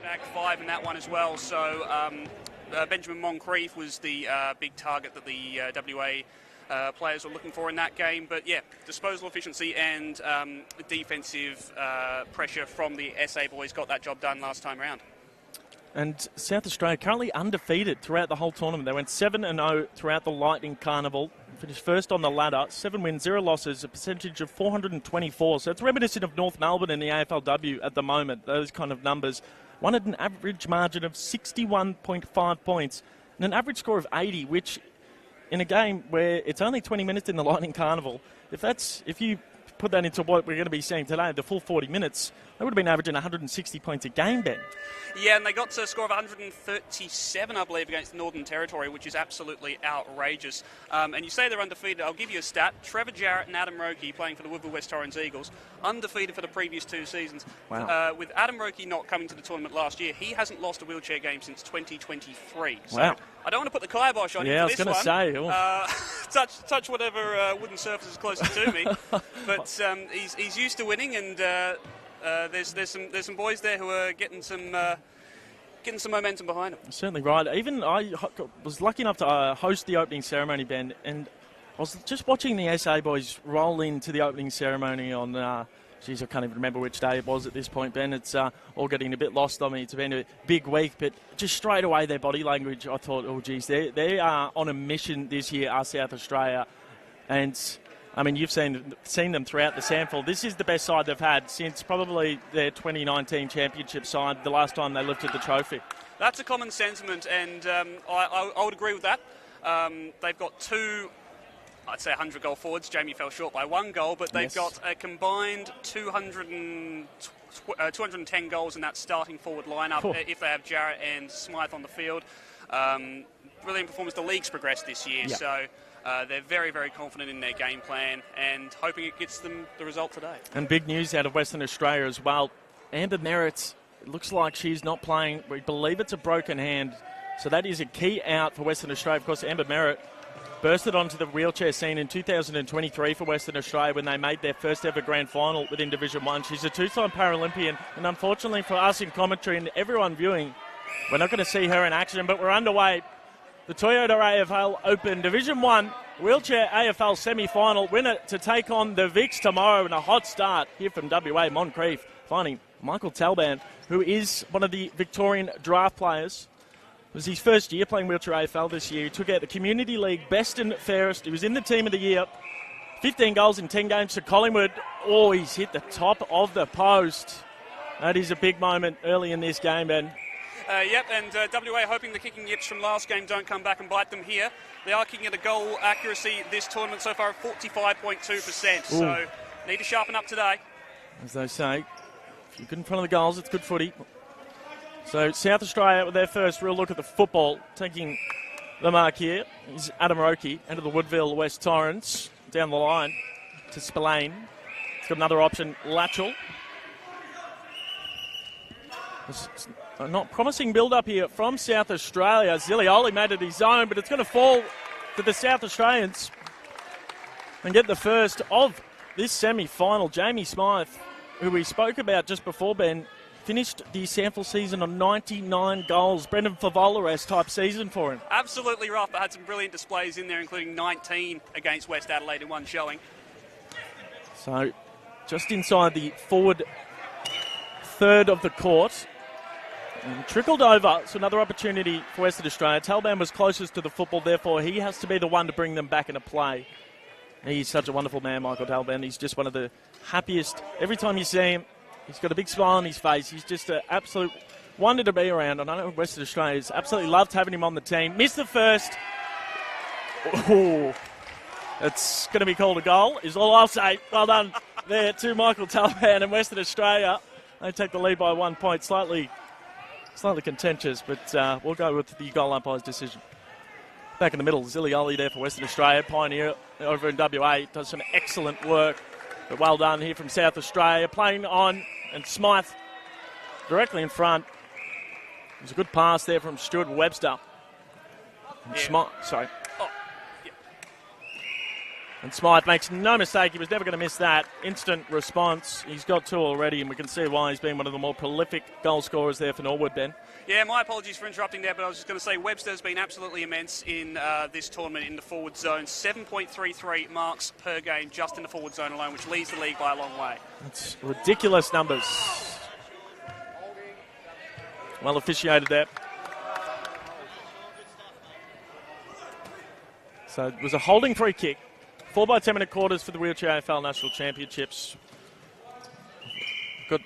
[SPEAKER 3] back 5 in that one as well. So Benjamin Moncrief was the big target that the WA players were looking for in that game. But yeah, disposal efficiency and defensive pressure from the SA boys got that job done last time around.
[SPEAKER 1] And South Australia currently undefeated throughout the whole tournament. They went 7-0 throughout the Lightning Carnival. Finished first on the ladder. 7 wins, 0 losses, a percentage of 424. So it's reminiscent of North Melbourne in the AFLW at the moment, those kind of numbers. Won at an average margin of 61.5 points and an average score of 80, which in a game where it's only 20 minutes in the Lightning Carnival, if you put that into what we're going to be seeing today, the full 40 minutes, they would have been averaging 160 points a game, Ben.
[SPEAKER 3] Yeah, and they got to a score of 137, I believe, against the Northern Territory, which is absolutely outrageous. And you say they're undefeated. I'll give you a stat. Trevor Jarrett and Adam Roki, playing for the Woodville West Torrens Eagles, undefeated for the previous 2 seasons.
[SPEAKER 1] Wow.
[SPEAKER 3] With Adam Roki not coming to the tournament last year, he hasn't lost a wheelchair game since 2023. So
[SPEAKER 1] wow.
[SPEAKER 3] I don't want to put the kibosh on him for this one.
[SPEAKER 1] Yeah, I was going to say.
[SPEAKER 3] Touch whatever wooden surface is closest to me. But he's used to winning, and there's some boys there who are getting some momentum behind them.
[SPEAKER 1] Certainly right. Even I was lucky enough to host the opening ceremony, Ben, and I was just watching the SA boys roll into the opening ceremony on, I can't even remember which day it was at this point, Ben. It's all getting a bit lost on me. It's been a big week, but just straight away their body language, I thought, oh, geez, they are on a mission this year, South Australia. And I mean, you've seen them throughout the SANFL. This is the best side they've had since probably their 2019 championship side, the last time they lifted the trophy.
[SPEAKER 3] That's a common sentiment, and I would agree with that. They've got 2, I'd say 100-goal forwards. Jamie fell short by 1 goal, but they've got a combined 210 goals in that starting forward lineup if they have Jarrett and Smythe on the field. Brilliant performance. The league's progressed this year, so they're very, very confident in their game plan and hoping it gets them the result today.
[SPEAKER 1] And big news out of Western Australia as well. Amber Merritt, it looks like she's not playing. We believe it's a broken hand. So that is a key out for Western Australia. Of course, Amber Merritt bursted onto the wheelchair scene in 2023 for Western Australia when they made their first ever grand final within Division 1. She's a 2-time Paralympian. And unfortunately for us in commentary and everyone viewing, we're not going to see her in action, but we're underway. The Toyota AFL Open Division 1 Wheelchair AFL semi-final winner to take on the Vicks tomorrow in a hot start here from WA. Moncrief finding Michael Talban, who is one of the Victorian draft players. It was his first year playing Wheelchair AFL this year. He took out the Community League best and fairest. He was in the team of the year. 15 goals in 10 games to Collingwood. Oh, he's hit the top of the post. That is a big moment early in this game, Ben.
[SPEAKER 3] Yep, and WA hoping the kicking yips from last game don't come back and bite them here. They are kicking at a goal accuracy this tournament so far of 45.2%. So need to sharpen up today.
[SPEAKER 1] As they say, if you're good in front of the goals, it's good footy. So South Australia with their first real look at the football, taking the mark here is Adam Roki into the Woodville West Torrens, down the line to Spillane. He's got another option, Latchell. It's a not promising build-up here from South Australia. Zilioli made it his own, but it's going to fall to the South Australians and get the first of this semi-final. Jamie Smythe, who we spoke about just before, Ben, finished the SANFL season on 99 goals. Brendan Favola-esque type season for him.
[SPEAKER 3] Absolutely rough, but had some brilliant displays in there, including 19 against West Adelaide in one showing.
[SPEAKER 1] So just inside the forward third of the court. And trickled over, so another opportunity for Western Australia. Talban was closest to the football, therefore he has to be the one to bring them back into play. He's such a wonderful man, Michael Talban. He's just one of the happiest. Every time you see him, he's got a big smile on his face. He's just an absolute wonder to be around. And I know Western Australia's absolutely loved having him on the team. Missed the first. Oh, it's going to be called a goal, is all I'll say. Well done there to Michael Talban and Western Australia. They take the lead by 1 point. Slightly contentious, but we'll go with the goal umpire's decision. Back in the middle, Zilioli there for Western Australia. Pioneer over in WA does some excellent work. But well done here from South Australia. Playing on, and Smythe directly in front. It was a good pass there from Stuart Webster. And
[SPEAKER 3] Yeah.
[SPEAKER 1] And Smythe makes no mistake. He was never going to miss that. Instant response. He's got 2 already, and we can see why he's been one of the more prolific goal scorers there for Norwood, Ben.
[SPEAKER 3] Yeah, my apologies for interrupting there, but I was just going to say Webster's been absolutely immense in this tournament in the forward zone. 7.33 marks per game just in the forward zone alone, which leads the league by a long way.
[SPEAKER 1] It's ridiculous numbers. Well officiated there. So it was a holding free kick. 4 by 10 minute quarters for the Wheelchair AFL National Championships. Got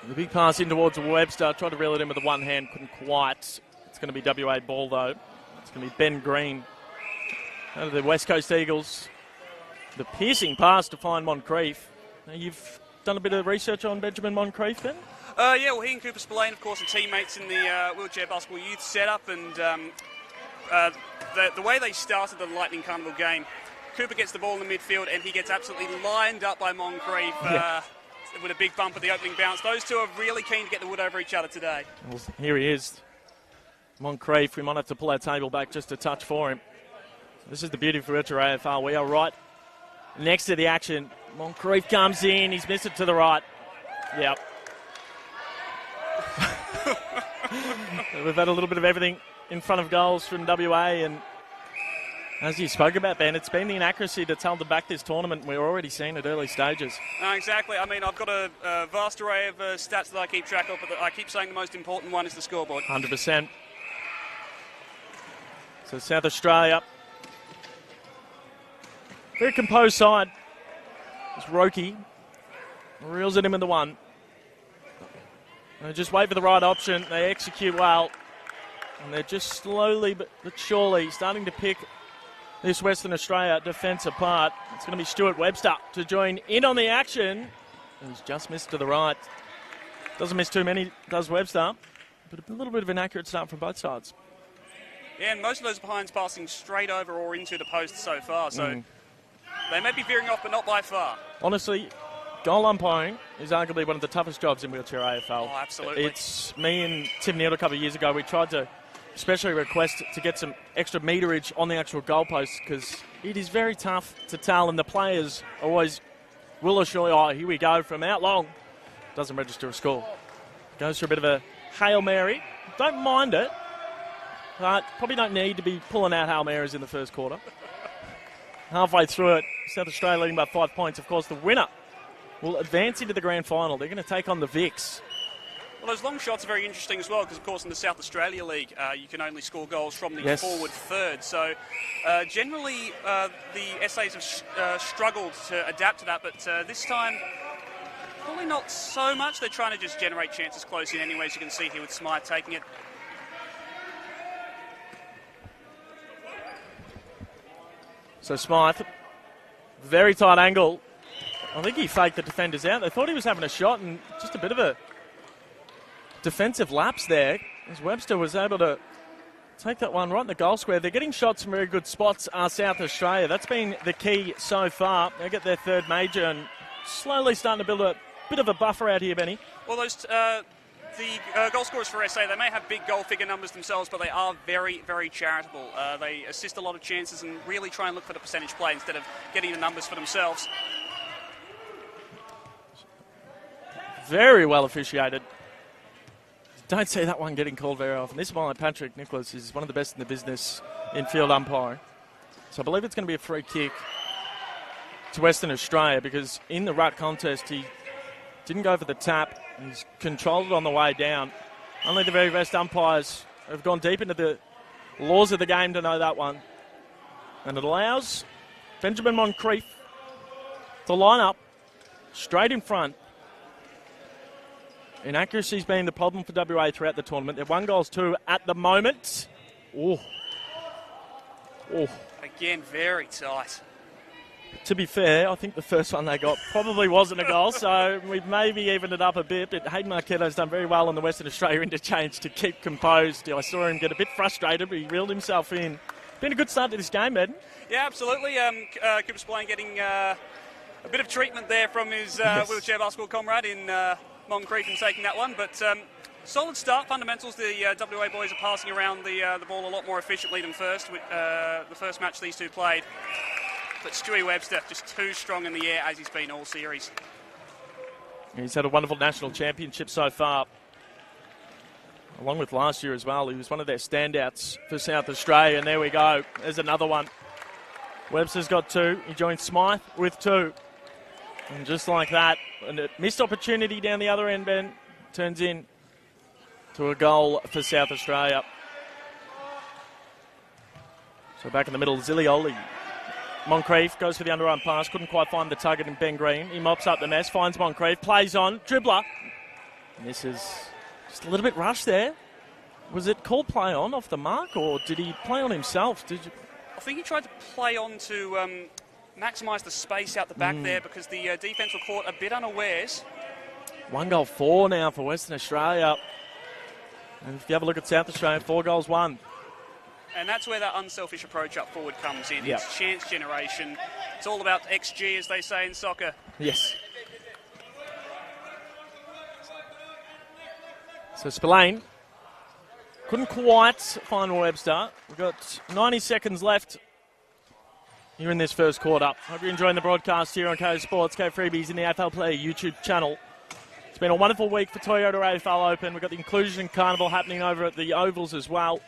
[SPEAKER 1] the big pass in towards Webster. Tried to reel it in with the one hand. Couldn't quite. It's going to be WA ball though. It's going to be Ben Green. Out of the West Coast Eagles. The piercing pass to find Moncrief. Now you've done a bit of research on Benjamin Moncrief, Ben?
[SPEAKER 3] Yeah, well, he and Cooper Spillane, of course, are teammates in the wheelchair basketball youth setup, and the way they started the Lightning Carnival game, Cooper gets the ball in the midfield and he gets absolutely lined up by Moncrief with a big bump at the opening bounce. Those two are really keen to get the wood over each other today.
[SPEAKER 1] Well, here he is. Moncrief, we might have to pull our table back just a touch for him. This is the beauty for Wheelchair AFL. We are right next to the action. Moncrief comes in. He's missed it to the right. Yep. We've had a little bit of everything in front of goals from WA, and as you spoke about, Ben, it's been the inaccuracy that's held them back this tournament. We're already seeing at early stages.
[SPEAKER 3] Exactly. I mean, I've got a vast array of stats that I keep track of, but I keep saying the most important one is the scoreboard.
[SPEAKER 1] 100%. So South Australia, very composed side. It's Roki. Reels it in with the one. They just wait for the right option. They execute well. And they're just slowly but surely starting to pick this Western Australia defence apart. It's going to be Stuart Webster to join in on the action. He's just missed to the right. Doesn't miss too many, does Webster. But a little bit of an accurate start from both sides.
[SPEAKER 3] Yeah, and most of those behinds passing straight over or into the post so far. So they may be veering off, but not by far.
[SPEAKER 1] Honestly, goal umpiring is arguably one of the toughest jobs in Wheelchair AFL.
[SPEAKER 3] Oh, absolutely.
[SPEAKER 1] It's me and Tim Neal a couple of years ago. We tried to especially request to get some extra meterage on the actual goalpost because it is very tough to tell, and the players always will assure you, oh, here we go from out long. Doesn't register a score. Goes for a bit of a Hail Mary. Don't mind it, but probably don't need to be pulling out Hail Marys in the first quarter. Halfway through it, South Australia leading by 5 points. Of course, the winner will advance into the grand final. They're going to take on the Vicks.
[SPEAKER 3] Well, those long shots are very interesting as well because, of course, in the South Australia League, you can only score goals from the forward third. So, generally, the SAs have struggled to adapt to that, but this time, probably not so much. They're trying to just generate chances close in anyway, as you can see here with Smythe taking it.
[SPEAKER 1] So Smythe, very tight angle. I think he faked the defenders out. They thought he was having a shot, and just a bit of a defensive lapse there as Webster was able to take that one right in the goal square. They're getting shots from very good spots, South Australia. That's been the key so far. They get their third major and slowly starting to build a bit of a buffer out here, Benny.
[SPEAKER 3] Well, those the goal scorers for SA, they may have big goal figure numbers themselves, but they are very, very charitable. They assist a lot of chances and really try and look for the percentage play instead of getting the numbers for themselves.
[SPEAKER 1] Very well officiated. Don't see that one getting called very often. This one, Patrick Nicholas, is one of the best in the business in field umpiring. So I believe it's going to be a free kick to Western Australia because in the ruck contest he didn't go for the tap. He's controlled it on the way down. Only the very best umpires have gone deep into the laws of the game to know that one. And it allows Benjamin Moncrief to line up straight in front. Inaccuracy's been the problem for WA throughout the tournament. They're 1-2 at the moment. Oh.
[SPEAKER 3] Again, very tight.
[SPEAKER 1] To be fair, I think the first one they got probably wasn't a goal, so we've maybe evened it up a bit. But Hayden Marketo's done very well on the Western Australia interchange to keep composed. I saw him get a bit frustrated, but he reeled himself in. Been a good start to this game, Ed.
[SPEAKER 3] Yeah, absolutely. Cooper Spillane getting a bit of treatment there from his wheelchair basketball comrade in Moncrief and taking that one. But solid start, fundamentals. The WA boys are passing around the ball a lot more efficiently than the first match these two played. But Stewie Webster just too strong in the air as he's been all series.
[SPEAKER 1] He's had a wonderful national championship so far, along with last year as well. He was one of their standouts for South Australia, and there we go. There's another one. Webster's got 2. He joins Smythe with 2. And just like that, a missed opportunity down the other end, Ben, turns in to a goal for South Australia. So back in the middle, Zilioli. Moncrief goes for the underarm pass, couldn't quite find the target in Ben Green. He mops up the mess, finds Moncrief, plays on, dribbler. And this is just a little bit rushed there. Was it called play on off the mark, or did he play on himself?
[SPEAKER 3] I think he tried to play on to maximise the space out the back there, because the defence were caught a bit unawares.
[SPEAKER 1] 1 goal 4 now for Western Australia. And if you have a look at South Australia, 4 goals 1.
[SPEAKER 3] And that's where that unselfish approach up forward comes in.
[SPEAKER 1] Yep.
[SPEAKER 3] It's chance generation. It's all about XG, as they say in soccer.
[SPEAKER 1] Yes. So Spillane couldn't quite find Webster. We've got 90 seconds left here in this first quarter. Hope you're enjoying the broadcast here on K Sports, K Freebies in the AFLPLAY YouTube channel. It's been a wonderful week for Toyota AFL Open. We've got the Inclusion Carnival happening over at the Ovals as well.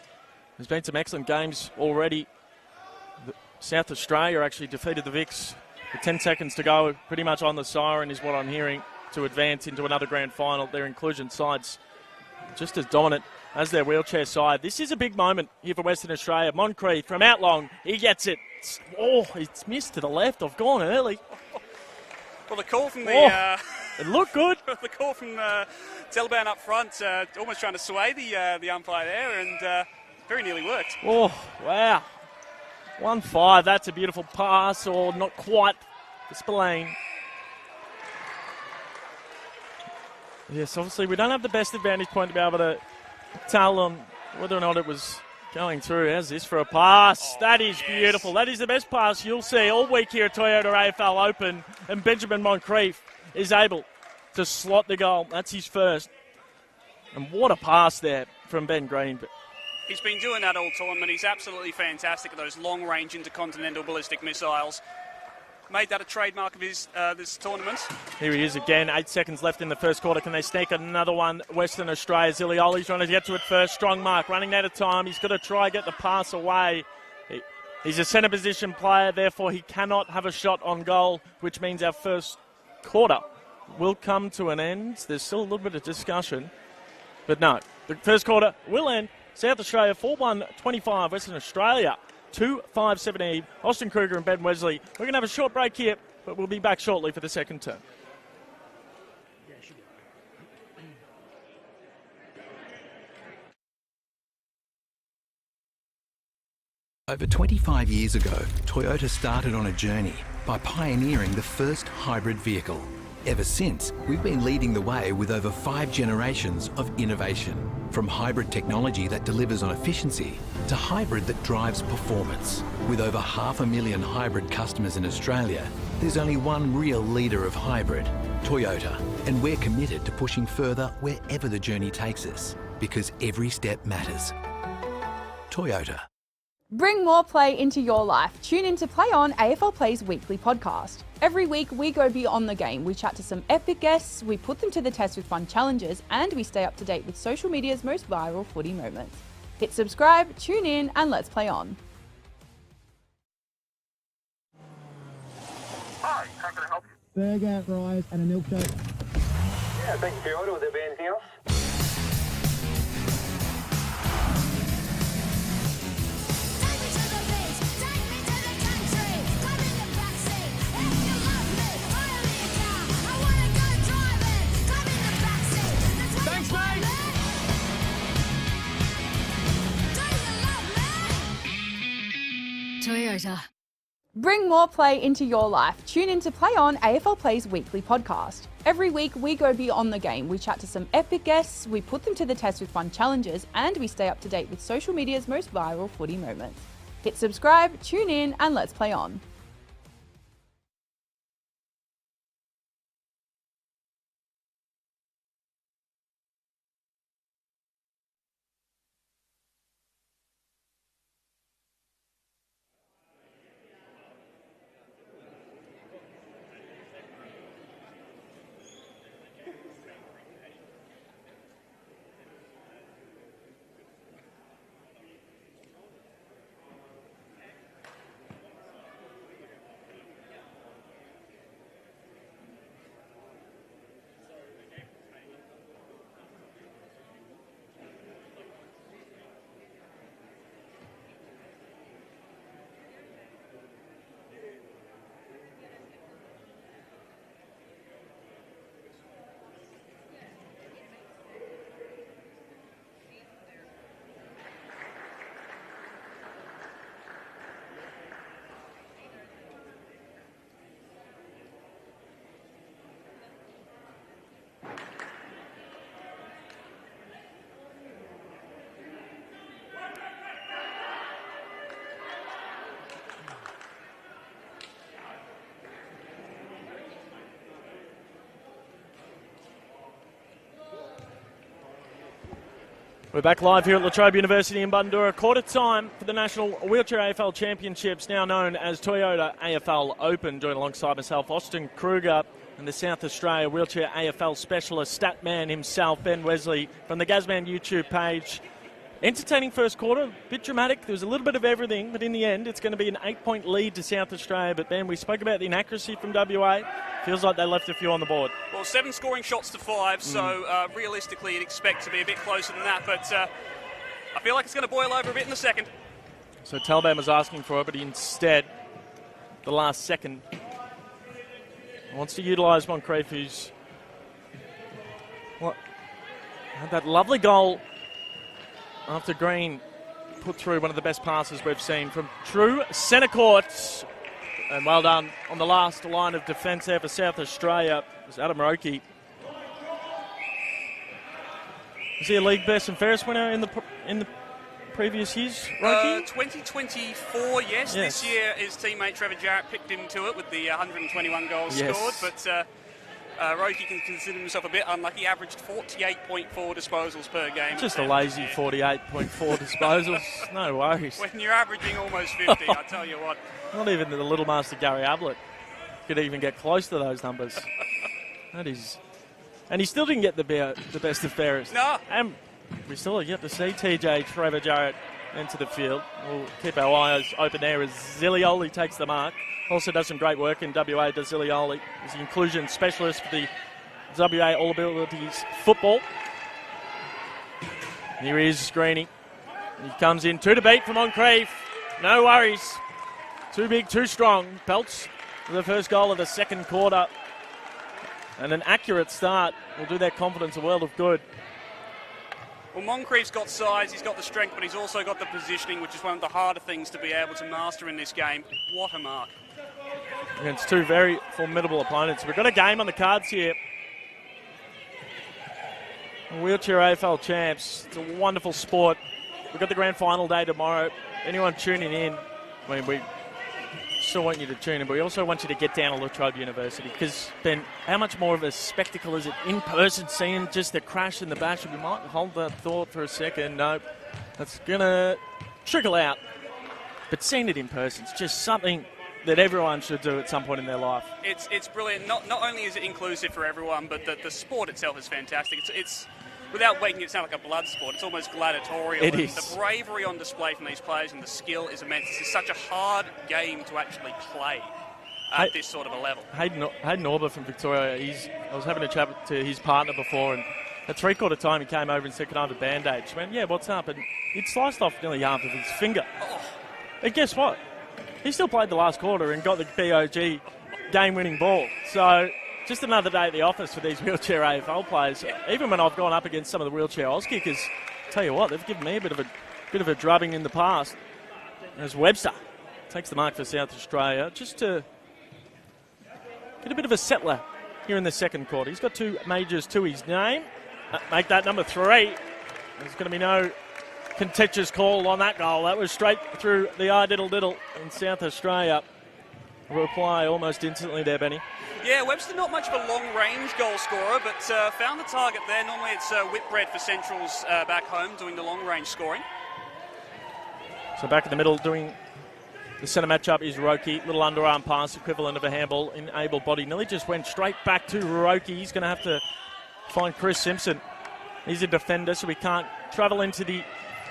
[SPEAKER 1] There's been some excellent games already. South Australia actually defeated the Vics with 10 seconds to go. Pretty much on the siren is what I'm hearing, to advance into another grand final. Their inclusion side's just as dominant as their wheelchair side. This is a big moment here for Western Australia. Moncrief from out long, he gets it. It's missed to the left. I've gone early.
[SPEAKER 3] Well, the call from the...
[SPEAKER 1] it looked good.
[SPEAKER 3] The call from Taliban up front, almost trying to sway the umpire there, and very nearly worked.
[SPEAKER 1] Oh, wow. 1-5. That's a beautiful pass, or not quite for Spillane. Yes, obviously we don't have the best advantage point to be able to tell on whether or not it was going through. How's this for a pass? That is beautiful. That is the best pass you'll see all week here at Toyota AFL Open. And Benjamin Moncrief is able to slot the goal. That's his first. And what a pass there from Ben Green.
[SPEAKER 3] He's been doing that all tournament. He's absolutely fantastic at those long-range intercontinental ballistic missiles. Made that a trademark of his this tournament.
[SPEAKER 1] Here he is again. 8 seconds left in the first quarter. Can they sneak another one? Western Australia. Zilioli's trying to get to it first. Strong mark. Running out of time. He's got to try get the pass away. He's a centre position player. Therefore, he cannot have a shot on goal, which means our first quarter will come to an end. There's still a little bit of discussion. But no, the first quarter will end. South Australia 4-1-25. Western Australia 2-5-17. Austin Kruger and Ben Wesley. We're going to have a short break here, but we'll be back shortly for the second term.
[SPEAKER 4] Over 25 years ago, Toyota started on a journey by pioneering the first hybrid vehicle. Ever since, we've been leading the way with over 5 generations of innovation. From hybrid technology that delivers on efficiency to hybrid that drives performance. With over 500,000 hybrid customers in Australia, there's only one real leader of hybrid, Toyota. And we're committed to pushing further wherever the journey takes us, because every step matters. Toyota.
[SPEAKER 7] Bring more play into your life. Tune in to Play On, AFLPLAY's weekly podcast. Every week, we go beyond the game. We chat to some epic guests, we put them to the test with fun challenges, and we stay up to date with social media's most viral footy moments. Hit subscribe, tune in, and let's play on.
[SPEAKER 9] Hi, how can I help you?
[SPEAKER 8] Burger, fries, and a milkshake.
[SPEAKER 9] Yeah, thank you for your order. Will there be anything else?
[SPEAKER 5] Take me to the beach, take me to the country. Come in the backseat, if you love me, hire me a car. I wanna go driving. Come in the backseat. Thanks, mate. Do you love me? Toyota.
[SPEAKER 7] Bring more play into your life. Tune in to Play On, AFLPLAY's weekly podcast. Every week, we go beyond the game. We chat to some epic guests, we put them to the test with fun challenges, and we stay up to date with social media's most viral footy moments. Hit subscribe, tune in, and let's play on.
[SPEAKER 1] We're back live here at La Trobe University in Bundoora. Quarter time for the National Wheelchair AFL Championships, now known as Toyota AFL Open. Joined alongside myself, Austin Kruger, and the South Australia Wheelchair AFL Specialist, stat man himself, Ben Wesley, from the Gazman YouTube page. Entertaining first quarter, a bit dramatic. There was a little bit of everything, but in the end, it's going to be an 8-point lead to South Australia. But Ben, we spoke about the inaccuracy from WA. Feels like they left a few on the board.
[SPEAKER 3] Well, 7 scoring shots to 5, so realistically you'd expect to be a bit closer than that, but I feel like it's going to boil over a bit in the second.
[SPEAKER 1] So Taliban was asking for it, but instead, the last second, wants to utilise Moncrief, who's had that lovely goal after Green put through one of the best passes we've seen from true centre court. And well done on the last line of defence there for South Australia. It was Adam Roki. Was he a league best and fairest winner in the previous years, Roki?
[SPEAKER 3] 2024, yes. This year his teammate Trevor Jarrett picked him to it with the 121 goals scored, but Roki can consider himself a bit unlucky, averaged 48.4 disposals per game.
[SPEAKER 1] Just a lazy 48.4 disposals, no worries.
[SPEAKER 3] When you're averaging almost 50, I tell you what.
[SPEAKER 1] Not even the little master Gary Ablett could even get close to those numbers. That is... And he still didn't get the best of fairest.
[SPEAKER 3] No.
[SPEAKER 1] And we still have yet to see TJ Trevor Jarrett enter the field. We'll keep our eyes open there as Zilioli takes the mark. Also does some great work in WA, does Zilioli. He's the inclusion specialist for the WA All Abilities football. Here is Greeny. He comes in 2 to beat from Moncrief. No worries. Too big, too strong. Pelts for the first goal of the second quarter. And an accurate start will do their confidence a world of good.
[SPEAKER 3] Well, Moncrief's got size, he's got the strength, but he's also got the positioning, which is one of the harder things to be able to master in this game. What a mark.
[SPEAKER 1] Against two very formidable opponents. We've got a game on the cards here. Wheelchair AFL champs. It's a wonderful sport. We've got the grand final day tomorrow. Anyone tuning in, I mean, we still want you to tune in, but we also want you to get down to La Trobe University, because, Ben, how much more of a spectacle is it in person, seeing just the crash and the bash? We might hold that thought for a second. No, that's going to trickle out. But seeing it in person is just something that everyone should do at some point in their life.
[SPEAKER 3] It's brilliant. Not only is it inclusive for everyone, but the sport itself is fantastic. It's without making it sound like a blood sport, it's almost gladiatorial.
[SPEAKER 1] It is.
[SPEAKER 3] The bravery on display from these players and the skill is immense. This is such a hard game to actually play at this sort of a level.
[SPEAKER 1] Hayden Orber from Victoria, I was having a chat to his partner before, and at three-quarter time he came over and said, "Can I have a Band-Aid?" She went, "Yeah, what's up?" And he'd sliced off nearly half of his finger.
[SPEAKER 3] Oh.
[SPEAKER 1] And guess what? He still played the last quarter and got the BOG game-winning ball. So just another day at the office for these wheelchair AFL players. Even when I've gone up against some of the wheelchair Oz kickers, tell you what, they've given me a bit of a drubbing in the past. As Webster takes the mark for South Australia, just to get a bit of a settler here in the second quarter. He's got 2 majors to his name. Make that number 3. There's going to be no contentious call on that goal. That was straight through the eye diddle in South Australia. Reply almost instantly there, Benny.
[SPEAKER 3] Yeah, Webster not much of a long-range goal scorer, but found the target there. Normally it's Whitbread for Centrals back home doing the long-range scoring.
[SPEAKER 1] So back in the middle doing the centre matchup is Roki. Little underarm pass, equivalent of a handball in able body. Nearly just went straight back to Roki. He's going to have to find Chris Simpson. He's a defender, so he can't travel into the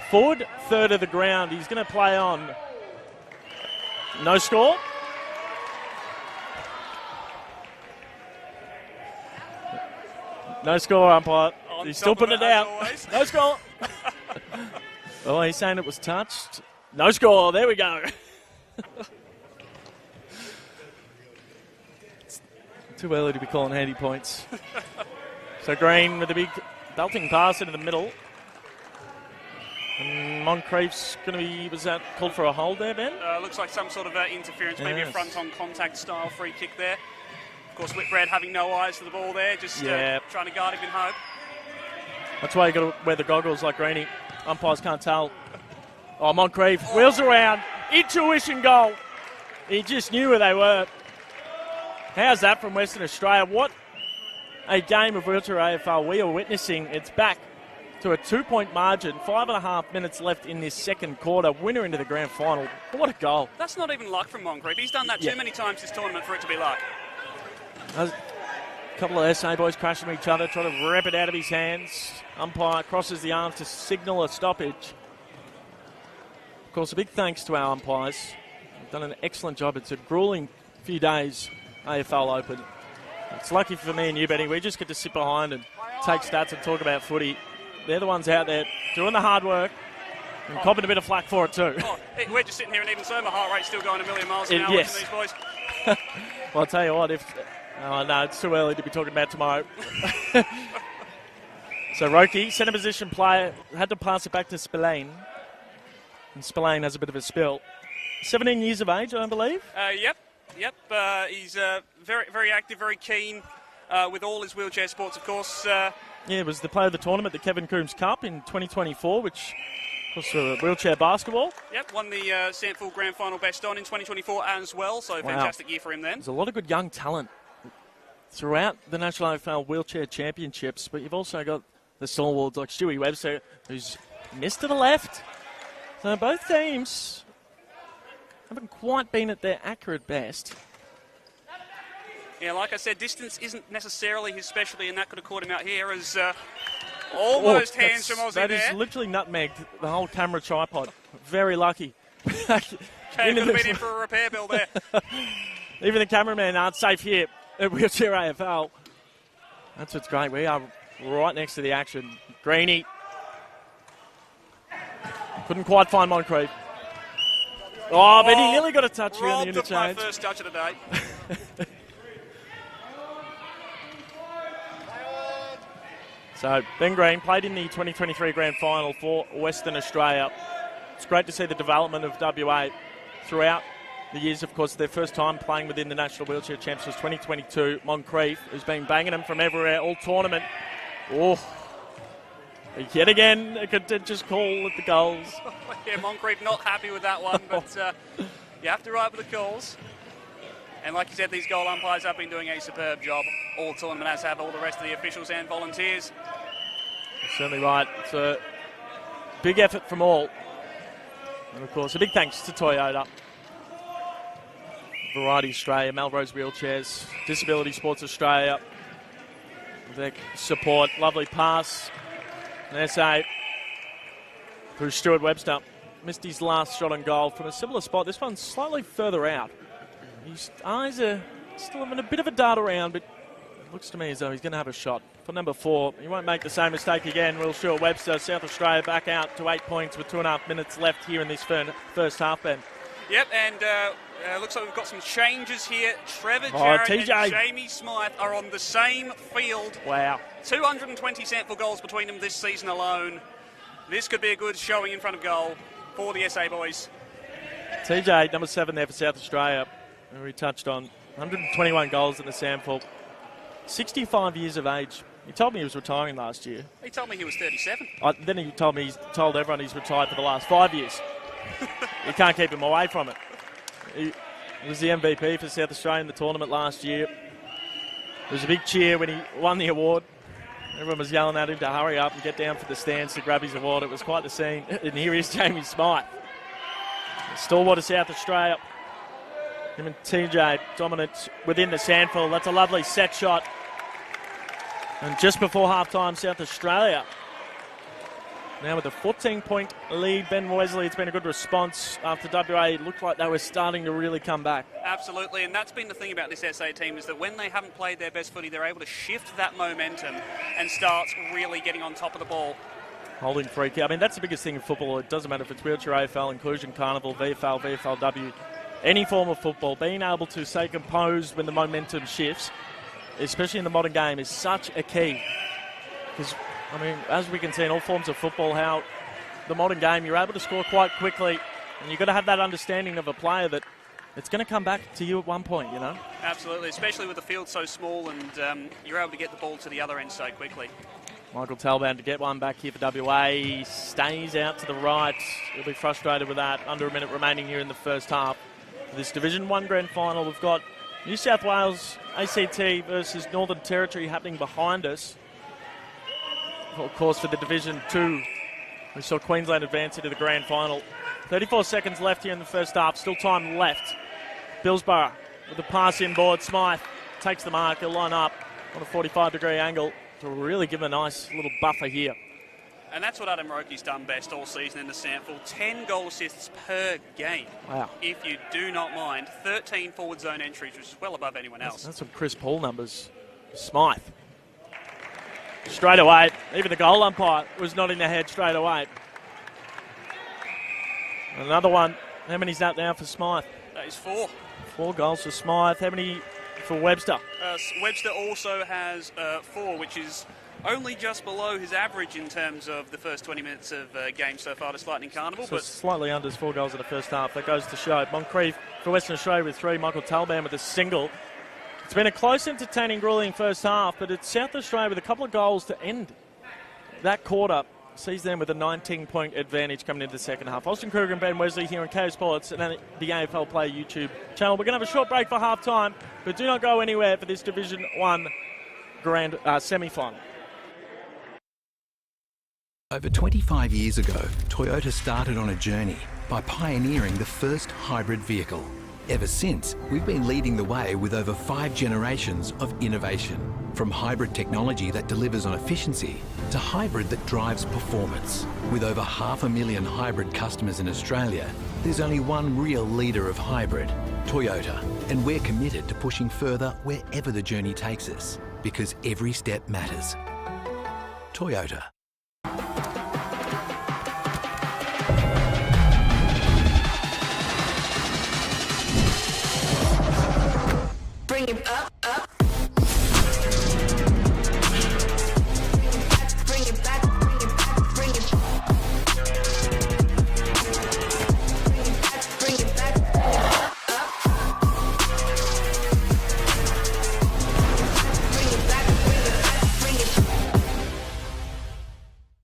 [SPEAKER 1] forward third of the ground. He's going to play on. No score. No score, umpire. He's still putting it out. No score. Oh, he's saying it was touched. No score. There we go. It's too early to be calling handy points. So Green with a big belting pass into the middle. And Moncrief's going to be, was that called for a hold there, Ben?
[SPEAKER 3] Looks like some sort of interference, maybe a front-on contact style free kick there. Of course, Whitbread having no eyes for the ball there, just trying to guard him in hope.
[SPEAKER 1] That's why you got to wear the goggles like Greeny. Umpires can't tell. Oh, Moncrief wheels around. Intuition goal. He just knew where they were. How's that from Western Australia? What a game of wheelchair AFL we are witnessing. It's back to a 2-point margin. 5.5 minutes left in this second quarter. Winner into the grand final. What a goal.
[SPEAKER 3] That's not even luck from Moncrief. He's done that too many times this tournament for it to be luck.
[SPEAKER 1] A couple of SA boys crashing each other, trying to rip it out of his hands. Umpire crosses the arms to signal a stoppage. Of course, a big thanks to our umpires. They've done an excellent job. It's a grueling few days, AFL Open. It's lucky for me and you, Benny. We just get to sit behind and take stats and talk about footy. They're the ones out there doing the hard work and copping a bit of flack for it too.
[SPEAKER 3] We're just sitting here, and even so, my heart rate's still going a million miles an hour
[SPEAKER 1] yes.
[SPEAKER 3] watching these boys.
[SPEAKER 1] Well, I'll tell you what, no, it's too early to be talking about tomorrow. So Roki, centre position player, had to pass it back to Spillane. And Spillane has a bit of a spill. 17 years of age, I believe.
[SPEAKER 3] Yep. He's very, very active, very keen with all his wheelchair sports, of course.
[SPEAKER 1] It was the player of the tournament, the Kevin Coombs Cup in 2024, which was wheelchair basketball.
[SPEAKER 3] Yep, won the Sandford Grand Final best on in 2024 as well, so fantastic year for him then.
[SPEAKER 1] There's a lot of good young talent throughout the National AFL Wheelchair Championships, but you've also got the stalwarts like Stewie Webster, who's missed to the left. So both teams haven't quite been at their accurate best.
[SPEAKER 3] Yeah, like I said, distance isn't necessarily his specialty, and that could have caught him out here as almost hands from Aussie
[SPEAKER 1] that
[SPEAKER 3] there.
[SPEAKER 1] That is literally nutmegged the whole camera tripod. Very lucky.
[SPEAKER 3] Could have been in for a repair bill there.
[SPEAKER 1] Even the cameramen aren't safe here at Wheelchair AFL. That's what's great. We are right next to the action. Greeny. Couldn't quite find Moncrief. Oh, but he nearly got a touch here on the interchange.
[SPEAKER 3] Robbed of my first touch of the day.
[SPEAKER 1] So, Ben Green played in the 2023 Grand Final for Western Australia. It's great to see the development of WA throughout the years. Of course, their first time playing within the National Wheelchair Champs was 2022. Moncrief, who's been banging them from everywhere all tournament. Oh, yet again, a contentious call at the goals.
[SPEAKER 3] Yeah, Moncrief not happy with that one, but you have to ride with the calls. And like you said, these goal umpires have been doing a superb job all tournament, as have all the rest of the officials and volunteers.
[SPEAKER 1] Certainly right. It's a big effort from all. And of course, a big thanks to Toyota, Variety Australia, Melrose Wheelchairs, Disability Sports Australia. Their support, lovely pass. An SA through Stuart Webster. Missed his last shot on goal from a similar spot. This one's slightly further out. His eyes are still having a bit of a dart around, but it looks to me as though he's going to have a shot. For number 4, he won't make the same mistake again. Will Stuart Webster, South Australia back out to 8 points with 2.5 minutes left here in this first half, Ben.
[SPEAKER 3] Yep, and looks like we've got some changes here. Trevor Jarrett and Jamie Smythe are on the same field.
[SPEAKER 1] Wow.
[SPEAKER 3] 220 sample goals between them this season alone. This could be a good showing in front of goal for the SA boys.
[SPEAKER 1] TJ, number 7 there for South Australia, who we touched on. 121 goals in the sample. 65 years of age. He told me he was retiring last year.
[SPEAKER 3] He told me he was 37.
[SPEAKER 1] Then he told me told everyone he's retired for the last 5 years. You can't keep him away from it. He was the MVP for South Australia in the tournament last year. There was a big cheer when he won the award. Everyone was yelling at him to hurry up and get down for the stands to grab his award. It was quite the scene. And here is Jamie Smythe. Stalwart of South Australia. Him and TJ dominant within the sandful. That's a lovely set shot. And just before half-time, South Australia now with a 14-point lead. Ben Wesley, it's been a good response after WA looked like they were starting to really come back.
[SPEAKER 3] Absolutely, and that's been the thing about this SA team, is that when they haven't played their best footy, they're able to shift that momentum and start really getting on top of the ball.
[SPEAKER 1] Holding free kick. I mean, that's the biggest thing in football. It doesn't matter if it's wheelchair AFL, inclusion carnival, VFL, VFLW, any form of football. Being able to stay composed when the momentum shifts, especially in the modern game, is such a key. Because, I mean, as we can see in all forms of football, how the modern game, you're able to score quite quickly, and you've got to have that understanding of a player that it's going to come back to you at one point, you know?
[SPEAKER 3] Absolutely, especially with the field so small and you're able to get the ball to the other end so quickly.
[SPEAKER 1] Michael Talbot to get one back here for WA. He stays out to the right. He'll be frustrated with that. Under a minute remaining here in the first half. This Division 1 Grand Final, we've got New South Wales ACT versus Northern Territory happening behind us. of course, for the Division 2. We saw Queensland advance into the grand final. 34 seconds left here in the first half. Still time left. Billsborough with the pass inboard. Smythe takes the mark. He'll line up on a 45-degree angle to really give a nice little buffer here.
[SPEAKER 3] And that's what Adam Roke's done best all season in the sample. 10 goal assists per game.
[SPEAKER 1] Wow.
[SPEAKER 3] If you do not mind. 13 forward zone entries, which is well above anyone else.
[SPEAKER 1] That's some Chris Paul numbers. Smythe. Straight away. Even the goal umpire was nodding their head straight away. Another one. How many's that now for Smythe?
[SPEAKER 3] That is 4.
[SPEAKER 1] 4 goals for Smythe. How many for Webster?
[SPEAKER 3] Webster also has 4, which is only just below his average in terms of the first 20 minutes of game so far this Lightning Carnival.
[SPEAKER 1] So
[SPEAKER 3] but
[SPEAKER 1] slightly under his 4 goals in the first half. That goes to show. Moncrief for Western Australia with 3. Michael Talban with a single. It's been a close, entertaining, grueling first half, but it's South Australia with a couple of goals to end that quarter. Sees them with a 19-point advantage coming into the second half. Austin Kruger and Ben Wesley here on KO Sports and the AFL Play YouTube channel. We're going to have a short break for half-time, but do not go anywhere for this Division 1 grand semi-final.
[SPEAKER 4] Over 25 years ago, Toyota started on a journey by pioneering the first hybrid vehicle. Ever since, we've been leading the way with over 5 generations of innovation. From hybrid technology that delivers on efficiency to hybrid that drives performance. With over 500,000 hybrid customers in Australia, there's only one real leader of hybrid, Toyota. And we're committed to pushing further wherever the journey takes us, because every step matters. Toyota.
[SPEAKER 5] Bring it up, up. Bring it back, bring it back, bring it back. Bring it back, up, up. Bring it back, bring it back.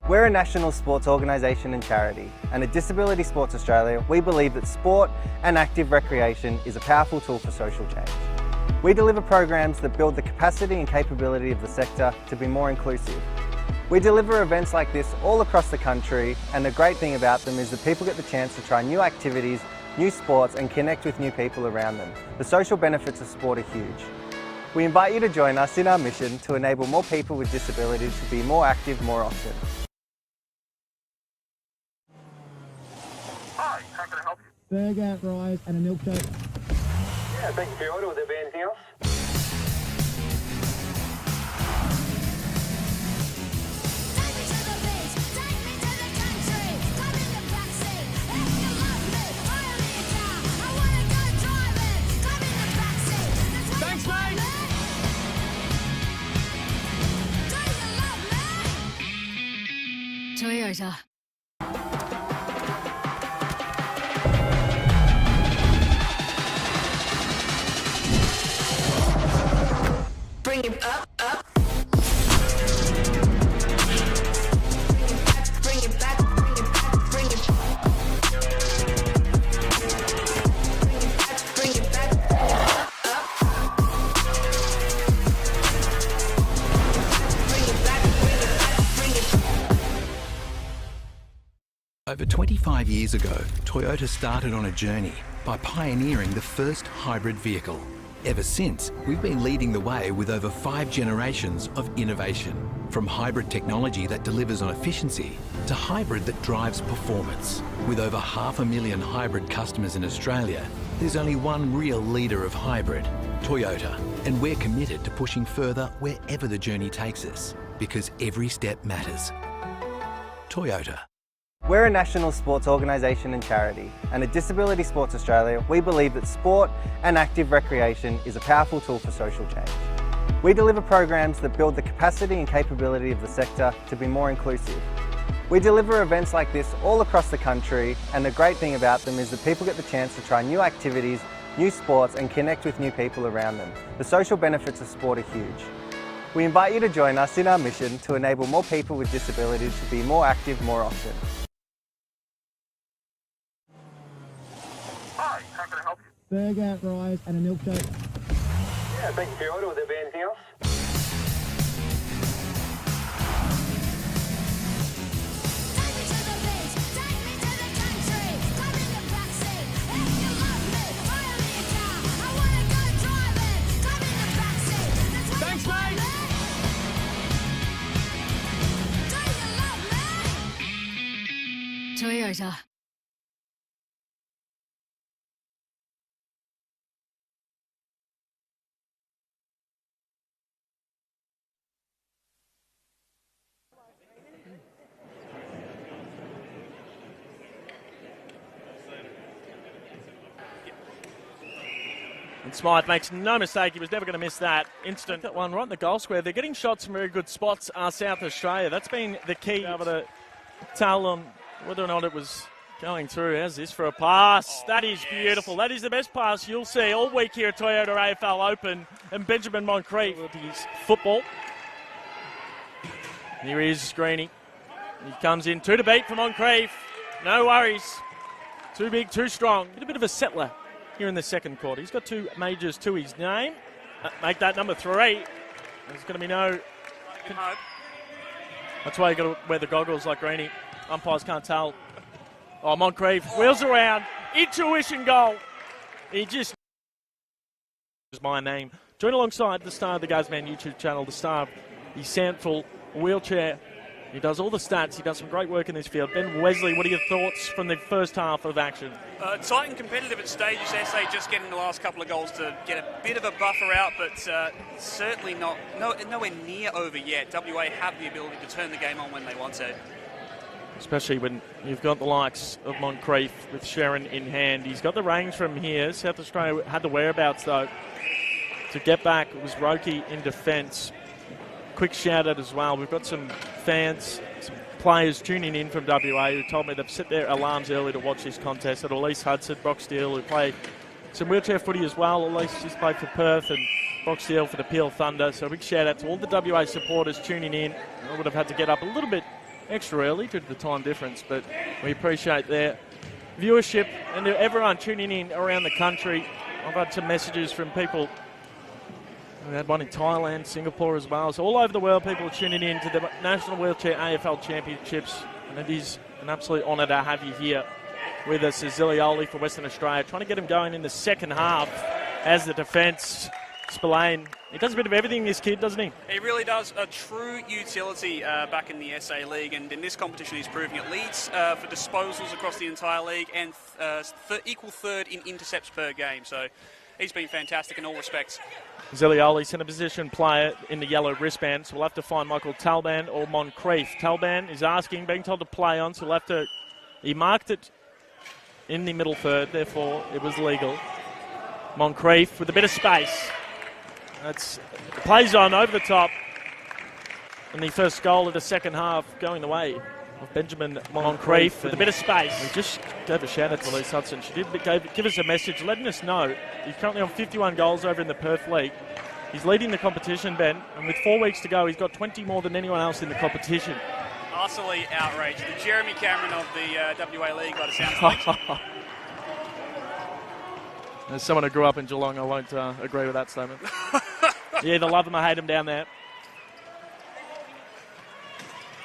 [SPEAKER 6] We're a national sports organisation and charity, and at Disability Sports Australia, we believe that sport and active recreation is a powerful tool for social change. We deliver programs that build the capacity and capability of the sector to be more inclusive. We deliver events like this all across the country, and the great thing about them is that people get the chance to try new activities, new sports, and connect with new people around them. The social benefits of sport are huge. We invite you to join us in our mission to enable more people with disabilities to be more active more often.
[SPEAKER 9] Hi, how can I help you?
[SPEAKER 8] Burger, fries, and a milkshake.
[SPEAKER 9] Yeah, thank you for your order. Will there be anything else?
[SPEAKER 5] Take me to the beach, take me to the country. Come in the backseat, if you love me, hire me a car. I wanna go driving. Come in the backseat. Thanks, mate. Do you love me? Toyota. Bring it up, up. Bring it back, bring it back, bring it back. Bring it back, up, up. Bring it back, bring it back.
[SPEAKER 4] Over 25 years ago, Toyota started on a journey by pioneering the first hybrid vehicle. Ever since, we've been leading the way with over 5 generations of innovation. From hybrid technology that delivers on efficiency to hybrid that drives performance. With over 500,000 hybrid customers in Australia, there's only one real leader of hybrid, Toyota. And we're committed to pushing further wherever the journey takes us, because every step matters. Toyota.
[SPEAKER 6] We're a national sports organisation and charity, and at Disability Sports Australia, we believe that sport and active recreation is a powerful tool for social change. We deliver programs that build the capacity and capability of the sector to be more inclusive. We deliver events like this all across the country, and the great thing about them is that people get the chance to try new activities, new sports, and connect with new people around them. The social benefits of sport are huge. We invite you to join us in our mission to enable more people with disabilities to be more active more often.
[SPEAKER 9] Hi, how can I help you?
[SPEAKER 8] Burger, fries, and a milkshake.
[SPEAKER 9] Yeah, thank you for your order. Will there be anything else?
[SPEAKER 5] Toyota.
[SPEAKER 1] And Smythe makes no mistake, he was never going to miss that. Instant that one right in the goal square. They're getting shots from very good spots, South Australia. That's been the key. Able to tell on whether or not it was going through. How's this for a pass? That is beautiful. That is the best pass you'll see all week here at Toyota AFL Open. And Benjamin Moncrief with his football. Here he is, Greeny. He comes in, 2 to beat for Moncrief. No worries. Too big, too strong. A bit of a settler here in the second quarter. He's got 2 majors to his name. Make that number 3. There's going to be no... That's why you got to wear the goggles like Greeny. Umpires can't tell. Oh, Moncrief wheels around. Intuition goal. He just... is my name. Join alongside the star of the Guzman YouTube channel, the star of the Sandful wheelchair. He does all the stats. He does some great work in this field. Ben Wesley, what are your thoughts from the first half of action?
[SPEAKER 3] Tight and competitive at stages. SA just getting the last couple of goals to get a bit of a buffer out, but certainly nowhere near over yet. WA have the ability to turn the game on when they want to. Especially when you've got the likes of Moncrief with Sharon in hand. He's got the range from here. South Australia had the whereabouts, though. To get back, it was Roki in defence. Quick shout out as well. We've got some fans, some players tuning in from WA who told me they've set their alarms early to watch this contest. At Elise Hudson, Brock Steele, who play some wheelchair footy as well. Elise just played for Perth and Brock Steele for the Peel Thunder. So a big shout out to all the WA supporters tuning in. I would have had to get up a little bit extra early due to the time difference, but we appreciate their viewership and everyone tuning in around the country. I've had some messages from people. We had one in Thailand, Singapore as well. So all over the world, people are tuning in to the National Wheelchair AFL Championships. And it is an absolute honour to have you here with us as Zilioli for Western Australia. Trying to get him going in the second half as the defence. Spillane, he does a bit of everything, this kid, doesn't he? He really does. A true utility back in the SA League. And in this competition, he's proving it. Leads for disposals across the entire league and equal third in intercepts per game. So he's been fantastic in all respects.
[SPEAKER 1] Zilioli, centre position player in the yellow wristband, so we'll have to find Michael Talban or Moncrief. Talban is asking, being told to play on, so we'll have to... He marked it in the middle third, therefore it was legal. Moncrief with a bit of space. That's plays on over the top. And the first goal of the second half going the way of Benjamin Moncrief with a bit of space. We just gave a shout out to Elise Hudson. She did give us a message letting us know he's currently on 51 goals over in the Perth League. He's leading the competition, Ben, and with 4 weeks to go, he's got 20 more than anyone else in the competition.
[SPEAKER 3] Utterly outraged. The Jeremy Cameron of the WA League, by the sounds of things.
[SPEAKER 1] As someone who grew up in Geelong, I won't agree with that statement. You either love him or hate him down there.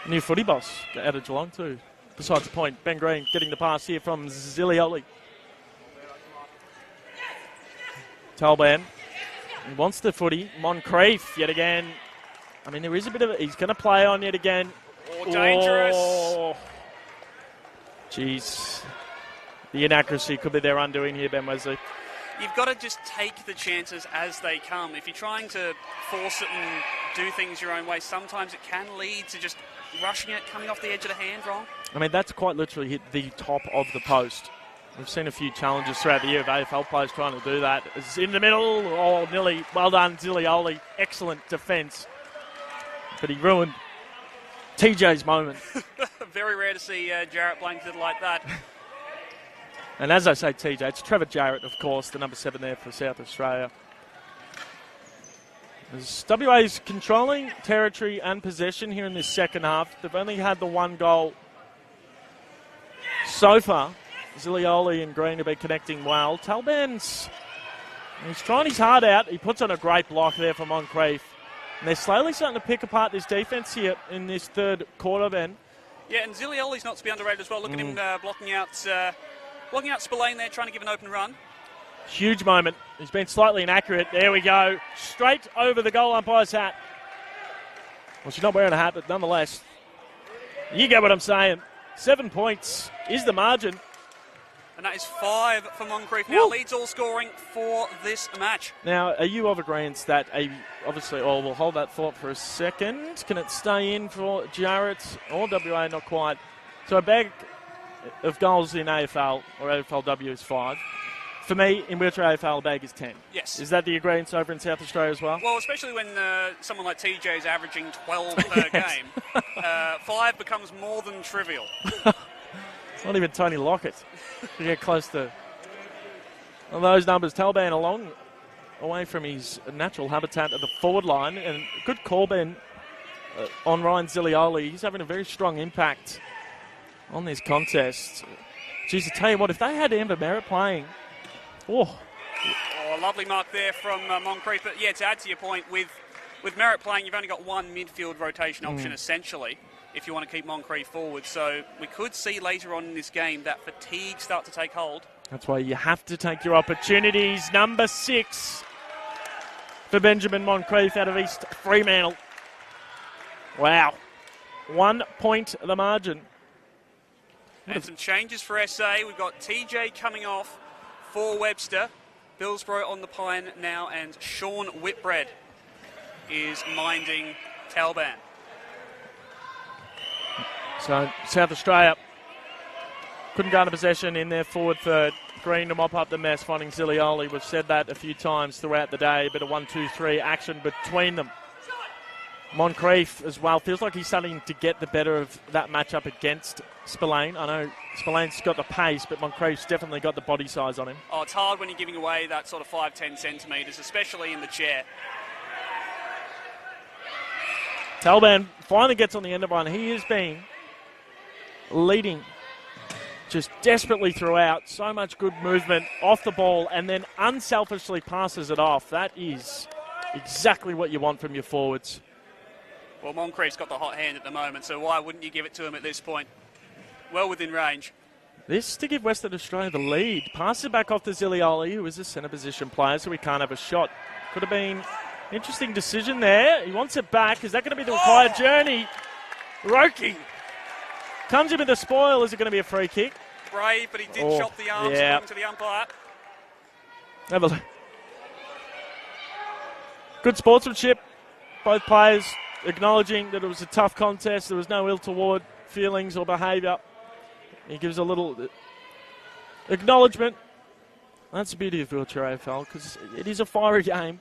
[SPEAKER 1] New footy boss out of Geelong too. Besides the point, Ben Green getting the pass here from Zilioli. Talban, he wants the footy. Moncrief yet again. I mean, there is a bit of he's going to play on yet again.
[SPEAKER 3] Oh, dangerous.
[SPEAKER 1] Oh. Jeez. The inaccuracy could be their undoing here, Ben Wesley.
[SPEAKER 3] You've got to just take the chances as they come. If you're trying to force it and do things your own way, sometimes it can lead to just rushing it, coming off the edge of the hand wrong.
[SPEAKER 1] I mean, that's quite literally hit the top of the post. We've seen a few challenges throughout the year of AFL players trying to do that. It's in the middle. Oh, nearly. Well done, Zilioli. Excellent defence. But he ruined TJ's moment.
[SPEAKER 3] Very rare to see Jarrett blanketed like that.
[SPEAKER 1] And as I say, TJ, it's Trevor Jarrett, of course, the number 7 there for South Australia. As WA's controlling territory and possession here in this second half. They've only had the 1 goal so far. Zilioli and Green have been connecting well. Talban's, he's trying his heart out. He puts on a great block there for Moncrief. And they're slowly starting to pick apart this defence here in this third quarter, Ben.
[SPEAKER 3] Yeah, and Zilioli's not to be underrated as well. Look at him blocking out Spillane there, trying to give an open run.
[SPEAKER 1] Huge moment. He's been slightly inaccurate. There we go. Straight over the goal umpire's hat. Well, she's not wearing a hat, but nonetheless, you get what I'm saying. 7 points is the margin.
[SPEAKER 3] And that is 5 for Moncrief. Now
[SPEAKER 1] Woo.
[SPEAKER 3] leads all scoring for this match.
[SPEAKER 1] Now, are you of agreement that obviously, we'll hold that thought for a second. Can it stay in for Jarrett or WA? Not quite. So a bag of goals in AFL or AFLW is 5. For me, in wheelchair AFL, a bag is 10.
[SPEAKER 3] Yes.
[SPEAKER 1] Is that the agreement over in South Australia as well?
[SPEAKER 3] Well, especially when someone like TJ is averaging 12 per game, 5 becomes more than trivial.
[SPEAKER 1] Not even Tony Lockett to get close to those numbers. Talban along away from his natural habitat at the forward line. And good call, Ben, on Ryan Zilioli. He's having a very strong impact on this contest. Geez, I tell you what, if they had Amber Merritt playing... Oh,
[SPEAKER 3] Lovely mark there from Moncrief. But, yeah, to add to your point, with Merritt playing, you've only got one midfield rotation option, essentially, if you want to keep Moncrief forward. So we could see later on in this game that fatigue start to take hold.
[SPEAKER 1] that's why you have to take your opportunities. Number 6 for Benjamin Moncrief out of East Fremantle. Wow. 1 point the margin.
[SPEAKER 3] And some changes for SA. We've got TJ coming off for Webster. Billsborough on the pine now, and Sean Whitbread is minding Talban.
[SPEAKER 1] So South Australia couldn't garner possession in their forward third. Green to mop up the mess, finding Zilioli. We've said that a few times throughout the day. A bit of 1-2-3 action between them. Moncrief as well. Feels like he's starting to get the better of that matchup against Spillane. I know Spillane's got the pace, but Moncrief's definitely got the body size on him.
[SPEAKER 3] Oh, it's hard when you're giving away that sort of 5-10 centimetres, especially in the chair.
[SPEAKER 1] Talban finally gets on the end of one. He has been leading just desperately throughout. So much good movement off the ball and then unselfishly passes it off. That is exactly what you want from your forwards.
[SPEAKER 3] Well, Moncrief's got the hot hand at the moment, so why wouldn't you give it to him at this point? Well within range.
[SPEAKER 1] This to give Western Australia the lead. Passes it back off to Zilioli, who is a centre position player, so he can't have a shot. Could have been an interesting decision there. He wants it back. Is that going to be the required journey? Roki comes in with the spoil. Is it going to be a free kick?
[SPEAKER 3] Brave, but he did chop the arms according to the umpire.
[SPEAKER 1] Have a look. Good sportsmanship. Both players acknowledging that it was a tough contest. There was no ill toward feelings or behaviour. He gives a little acknowledgement. That's the beauty of wheelchair AFL, because it is a fiery game.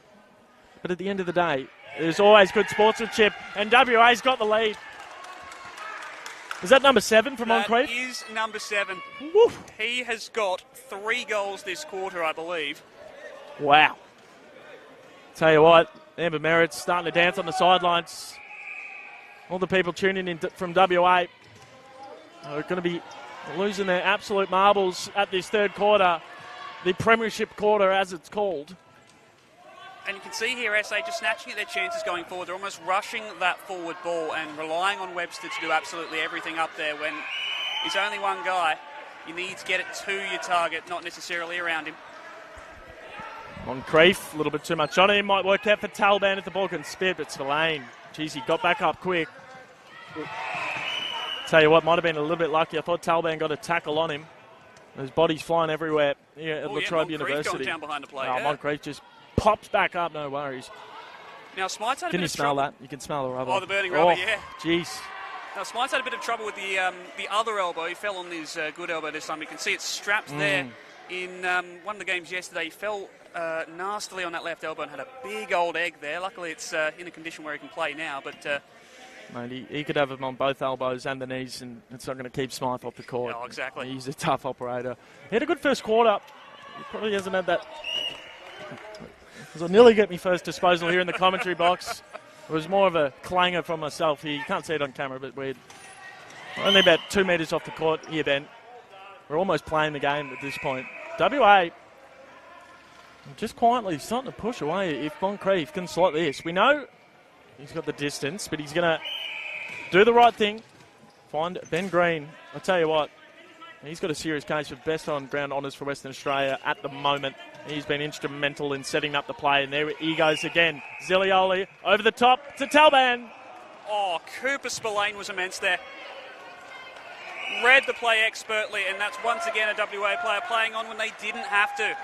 [SPEAKER 1] But at the end of the day, there's always good sportsmanship, and WA's got the lead. Is that number 7 from Moncrief?
[SPEAKER 3] That is number 7.
[SPEAKER 1] Woo.
[SPEAKER 3] He has got 3 goals this quarter, I believe.
[SPEAKER 1] Wow. Tell you what, Amber Merritt's starting to dance on the sidelines. All the people tuning in from WA are going to be losing their absolute marbles at this third quarter, the premiership quarter as it's called.
[SPEAKER 3] And you can see here SA just snatching at their chances going forward. They're almost rushing that forward ball and relying on Webster to do absolutely everything up there when he's only one guy. You need to get it to your target, not necessarily around him.
[SPEAKER 1] Moncrief, a little bit too much on him. Might work out for Talban if the ball can spit, but Spillane, geez, he got back up quick. Tell you what, might have been a little bit lucky. I thought Talban got a tackle on him. His body's flying everywhere here at La Trobe University.
[SPEAKER 3] Going down behind the play.
[SPEAKER 1] Moncrief just pops back up, no worries.
[SPEAKER 3] Now, Smythe's had a
[SPEAKER 1] Can
[SPEAKER 3] bit
[SPEAKER 1] you
[SPEAKER 3] of
[SPEAKER 1] smell
[SPEAKER 3] trouble.
[SPEAKER 1] that? You can smell the rubber.
[SPEAKER 3] Oh, the burning rubber, yeah.
[SPEAKER 1] Jeez.
[SPEAKER 3] Now, Smythe's had a bit of trouble with the other elbow. He fell on his good elbow this time. You can see it's strapped there. In one of the games yesterday, he fell nastily on that left elbow and had a big old egg there. Luckily, it's in a condition where he can play now, but...
[SPEAKER 1] Mate, he could have him on both elbows and the knees, and it's not going to keep Smythe off the court.
[SPEAKER 3] Oh, exactly.
[SPEAKER 1] He's a tough operator. He had a good first quarter. He probably hasn't had that. It was nearly get me first disposal here in the commentary box. It was more of a clanger from myself here. You can't see it on camera, but we're only about 2 metres off the court here, Ben. We're almost playing the game at this point. WA just quietly starting to push away if Moncrief can slot this. We know he's got the distance, but he's going to do the right thing. Find Ben Green. I'll tell you what, he's got a serious case for best on-ground honours for Western Australia at the moment. He's been instrumental in setting up the play, and there he goes again. Zilioli over the top to Talban.
[SPEAKER 3] Oh, Cooper Spillane was immense there. read the play expertly, and that's once again a WA player playing on when they didn't have to.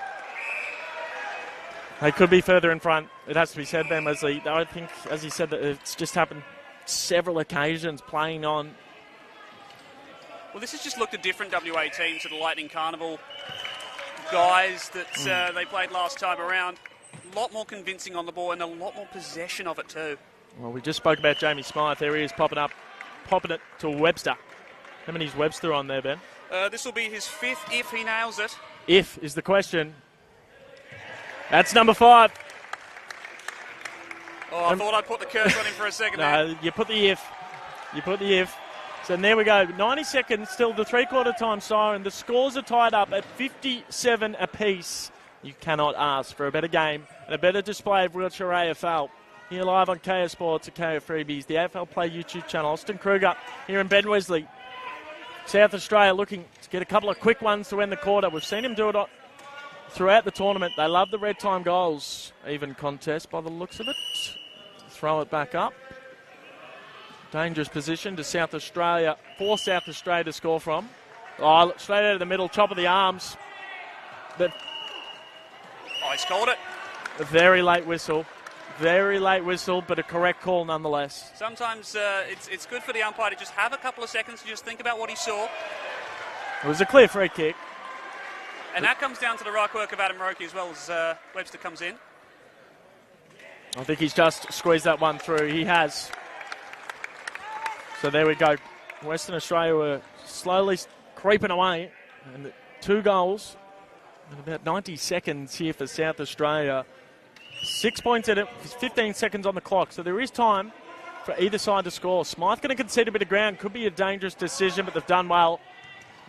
[SPEAKER 1] They could be further in front. It has to be said, Ben Wesley. I think, as he said, that it's just happened several occasions playing on.
[SPEAKER 3] Well, this has just looked a different WA team to the Lightning Carnival guys that they played last time around. A lot more convincing on the ball and a lot more possession of it too.
[SPEAKER 1] Well, we just spoke about Jamie Smythe. There he is popping it to Webster. How many is Webster on there, Ben?
[SPEAKER 3] This will be his 5th if he nails it.
[SPEAKER 1] If is the question. That's number 5.
[SPEAKER 3] Oh, I thought I'd put the curse on him for a second there.
[SPEAKER 1] No, you put the if. You put the if. So there we go. 90 seconds, still the three-quarter time siren. The scores are tied up at 57 apiece. You cannot ask for a better game and a better display of wheelchair AFL. Here live on KO Sports and KO Freebies, the AFL Play YouTube channel. Austin Kruger here in Ben Wesley. South Australia looking to get a couple of quick ones to end the quarter. We've seen him do it throughout the tournament. They love the red time goals. Even contest by the looks of it. Throw it back up. Dangerous position to South Australia. For South Australia to score from. Oh, straight out of the middle, top of the arms. But
[SPEAKER 3] He's called it.
[SPEAKER 1] a very late whistle. Very late whistle, but a correct call nonetheless.
[SPEAKER 3] Sometimes it's good for the umpire to just have a couple of seconds to just think about what he saw.
[SPEAKER 1] It was a clear free kick.
[SPEAKER 3] And that comes down to the ruck work of Adam Roki as well as Webster comes in.
[SPEAKER 1] I think he's just squeezed that one through. He has. So there we go. Western Australia were slowly creeping away. And 2 goals in about 90 seconds here for South Australia. 6 points in it, 15 seconds on the clock. So there is time for either side to score. Smythe going to concede a bit of ground. Could be a dangerous decision, but they've done well.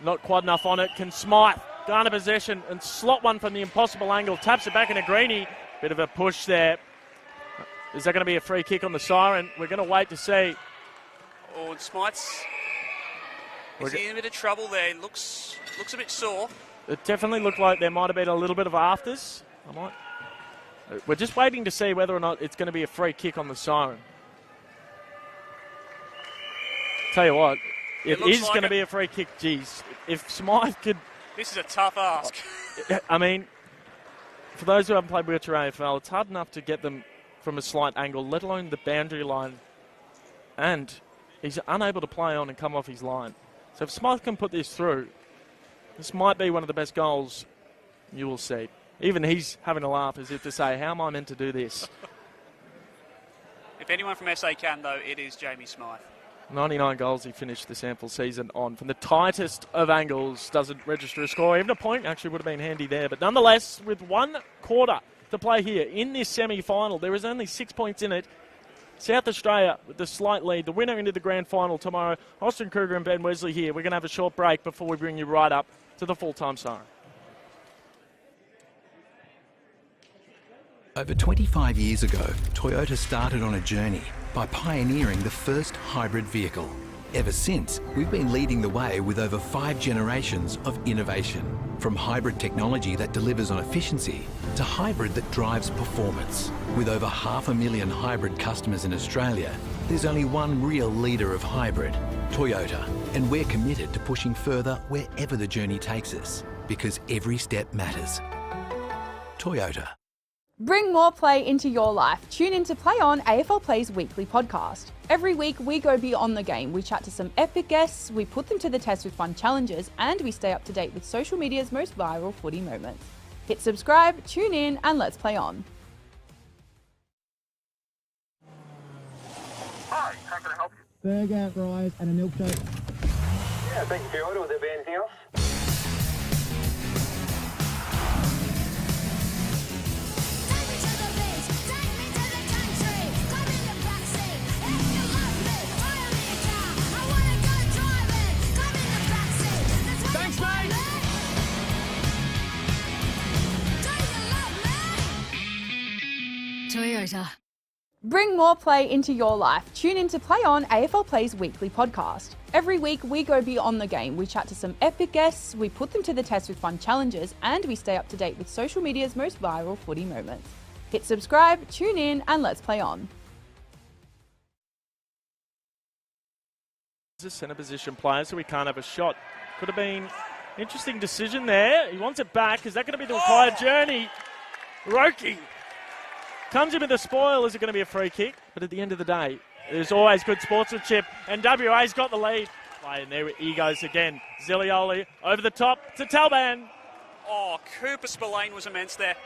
[SPEAKER 1] Not quite enough on it. Can Smythe garner possession and slot one from the impossible angle? Taps it back into Greeny. Bit of a push there. Is that going to be a free kick on the siren? We're going to wait to see.
[SPEAKER 3] Oh, and Smythe's... Is he in a bit of trouble there? Looks a bit sore.
[SPEAKER 1] It definitely looked like there might have been a little bit of afters. We're just waiting to see whether or not it's going to be a free kick on the siren. Tell you what, it is
[SPEAKER 3] like
[SPEAKER 1] going to be a free kick. Geez, if Smythe could...
[SPEAKER 3] This is a tough ask.
[SPEAKER 1] I mean, for those who haven't played wheelchair AFL, it's hard enough to get them from a slight angle, let alone the boundary line. And he's unable to play on and come off his line. So if Smythe can put this through, this might be one of the best goals you will see. Even he's having a laugh as if to say, how am I meant to do this?
[SPEAKER 3] If anyone from SA can, though, it is Jamie Smythe.
[SPEAKER 1] 99 goals he finished the sample season on. From the tightest of angles, doesn't register a score. Even a point actually would have been handy there. But nonetheless, with 1 quarter to play here in this semi-final, there is only 6 points in it. South Australia with the slight lead. The winner into the grand final tomorrow. Austin Kruger and Ben Wesley here. We're going to have a short break before we bring you right up to the full-time siren.
[SPEAKER 4] Over 25 years ago, Toyota started on a journey by pioneering the first hybrid vehicle. Ever since, we've been leading the way with over 5 generations of innovation. From hybrid technology that delivers on efficiency to hybrid that drives performance. With over 500,000 hybrid customers in Australia, there's only one real leader of hybrid, Toyota. And we're committed to pushing further wherever the journey takes us, because every step matters. Toyota.
[SPEAKER 7] Bring more play into your life. Tune in to Play On, AFL Play's weekly podcast. Every week, we go beyond the game. We chat to some epic guests, we put them to the test with fun challenges, and we stay up to date with social media's most viral footy moments. Hit subscribe, tune in, and let's play on.
[SPEAKER 9] Hi, how can I help you?
[SPEAKER 8] Burger, fries, and a milkshake.
[SPEAKER 9] Yeah, thank you for your order. Will there be anything else?
[SPEAKER 5] Take me to the beach, take me to the country. Come in the backseat, if you love me, hire me a car. I wanna go driving. Come in the backseat. Thanks, mate. Do you love me? Toyota.
[SPEAKER 7] Bring more play into your life. Tune in to Play On, AFL Play's weekly podcast. Every week, we go beyond the game. We chat to some epic guests, we put them to the test with fun challenges, and we stay up to date with social media's most viral footy moments. Hit subscribe, tune in, and let's play on.
[SPEAKER 1] a centre position player, so we can't have a shot. Could have been an interesting decision there. He wants it back. Is that going to be the required journey? Roki comes in with the spoil. Is it going to be a free kick? But at the end of the day, there's always good sportsmanship, and WA's got the lead. And there he goes again. Zilioli over the top to Talban.
[SPEAKER 3] Oh, Cooper Spillane was immense there.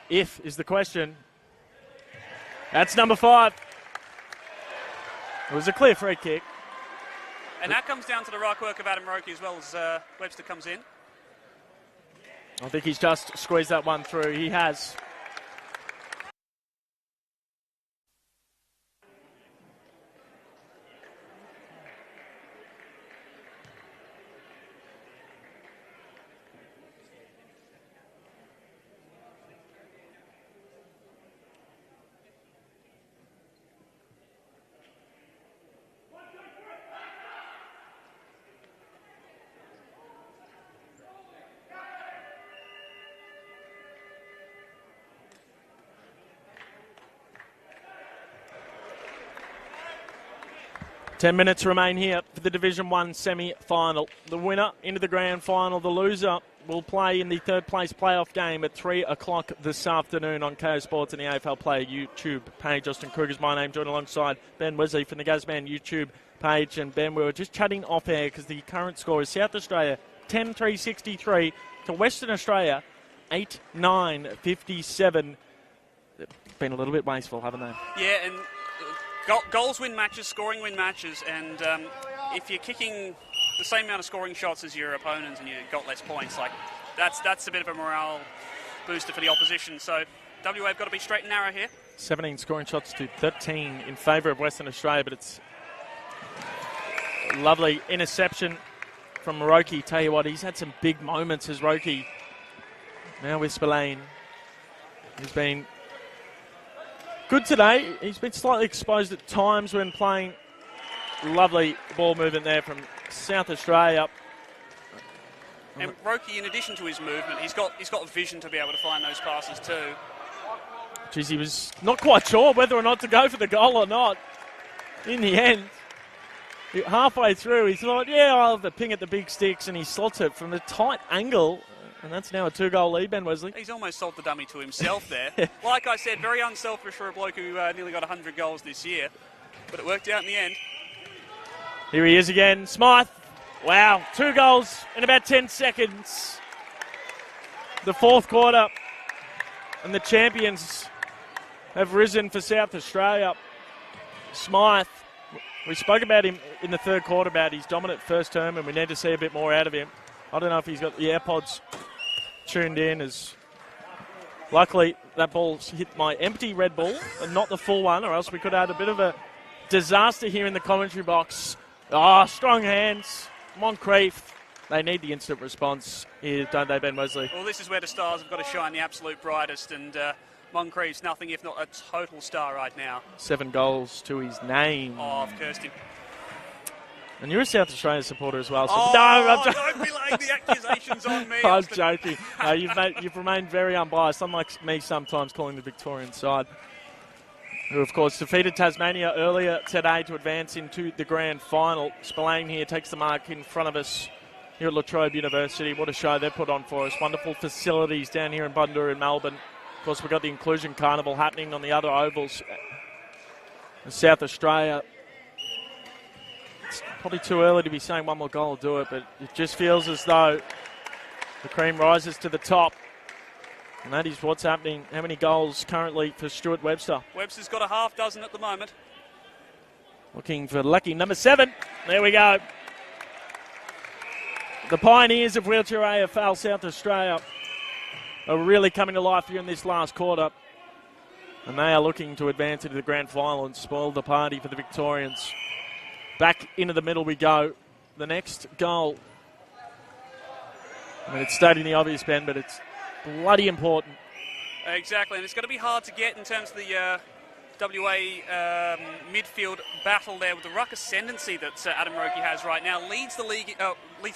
[SPEAKER 1] If is the question. That's number 5. It was a clear free kick.
[SPEAKER 3] And that comes down to the ruck work of Adam Roki as well as Webster comes in.
[SPEAKER 1] I think he's just squeezed that one through. He has. Ten minutes remain here for the Division 1 semi-final. The winner into the grand final. The loser will play in the third place playoff game at 3 o'clock this afternoon on KO Sports and the AFLPLAY YouTube page. Austin Kruger's my name, joined alongside Ben Wesley from the Gazman YouTube page. And Ben, we were just chatting off air because the current score is South Australia 10-3-63 to Western Australia 8-9-57. They've been a little bit wasteful, haven't they?
[SPEAKER 3] Yeah, and goals win matches, scoring win matches, and if you're kicking the same amount of scoring shots as your opponents and you've got less points, like that's a bit of a morale booster for the opposition. So WA have got to be straight and narrow here.
[SPEAKER 1] 17 scoring shots to 13 in favour of Western Australia, but it's a lovely interception from Roki. Tell you what, he's had some big moments as Roki. Now with Spillane. He's been good today. He's been slightly exposed at times when playing. Lovely ball movement there from South Australia.
[SPEAKER 3] And Roki, in addition to his movement, he's got vision to be able to find those passes too.
[SPEAKER 1] Geez, he was not quite sure whether or not to go for the goal or not. In the end, halfway through, he thought, yeah, I'll have a ping at the big sticks, and he slots it from a tight angle. And that's now a 2-goal lead, Ben Wesley.
[SPEAKER 3] He's almost sold the dummy to himself there. Like I said, very unselfish for a bloke who nearly got 100 goals this year. But it worked out in the end.
[SPEAKER 1] Here he is again. Smythe. Wow, 2 goals in about 10 seconds. The fourth quarter. And the champions have risen for South Australia. Smythe. We spoke about him in the third quarter, about his dominant first term, and we need to see a bit more out of him. I don't know if he's got the AirPods tuned in, as luckily that ball's hit my empty Red Bull and not the full one, or else we could have had a bit of a disaster here in the commentary box. Strong hands. Moncrief. They need the instant response here, don't they, Ben Wesley?
[SPEAKER 3] Well, this is where the Stars have got to shine the absolute brightest, and Moncrief's nothing if not a total star right now.
[SPEAKER 1] 7 goals to his name.
[SPEAKER 3] Oh, I've cursed him.
[SPEAKER 1] And you're a South Australian supporter as well. So
[SPEAKER 3] don't be laying the accusations on me.
[SPEAKER 1] I'm joking. You've remained very unbiased, unlike me sometimes calling the Victorian side, who, of course, defeated Tasmania earlier today to advance into the grand final. Spillane here takes the mark in front of us here at La Trobe University. What a show they've put on for us. Wonderful facilities down here in Bundoora in Melbourne. Of course, we've got the Inclusion Carnival happening on the other ovals in South Australia. It's probably too early to be saying one more goal will do it, but it just feels as though the cream rises to the top. And that is what's happening. How many goals currently for Stuart Webster?
[SPEAKER 3] Webster's got a half dozen at the moment.
[SPEAKER 1] Looking for lucky number 7. There we go. The pioneers of wheelchair AFL South Australia are really coming to life here in this last quarter. And they are looking to advance into the grand final and spoil the party for the Victorians. Back into the middle we go. The next goal. I mean, it's stating the obvious, Ben, but it's bloody important.
[SPEAKER 3] Exactly, and it's going to be hard to get in terms of the WA midfield battle there with the ruck ascendancy that Adam Roki has right now. Leads the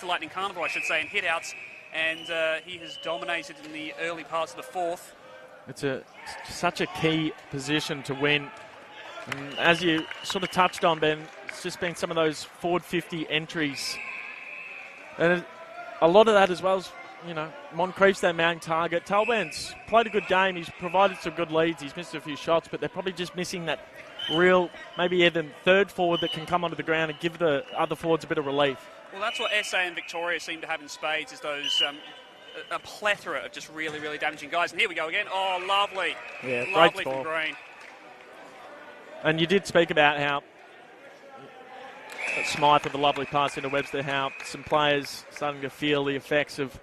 [SPEAKER 3] Lightning Carnival, I should say, in hit-outs, and he has dominated in the early parts of the fourth.
[SPEAKER 1] It's such a key position to win. And as you sort of touched on, Ben, It's just been some of those forward 50 entries. And a lot of that as well as, Moncrief's their main target. Talban's played a good game. He's provided some good leads. He's missed a few shots, but they're probably just missing that real, maybe even third forward that can come onto the ground and give the other forwards a bit of relief.
[SPEAKER 3] Well, that's what SA and Victoria seem to have in spades, is those a plethora of just really, really damaging guys. And here we go again. Oh, lovely.
[SPEAKER 1] Yeah,
[SPEAKER 3] lovely
[SPEAKER 1] great
[SPEAKER 3] from
[SPEAKER 1] score.
[SPEAKER 3] Green.
[SPEAKER 1] And you did speak about how Smythe with a lovely pass into Webster, how some players starting to feel the effects of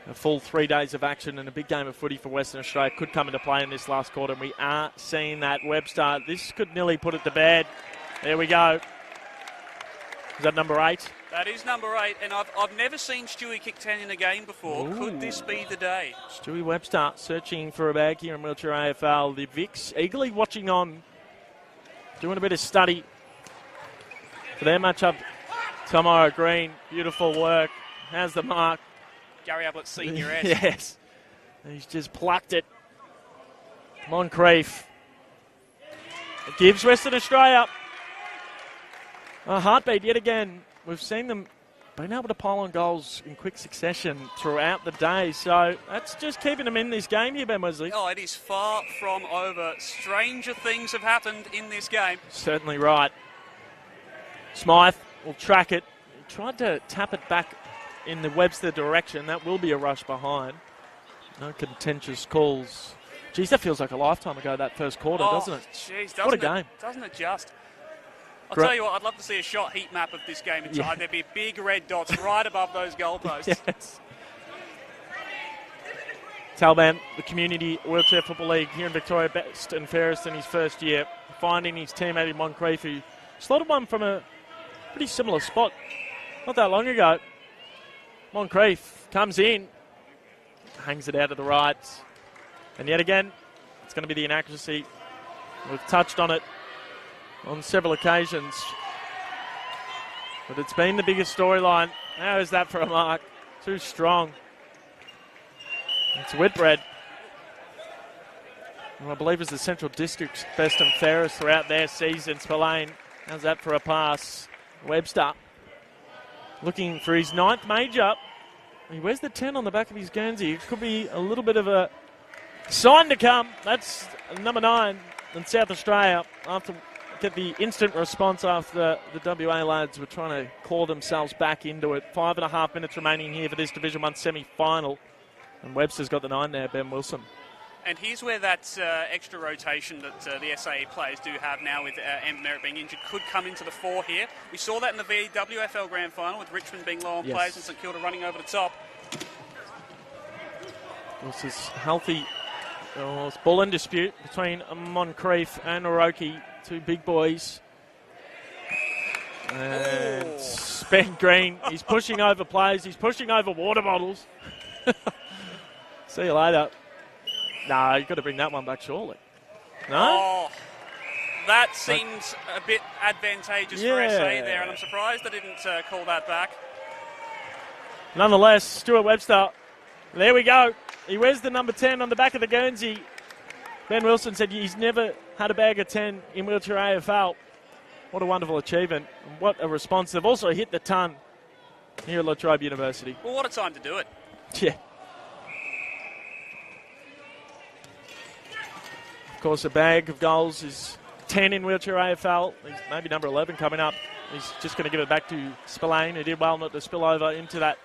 [SPEAKER 1] a full 3 days of action and a big game of footy for Western Australia could come into play in this last quarter, and we are seeing that. Webster, this could nearly put it to bed. There we go. Is that number 8?
[SPEAKER 3] That is number 8, and I've never seen Stewie kick 10 in a game before.
[SPEAKER 1] Ooh.
[SPEAKER 3] Could this be the day?
[SPEAKER 1] Stewie Webster searching for a bag here in Wheelchair AFL. The Vics eagerly watching on, doing a bit of study for their matchup tomorrow. Green, beautiful work. How's the mark?
[SPEAKER 3] Gary Ablett Senior-esque.
[SPEAKER 1] Yes. He's just plucked it. Moncrief. It gives Western Australia a heartbeat yet again. We've seen them being able to pile on goals in quick succession throughout the day. So that's just keeping them in this game here, Ben Wesley.
[SPEAKER 3] Oh, it is far from over. Stranger things have happened in this game.
[SPEAKER 1] Certainly right. Smythe will track it. He tried to tap it back in the Webster direction. That will be a rush behind. No contentious calls. Geez, that feels like a lifetime ago, that first quarter, doesn't it?
[SPEAKER 3] Jeez,
[SPEAKER 1] what a game.
[SPEAKER 3] Doesn't it just? I'll tell you what, I'd love to see a shot heat map of this game inside. Yeah. There'd be big red dots right above those goalposts.
[SPEAKER 1] Yes. Talban, the Community Wheelchair Football League here in Victoria, best and fairest in his first year, finding his teammate in Moncrief, who slotted one from a pretty similar spot not that long ago. Moncrief comes in, hangs it out to the right, and yet again, it's going to be the inaccuracy. We've touched on it on several occasions, but it's been the biggest storyline. How is that for a mark? Too strong. It's Whitbread, who I believe is the Central District's best and fairest throughout their season. Spillane, how's that for a pass? Webster looking for his 9th major. He wears the 10 on the back of his Guernsey. It could be a little bit of a sign to come. That's number 9 in South Australia. After get the instant response after the WA lads were trying to claw themselves back into it. 5.5 minutes remaining here for this Division 1 semi-final. And Webster's got the 9 there, Ben Wilson.
[SPEAKER 3] And here's where that extra rotation that the SAE players do have now with Amber Merritt being injured could come into the fore here. We saw that in the VWFL Grand Final with Richmond being low on players and St Kilda running over the top.
[SPEAKER 1] This is healthy. It's ball in dispute between Moncrief and Oroki, two big boys. And Ben Green, he's pushing over players, he's pushing over water bottles. See you later. No, you've got to bring that one back, surely. No?
[SPEAKER 3] Oh, that seems a bit advantageous for SA there, and I'm surprised they didn't call that back.
[SPEAKER 1] Nonetheless, Stuart Webster, there we go. He wears the number 10 on the back of the Guernsey. Ben Wilson said he's never had a bag of 10 in Wheelchair AFL. What a wonderful achievement. And what a response. They've also hit the ton here at La Trobe University.
[SPEAKER 3] Well, what a time to do it.
[SPEAKER 1] Yeah. Of course, a bag of goals is 10 in Wheelchair AFL. He's maybe number 11 coming up. He's just going to give it back to Spillane, who did well not to spill over into that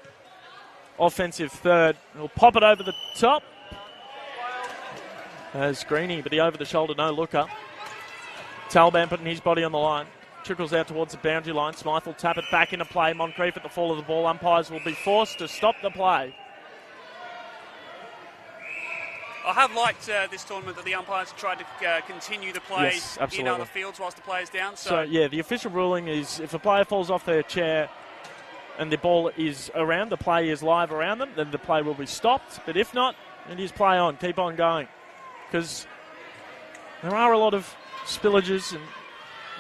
[SPEAKER 1] offensive third. He'll pop it over the top. As Greeny, but the over-the-shoulder no-looker. Talban putting his body on the line. Trickles out towards the boundary line. Smythe will tap it back into play. Moncrief at the fall of the ball. Umpires will be forced to stop the play.
[SPEAKER 3] I have liked this tournament that the umpires have tried to continue the play in other fields whilst the player's down. So,
[SPEAKER 1] yeah, the official ruling is if a player falls off their chair and the ball is around, the play is live around them, then the play will be stopped. But if not, it is play on. Keep on going. Because there are a lot of spillages,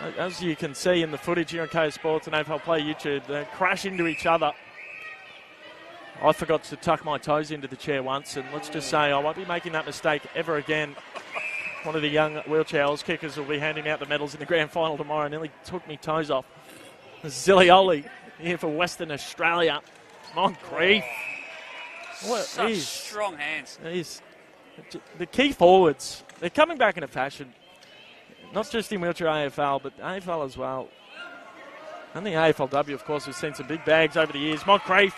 [SPEAKER 1] and as you can see in the footage here on KO Sports and AFL Play YouTube, they crash into each other. I forgot to tuck my toes into the chair once, and let's just say I won't be making that mistake ever again. One of the young wheelchair kickers will be handing out the medals in the grand final tomorrow. Nearly took me toes off. Zilioli here for Western Australia. Moncrief.
[SPEAKER 3] Such strong hands.
[SPEAKER 1] The key forwards, they're coming back into fashion. Not just in wheelchair AFL, but AFL as well. And the AFLW, of course, we've seen some big bags over the years. Moncrief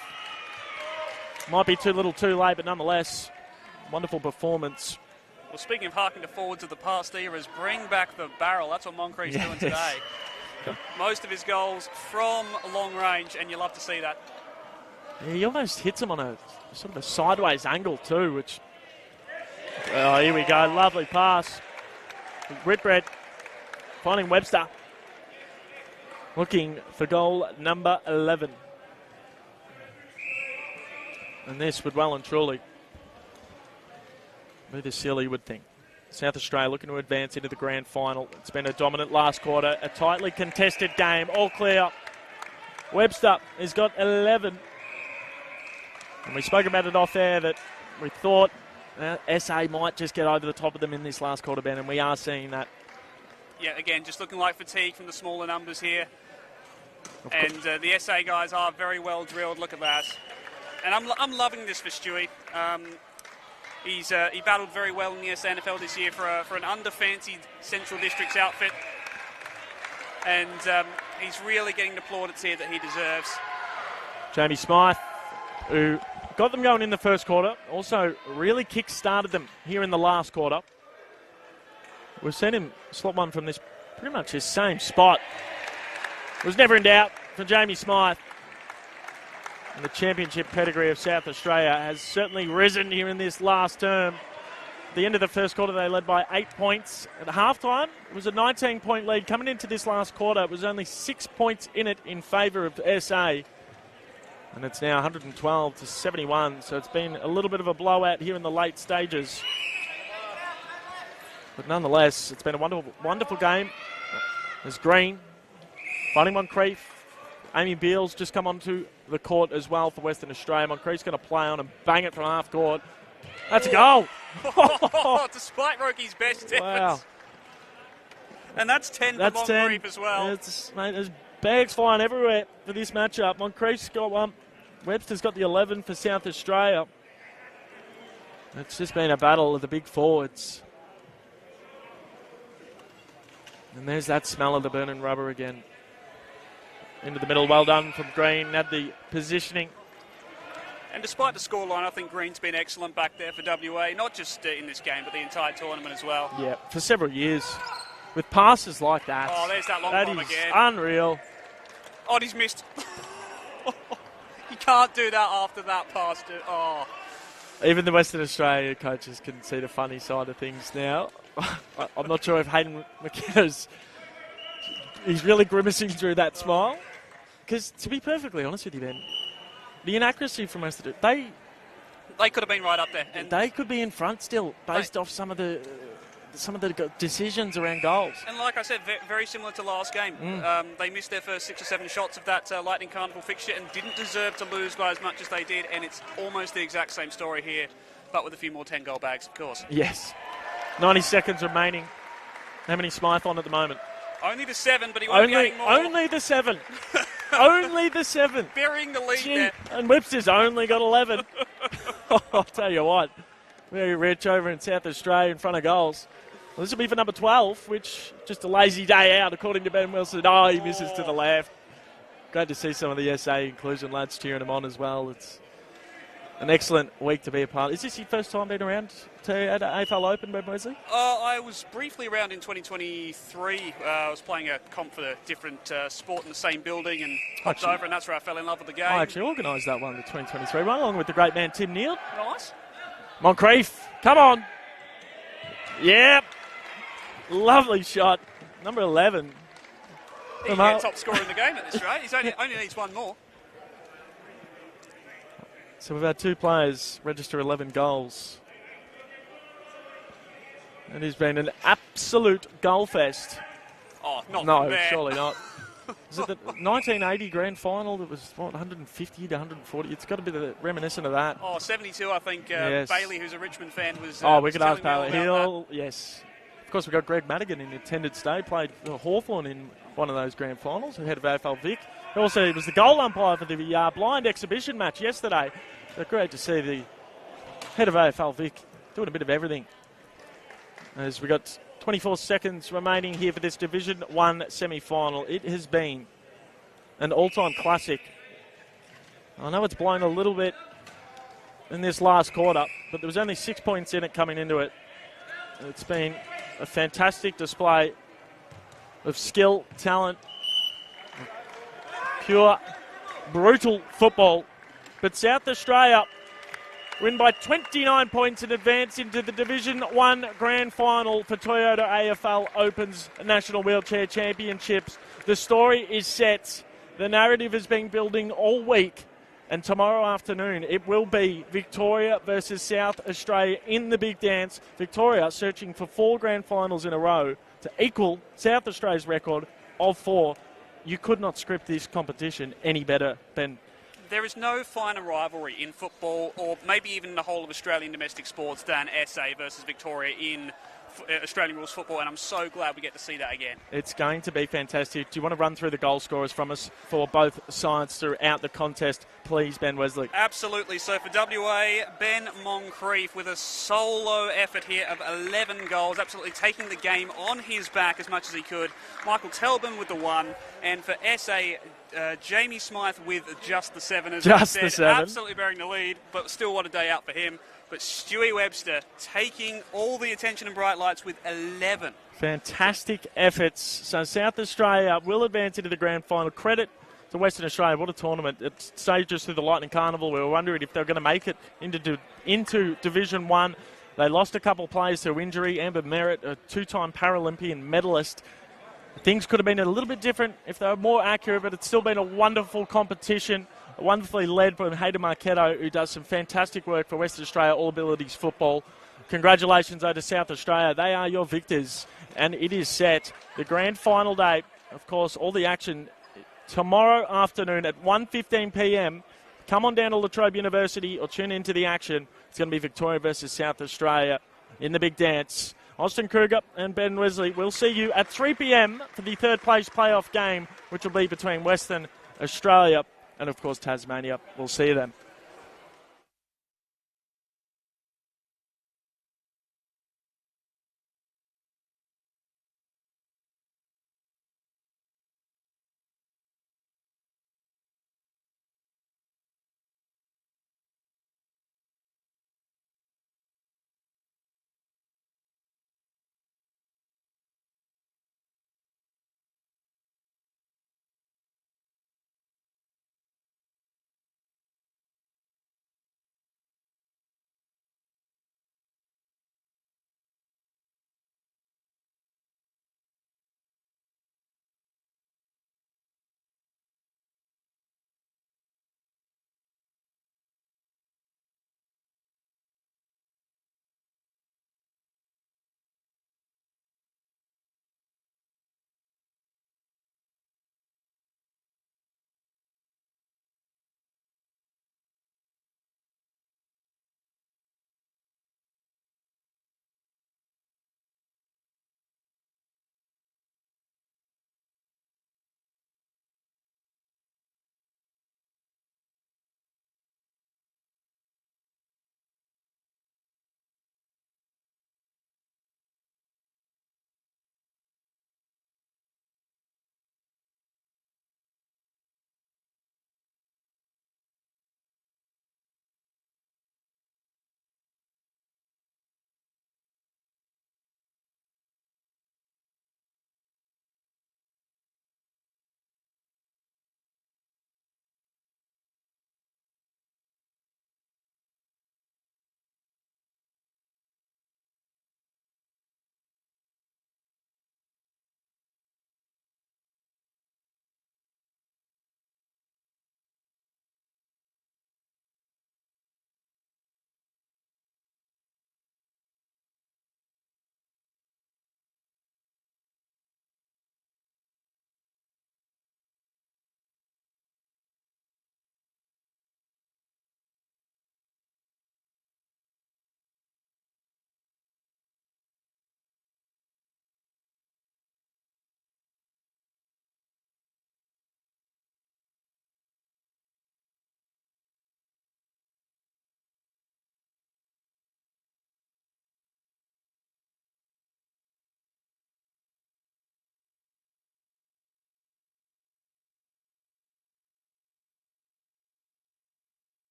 [SPEAKER 1] might be too little too late, but nonetheless, wonderful performance.
[SPEAKER 3] Well, speaking of harking to forwards of the past eras, bring back the barrel. That's what Moncrief's doing today. Most of his goals from long range, and you love to see that.
[SPEAKER 1] Yeah, he almost hits him on a sort of a sideways angle too, which... Oh, here we go. Lovely pass. Whitbread finding Webster. Looking for goal number 11. And this would well and truly be the seal, you would think. South Australia looking to advance into the grand final. It's been a dominant last quarter, a tightly contested game, all clear. Webster has got 11. And we spoke about it off air that we thought SA might just get over the top of them in this last quarter, Ben, and we are seeing that.
[SPEAKER 3] Yeah, again, just looking like fatigue from the smaller numbers here. And the SA guys are very well drilled. Look at that. And I'm loving this for Stewie. He battled very well in the SANFL this year for an under-fancied Central Districts outfit. And he's really getting the plaudits here that he deserves.
[SPEAKER 1] Jamie Smythe, who got them going in the first quarter, also really kick-started them here in the last quarter. We've seen him slot one from this pretty much his same spot. It was never in doubt for Jamie Smythe. And the championship pedigree of South Australia has certainly risen here in this last term. At the end of the first quarter, they led by 8 points. At halftime, it was a 19-point lead. Coming into this last quarter, it was only 6 points in it in favour of SA. And it's now 112-71, so it's been a little bit of a blowout here in the late stages. But nonetheless, it's been a wonderful, wonderful game. There's Green fighting Moncrief. Amy Beale's just come onto the court as well for Western Australia. Moncrief's going to play on and bang it from half court. That's a goal.
[SPEAKER 3] Despite Roki's best efforts.
[SPEAKER 1] Wow.
[SPEAKER 3] And that's 10 for Moncrief as well.
[SPEAKER 1] Mate, there's bags flying everywhere for this matchup. Moncrief's got one. Webster's got the 11 for South Australia. It's just been a battle of the big forwards. And there's that smell of the burning rubber again. Into the middle, well done from Green. Had the positioning.
[SPEAKER 3] And despite the scoreline, I think Green's been excellent back there for WA, not just in this game, but the entire tournament as well.
[SPEAKER 1] Yeah, for several years. With passes like that.
[SPEAKER 3] Oh, there's that long bomb again.
[SPEAKER 1] That is unreal.
[SPEAKER 3] Oh, he's missed. You can't do that after that pass. Oh.
[SPEAKER 1] Even the Western Australia coaches can see the funny side of things now. I'm not sure if Hayden McKenna's... He's really grimacing through that smile. Because, to be perfectly honest with you, Ben, the inaccuracy from Western... They
[SPEAKER 3] could have been right up there. And
[SPEAKER 1] they could be in front still, based off some of the decisions around goals.
[SPEAKER 3] And like I said, very similar to last game. They missed their first 6 or 7 shots of that Lightning Carnival fixture and didn't deserve to lose by as much as they did. And it's almost the exact same story here, but with a few more 10-goal bags, of course.
[SPEAKER 1] Yes. 90 seconds remaining. How many Smythe on at the moment?
[SPEAKER 3] Only the 7, but he won't be getting more.
[SPEAKER 1] Only the 7. Only the 7.
[SPEAKER 3] Burying the lead there.
[SPEAKER 1] And Webster's only got 11. I'll tell you what. Very rich over in South Australia in front of goals. Well, this will be for number 12, which just a lazy day out, according to Ben Wilson. Oh, he misses to the left. Great to see some of the SA inclusion lads cheering him on as well. It's an excellent week to be a part. Is this your first time being around at AFL Open, Ben Wesley?
[SPEAKER 3] I was briefly around in 2023. I was playing a comp for a different sport in the same building and hopped over, and that's where I fell in love with the game.
[SPEAKER 1] I actually organised that one, the 2023 one, along with the great man Tim Neal.
[SPEAKER 3] Nice.
[SPEAKER 1] Moncrief, come on. Yep. Lovely shot. Number 11.
[SPEAKER 3] He's the top scorer in the game at this rate. He only needs one more.
[SPEAKER 1] So we've had 2 players register 11 goals. It has been an absolute goal fest.
[SPEAKER 3] Oh, not
[SPEAKER 1] No,
[SPEAKER 3] bad.
[SPEAKER 1] surely not. Is it the 1980 grand final that was, 150 to 140? It's got to be reminiscent of that.
[SPEAKER 3] Oh, 72, I think.
[SPEAKER 1] Yes.
[SPEAKER 3] Bailey, who's a Richmond fan, was
[SPEAKER 1] we could ask
[SPEAKER 3] telling me
[SPEAKER 1] Bailey.
[SPEAKER 3] all about
[SPEAKER 1] Yes. Of course, we've got Greg Madigan in attendance today. Played Hawthorn in one of those grand finals, the head of AFL Vic. Also, he was the goal umpire for the blind exhibition match yesterday. So great to see the head of AFL Vic doing a bit of everything. As we got 24 seconds remaining here for this Division 1 semi-final. It has been an all-time classic. I know it's blown a little bit in this last quarter, but there was only 6 points in it coming into it. It's been a fantastic display of skill, talent, pure, brutal football. But South Australia win by 29 points and advance into the Division 1 Grand Final for Toyota AFL Open's National Wheelchair Championships. The story is set. The narrative has been building all week. And tomorrow afternoon, it will be Victoria versus South Australia in the big dance. Victoria searching for 4 grand finals in a row to equal South Australia's record of 4. You could not script this competition any better than...
[SPEAKER 3] There is no finer rivalry in football, or maybe even the whole of Australian domestic sports, than SA versus Victoria in Australian rules football, and I'm so glad we get to see that again.
[SPEAKER 1] It's going to be fantastic. Do you want to run through the goal scorers from us for both sides throughout the contest, please, Ben Wesley?
[SPEAKER 3] Absolutely. So for WA, Ben Moncrief with a solo effort here of 11 goals, absolutely taking the game on his back as much as he could. Michael Telbin with the 1, and for SA, Jamie Smythe with just the 7 as I said.
[SPEAKER 1] The 7.
[SPEAKER 3] Absolutely bearing the lead, but still what a day out for him. But Stewie Webster taking all the attention and bright lights with 11.
[SPEAKER 1] Fantastic efforts. So South Australia will advance into the grand final. Credit to Western Australia. What a tournament. It staged us through the Lightning Carnival. We were wondering if they were going to make it into Division 1. They lost a couple of players through injury. Amber Merritt, a 2-time Paralympian medalist. Things could have been a little bit different if they were more accurate, but it's still been a wonderful competition. Wonderfully led by Hayden Marchetto, who does some fantastic work for Western Australia All Abilities Football. Congratulations to South Australia. They are your victors, and it is set. The grand final day, of course, all the action tomorrow afternoon at 1:15 p.m. Come on down to La Trobe University or tune into the action. It's going to be Victoria versus South Australia in the big dance. Austin Kruger and Ben Wesley, we'll see you at 3 p.m. for the third place playoff game, which will be between Western Australia and, of course, Tasmania. We'll see you then.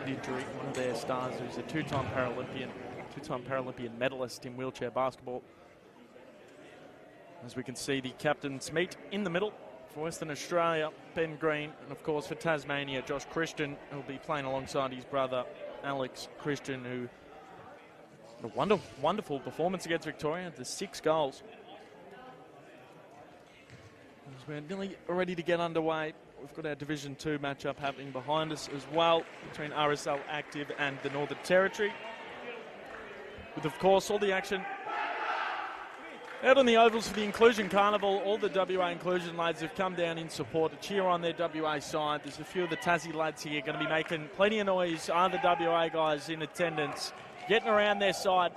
[SPEAKER 1] injury. One of their stars who's a two-time Paralympian medalist in wheelchair basketball. As we can see, the captains meet in the middle. For Western Australia, Ben Green, and of course for Tasmania, Josh Christian, who will be playing alongside his brother, Alex Christian, who had a wonderful performance against Victoria, the 6 goals. As we're nearly ready to get underway, we've got our Division 2 matchup happening behind us as well, between RSL Active and the Northern Territory. With, of course, all the action out on the ovals for the Inclusion Carnival. All the WA Inclusion lads have come down in support to cheer on their WA side. There's a few of the Tassie lads here going to be making plenty of noise. Are the WA guys in attendance, getting around their side,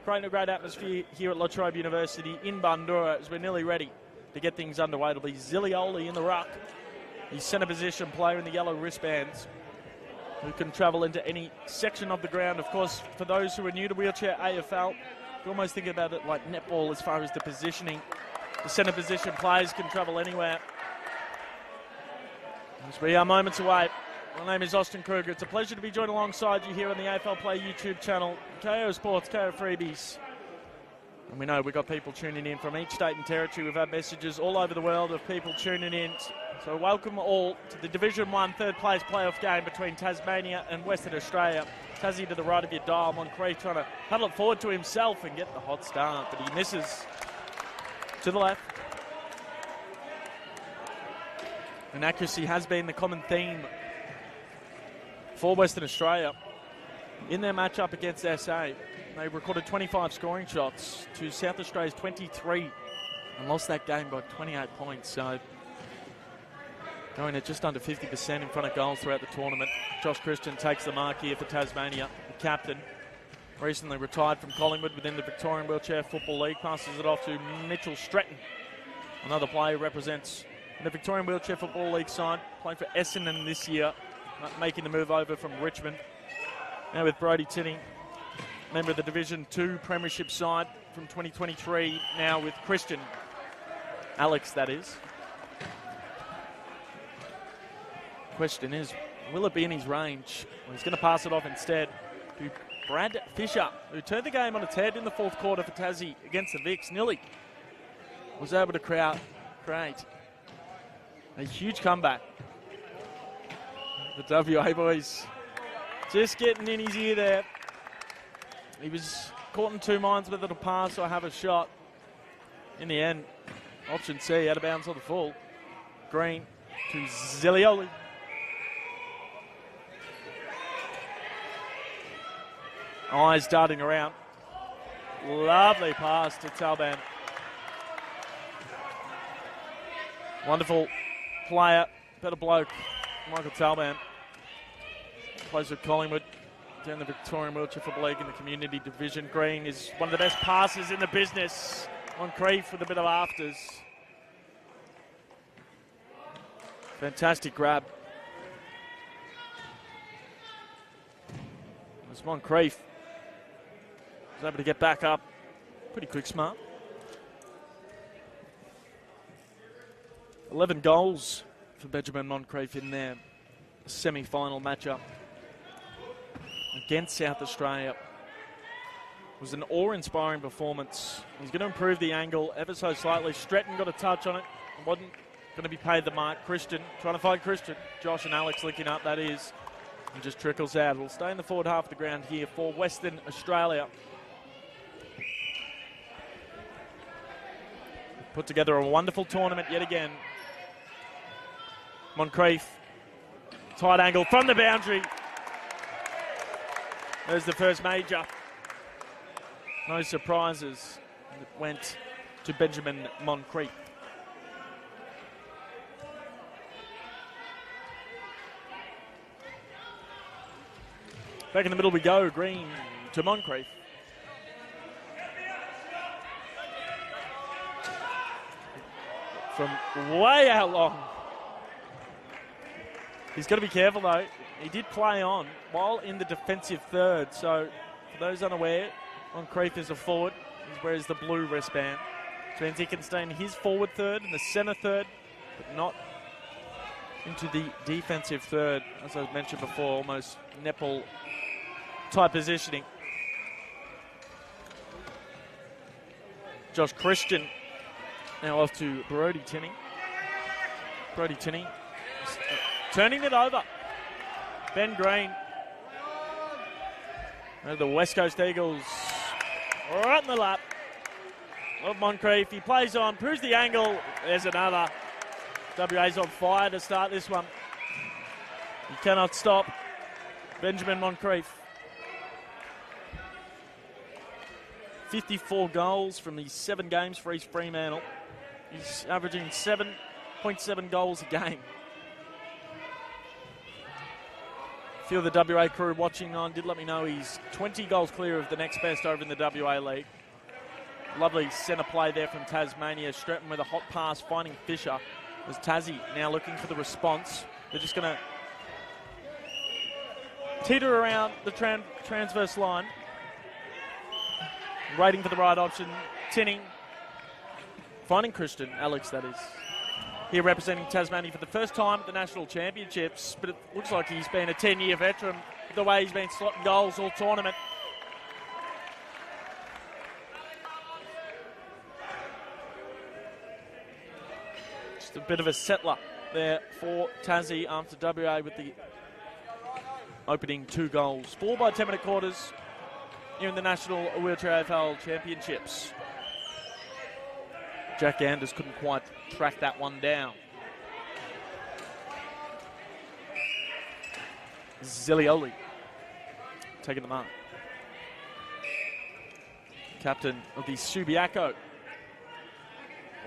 [SPEAKER 1] creating a great atmosphere here at La Trobe University in Bundoora as we're nearly ready to get things underway. It'll be Zilioli in the ruck, the centre position player in the yellow wristbands, who can travel into any section of the ground. Of course, for those who are new to wheelchair AFL, you almost think about it like netball as far as the positioning. The centre position players can travel anywhere. As we are moments away, my name is Austin Kruger. It's a pleasure to be joined alongside you here on the AFL Play YouTube channel, KO Sports, KO Freebies. And we know we've got people tuning in from each state and territory. We've had messages all over the world of people tuning in. So welcome all to the Division 1 third place playoff game between Tasmania and Western Australia. Tassie to the right of your dial, Moncrief trying to paddle it forward to himself and get the hot start, but he misses to the left. And accuracy has been the common theme for Western Australia in their matchup against SA. They recorded 25 scoring shots to South Australia's 23 and lost that game by 28 points. So going at just under 50% in front of goals throughout the tournament. Josh Christian takes the mark here for Tasmania. The captain, recently retired from Collingwood within the Victorian Wheelchair Football League, passes it off to Mitchell Stretton. Another player who represents the Victorian Wheelchair Football League side, playing for Essendon this year, making the move over from Richmond. Now with Brodie Tinney, member of the Division 2 Premiership side from 2023, now with Christian. Alex, that is. Question is, will it be in his range? Well, he's going to pass it off instead to Brad Fisher, who turned the game on its head in the fourth quarter for Tassie against the Vics. Nearly was able to create a huge comeback. The WA boys just getting in his ear there. He was caught in two minds whether to pass or have a shot. In the end, option C, out of bounds on the full. Green to Zilioli. Eyes darting around. Lovely pass to Talban. Wonderful player, better bloke, Michael Talban. Plays with Collingwood down the Victorian Wheelchair Football League in the Community Division. Green is one of the best passers in the business. Moncrief with a bit of afters. Fantastic grab. As Moncrief was able to get back up. Pretty quick, smart. 11 goals for Benjamin Moncrief in their semi-final matchup against South Australia. It was an awe-inspiring performance. He's going to improve the angle ever so slightly. Stretton got a touch on it. Wasn't going to be paid the mark. Christian trying to find Christian. Josh and Alex linking up, that is. And just trickles out. It'll stay in the forward half of the ground here for Western Australia. Put together a wonderful tournament yet again. Moncrief, tight angle from the boundary. There's the first major. No surprises. It went to Benjamin Moncrief. Back in the middle we go. Green to Moncrief. From way out long. He's got to be careful though. He did play on while in the defensive third. So for those unaware, Moncrief is a forward. He wears the blue wristband. Which means he can stay in his forward third and the centre third, but not into the defensive third. As I mentioned before, almost netball type positioning. Josh Christian now off to Brody Tinney. Brody Tinney turning it over. Ben Green. And the West Coast Eagles right in the lap of Moncrief. He plays on, proves the angle. There's another. WA's on fire to start this one. He cannot stop Benjamin Moncrief. 54 goals from these 7 games for East Fremantle. He's averaging 7.7 goals a game. A few of the WA crew watching on did let me know he's 20 goals clear of the next best over in the WA League. Lovely centre play there from Tasmania. Stretton with a hot pass, finding Fisher. As Tassie now looking for the response. They're just going to teeter around the transverse line. Waiting for the right option. Tinning. Finding Christian, Alex that is. Here representing Tasmania for the first time at the National Championships, but it looks like he's been a 10-year veteran the way he's been slotting goals all tournament. Just a bit of a settler there for Tassie after WA with the opening 2 goals. 4 by 10-minute quarters here in the National Wheelchair AFL Championships. Jack Anders couldn't quite track that one down. Zilioli taking the mark. Captain of the Subiaco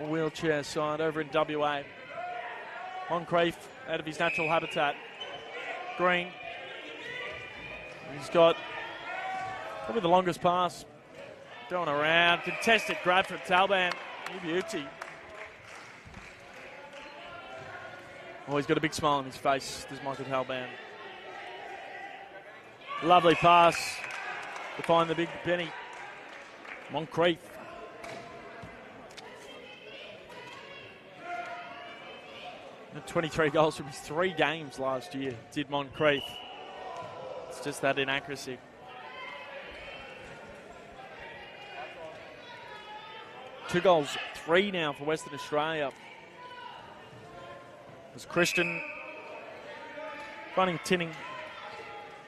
[SPEAKER 1] wheelchair side over in WA. Moncrief out of his natural habitat. Green. He's got probably the longest pass going around. Contested grab from Talban. Beauty. Oh, he's got a big smile on his face, does Michael Talban. Lovely pass to find the big penny. Moncrief. And 23 goals from his 3 games last year, did Moncrief. It's just that inaccuracy. Two goals, 3 now for Western Australia. As Christian running Tinning.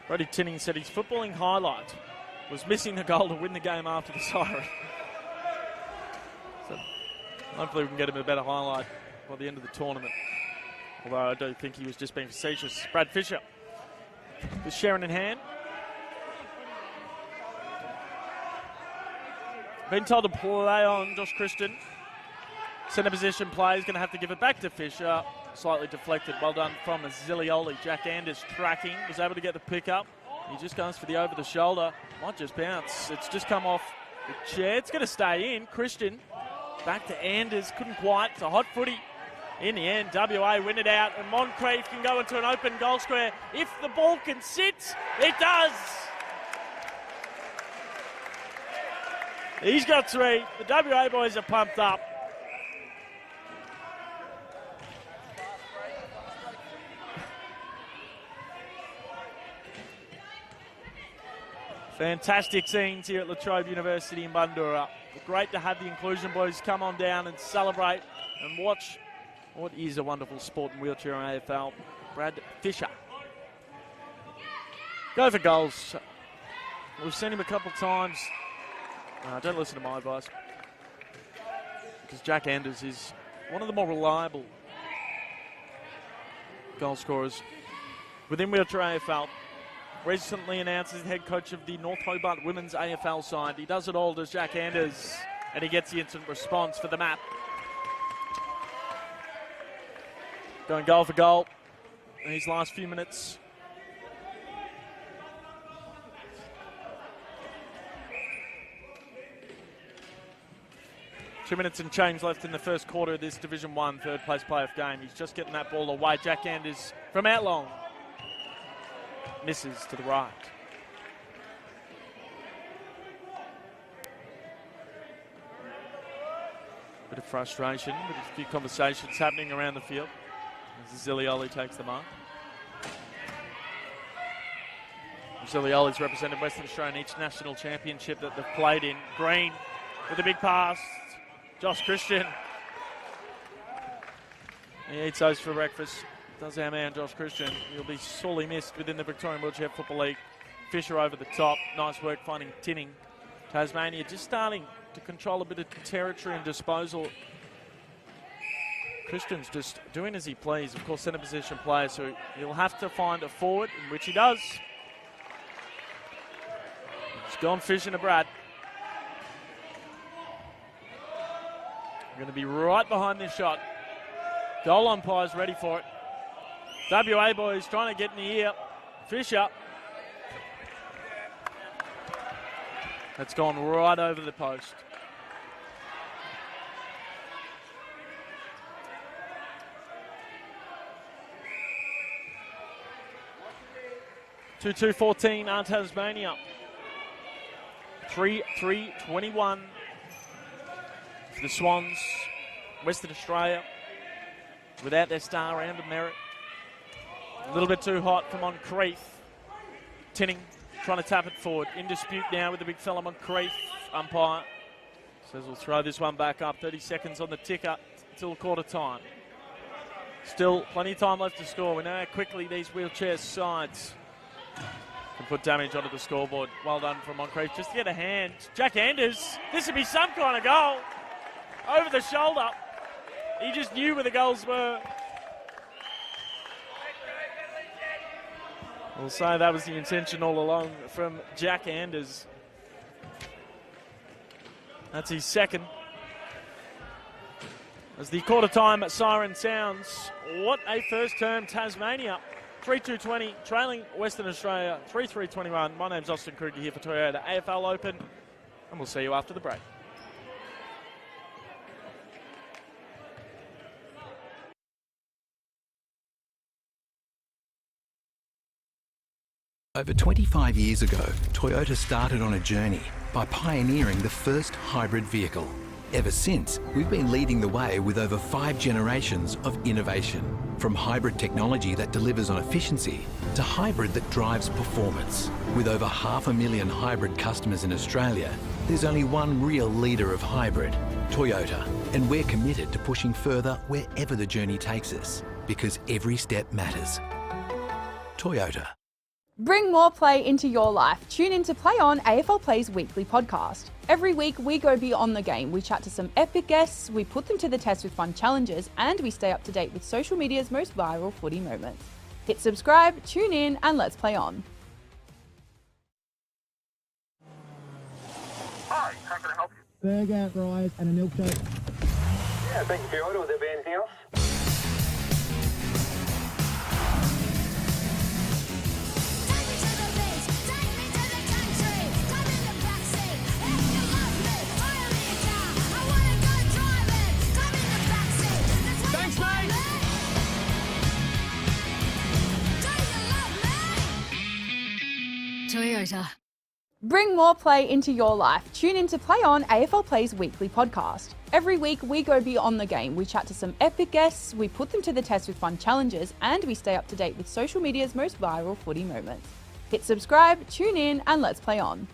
[SPEAKER 1] Brody Tinning said his footballing highlight was missing the goal to win the game after the siren. So hopefully we can get him a better highlight by the end of the tournament. Although I don't think he was just being facetious. Brad Fisher with Sharon in hand. Been told to play on Josh Christian. Centre position play is going to have to give it back to Fisher. Slightly deflected. Well done from Zilioli. Jack Anders tracking. Was able to get the pick up. He just goes for the over the shoulder. Might just bounce. It's just come off the chair. It's going to stay in. Christian back to Anders. Couldn't quite. It's a hot footy. In the end, WA win it out. And Moncrief can go into an open goal square. If the ball can sit, it does. He's got 3. The WA boys are pumped up. Fantastic scenes here at La Trobe University in Bundoora. Great to have the inclusion boys come on down and celebrate and watch what is a wonderful sport in wheelchair and AFL. Brad Fisher. Go for goals. We've seen him a couple of times. Don't listen to my advice. Because Jack Anders is one of the more reliable goal scorers within wheelchair AFL. Recently announced as head coach of the North Hobart women's AFL side. He does it all, does Jack Anders, and he gets the instant response for the map. Going goal for goal in his last few minutes. Two minutes and change left in the first quarter of this Division 1 third place playoff game. He's just getting that ball away. Jack Anders from out long. Misses to the right. Bit of frustration, but a few conversations happening around the field. As Zilioli takes the mark. Zilioli's represented Western Australia in each national championship that they've played in. Green with a big pass. Josh Christian. He eats those for breakfast. Does our man Josh Christian. He'll be sorely missed within the Victorian Wheelchair Football League. Fisher over the top. Nice work finding Tinning. Tasmania just starting to control a bit of territory and disposal. Christian's just doing as he please. Of course, centre position player, so he'll have to find a forward, in which he does. He's gone fishing a Brad. Going to be right behind this shot. Goal umpire's ready for it. WA boys trying to get in the ear. Fisher. That's gone right over the post. Two 14 on Tasmania. 3-3-21 for the Swans. Western Australia without their star round of merit. A little bit too hot for Moncrief. Tinning trying to tap it forward. In dispute now with the big fella Moncrief. Umpire says we'll throw this one back up. 30 seconds on the ticker until quarter time. Still plenty of time left to score. We know how quickly these wheelchair sides can put damage onto the scoreboard. Well done from Moncrief. Just to get a hand. Jack Anders. This would be some kind of goal. Over the shoulder. He just knew where the goals were. We'll say that was the intention all along from Jack Anders. That's his second. As the quarter time siren sounds, what a first term Tasmania. 3-2-20, trailing Western Australia, 3-3-21. My name's Austin Kruger here for Toyota AFL Open, and we'll see you after the break.
[SPEAKER 4] Over 25 years ago, Toyota started on a journey by pioneering the first hybrid vehicle. Ever since, we've been leading the way with over 5 generations of innovation. From hybrid technology that delivers on efficiency to hybrid that drives performance. With over 500,000 hybrid customers in Australia, there's only one real leader of hybrid, Toyota. And we're committed to pushing further wherever the journey takes us, because every step matters. Toyota.
[SPEAKER 7] Bring more play into your life. Tune in to Play On, AFLPLAY's weekly podcast. Every week we go beyond the game. We chat to some epic guests, we put them to the test with fun challenges, and we stay up to date with social media's most viral footy moments. Hit subscribe, tune in, and let's play on.
[SPEAKER 9] Hi, how can I help you?
[SPEAKER 8] Burger, fries, and a milkshake.
[SPEAKER 9] Yeah, thank you for your order. Will there be anything else?
[SPEAKER 5] Take me to the beach, take me to the country. Come in the backseat, if you love me, hire me a car. I wanna go driving. Come in the backseat, that's what
[SPEAKER 1] Thanks,
[SPEAKER 5] you
[SPEAKER 1] mate.
[SPEAKER 5] want me. Do you love me? Toyota.
[SPEAKER 7] Bring more play into your life. Tune in to Play On, AFLPLAY's weekly podcast. Every week we go beyond the game. We chat to some epic guests, we put them to the test with fun challenges, and we stay up to date with social media's most viral footy moments. Hit subscribe, tune in, and let's play on.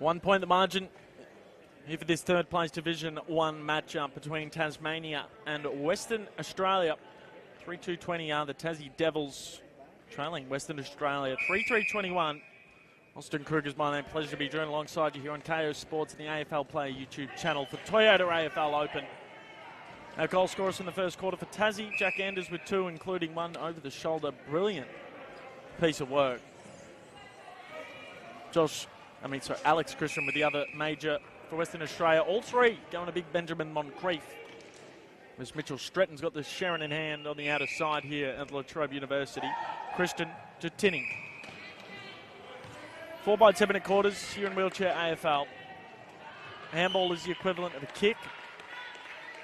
[SPEAKER 1] 1 point the margin here for this third place Division 1 matchup between Tasmania and Western Australia. 3-2-20 are the Tassie Devils trailing Western Australia 3-3-21. Austin Kruger's my name. Pleasure to be joined alongside you here on KO Sports and the AFL Play YouTube channel for Toyota AFL Open. Our goal scorers in the first quarter for Tassie, Jack Anders with 2, including 1 over the shoulder. Brilliant piece of work. Alex Christian with the other major for Western Australia. All 3 going to big Benjamin Moncrief. As Mitchell Stretton's got the Sharon in hand on the outer side here at La Trobe University. Christian to Tinning. 4x7 at quarters here in wheelchair AFL. Handball is the equivalent of a kick.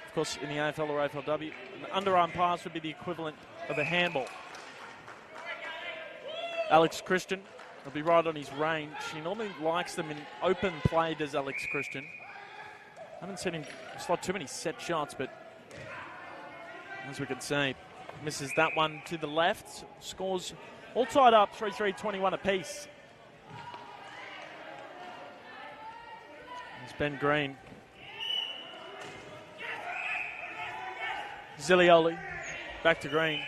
[SPEAKER 1] Of course, in the AFL or AFLW, an underarm pass would be the equivalent of a handball. Alex Christian will be right on his range. He normally likes them in open play, does Alex Christian. I haven't seen him slot too many set shots, but as we can see, misses that one to the left. Scores all tied up, 3-3-21 apiece. There's Ben Green. Zilioli, back to Green.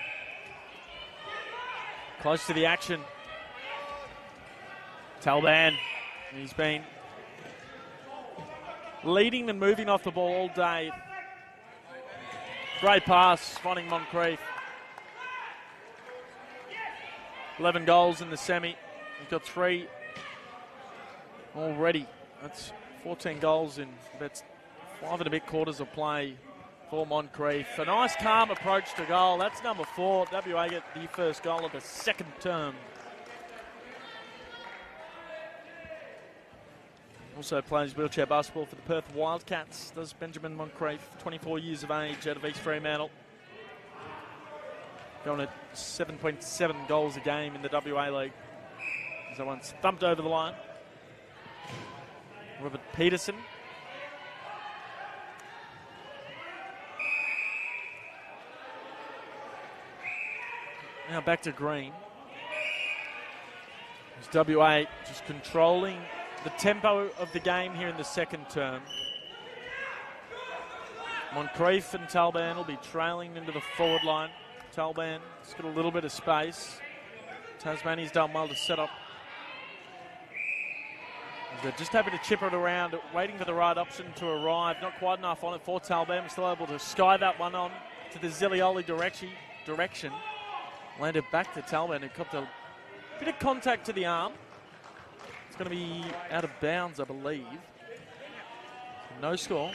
[SPEAKER 1] Close to the action. Talban, he's been leading and moving off the ball all day. Great pass, finding Moncrief. 11 goals in the semi. He's got 3 already. That's 14 goals in that's 5 and a bit quarters of play for Moncrief. A nice calm approach to goal. That's number 4. WA get the first goal of the second term. Also plays wheelchair basketball for the Perth Wildcats. Does Benjamin Moncrief, 24 years of age, out of East Fremantle. Going at 7.7 goals a game in the WA League. He's the one thumped over the line. Robert Peterson. Now back to Green. As WA just controlling the tempo of the game here in the second term. Moncrief and Talban will be trailing into the forward line. Talban has got a little bit of space. Tasmania's done well to set up. They're just happy to chip it around, waiting for the right option to arrive. Not quite enough on it for Talban. We're still able to sky that one on to the Zilioli direction. Landed back to Talban, who copped a bit of contact to the arm. It's going to be out of bounds, I believe. No score.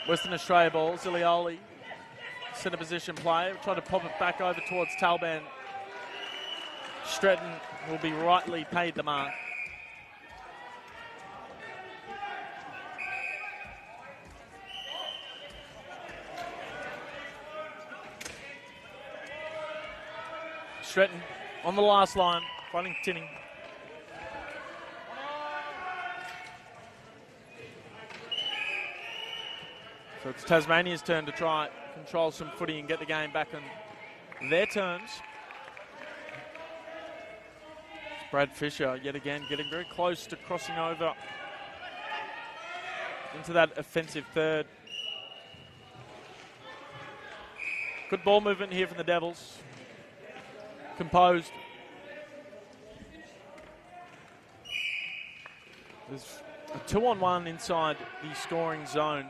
[SPEAKER 1] Western Australia ball, Zilioli, centre position play. Trying to pop it back over towards Talban. Stretton will be rightly paid the mark. Stretton on the last line, finding Tinning. So it's Tasmania's turn to try control some footy and get the game back on their terms. It's Brad Fisher yet again getting very close to crossing over into that offensive third. Good ball movement here from the Devils. Composed. There's a 2-on-1 inside the scoring zone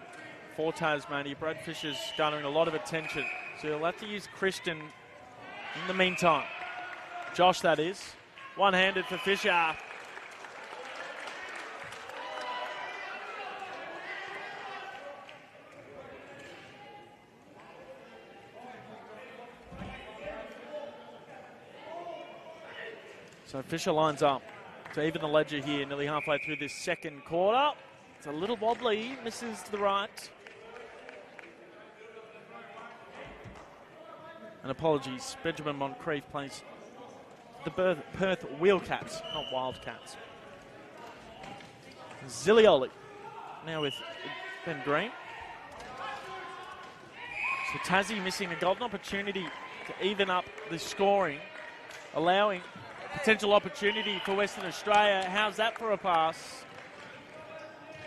[SPEAKER 1] for Tasmania. Brad Fisher's garnering a lot of attention, so he'll have to use Christian in the meantime. Josh, that is. One-handed for Fisher. So Fisher lines up to even the ledger here, nearly halfway through this second quarter. It's a little wobbly, misses to the right. And apologies, Benjamin Moncrief plays the Perth Wheelcats, not Wildcats. Zilioli now with Ben Green. So Tassie missing a golden opportunity to even up the scoring, allowing Potential opportunity for Western Australia. How's that for a pass?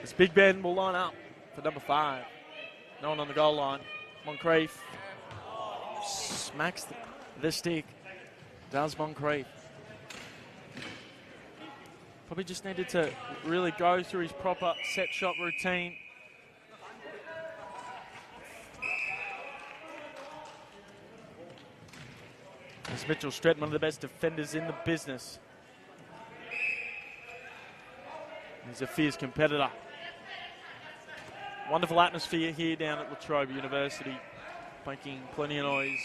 [SPEAKER 1] As Big Ben will line up for number 5. No one on the goal line. Moncrief smacks the stick. Does Moncrief. Probably just needed to really go through his proper set shot routine. As Mitchell Stretton, one of the best defenders in the business. He's a fierce competitor. Wonderful atmosphere here down at La Trobe University, making plenty of noise.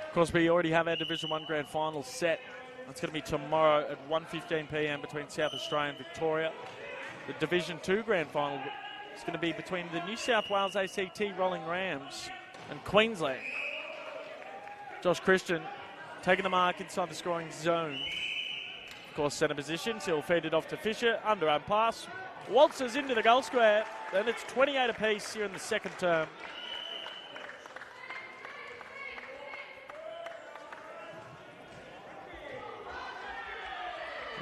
[SPEAKER 1] Of course, we already have our Division 1 Grand Final set. That's going to be tomorrow at 1:15 p.m. between South Australia and Victoria. The Division 2 Grand Final is going to be between the New South Wales ACT Rolling Rams and Queensland. Josh Christian taking the mark inside the scoring zone. Of course, centre position, so he'll feed it off to Fisher. Underarm pass. Waltzes into the goal square. Then it's 28 apiece here in the second term.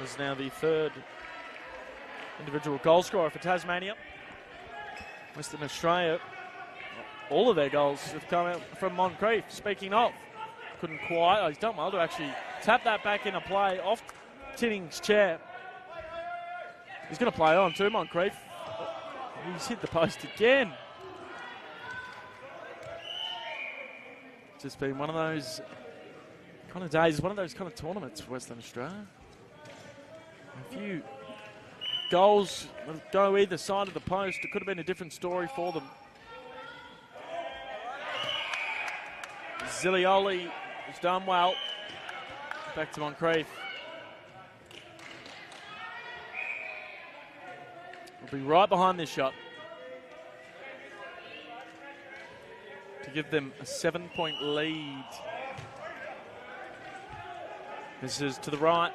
[SPEAKER 1] This is now the third individual goal scorer for Tasmania. Western Australia, all of their goals have come out from Moncrief. Speaking of, couldn't quite. Oh, he's done well to actually tap that back in a play off Tinning's chair. He's going to play on too, Moncrief. He's hit the post again. It's just been one of those kind of days, one of those kind of tournaments for Western Australia. A few goals go either side of the post. It could have been a different story for them. Zilioli has done well. Back to Moncrief. We'll be right behind this shot to give them a 7-point lead. This is to the right.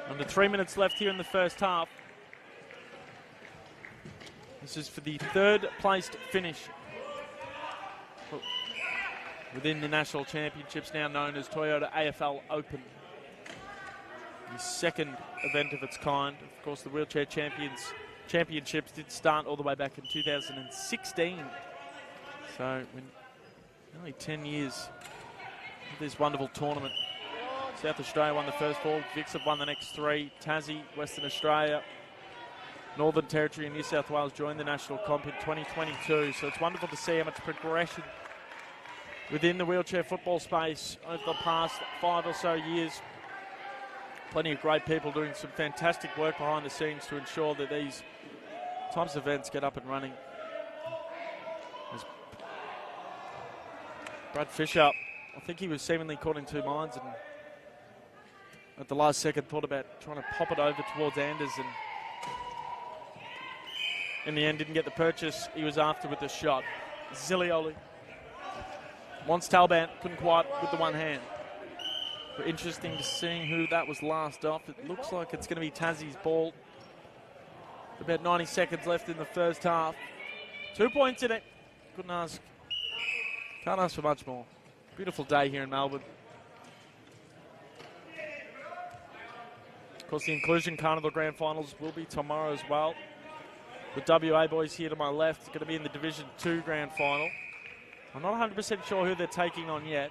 [SPEAKER 1] Under 3 minutes left here in the first half. This is for the third placed finish within the National Championships, now known as Toyota AFL Open. The second event of its kind. Of course, the Wheelchair Championships did start all the way back in 2016. So, nearly 10 years of this wonderful tournament. South Australia won the first 4, Vics have won the next 3, Tassie, Western Australia, Northern Territory and New South Wales joined the national comp in 2022. So it's wonderful to see how much progression within the wheelchair football space over the past 5 or so years. Plenty of great people doing some fantastic work behind the scenes to ensure that these types of events get up and running. There's Brad Fisher, I think he was seemingly caught in two minds and at the last second thought about trying to pop it over towards Anders, and in the end didn't get the purchase he was after with the shot. Zilioli wants Talbot, couldn't quite with the one hand. But interesting to see who that was last off. It looks like it's going to be Tassie's ball. About 90 seconds left in the first half. 2 points in it. Couldn't ask. Can't ask for much more. Beautiful day here in Melbourne. Of course, the Inclusion Carnival Grand Finals will be tomorrow as well. The WA boys here to my left are going to be in the Division 2 Grand Final. I'm not 100% sure who they're taking on yet.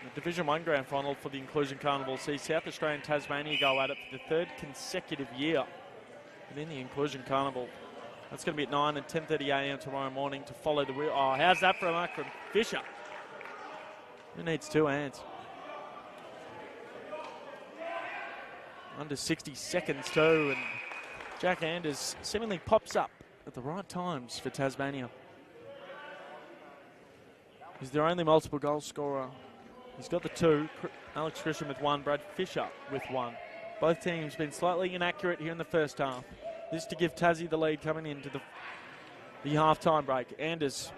[SPEAKER 1] The Division 1 Grand Final for the Inclusion Carnival sees South Australia and Tasmania go at it for the third consecutive year within the Inclusion Carnival. That's going to be at 9 and 10:30 a.m. tomorrow morning to follow the wheel. Oh, how's that for a mark from Fisher? Who needs two hands? Under 60 seconds too, and Jack Anders seemingly pops up at the right times for Tasmania. He's their only multiple goal scorer. He's got the 2, Alex Christian with 1, Brad Fisher with 1. Both teams been slightly inaccurate here in the first half. This to give Tassie the lead coming into the half-time break. Anders,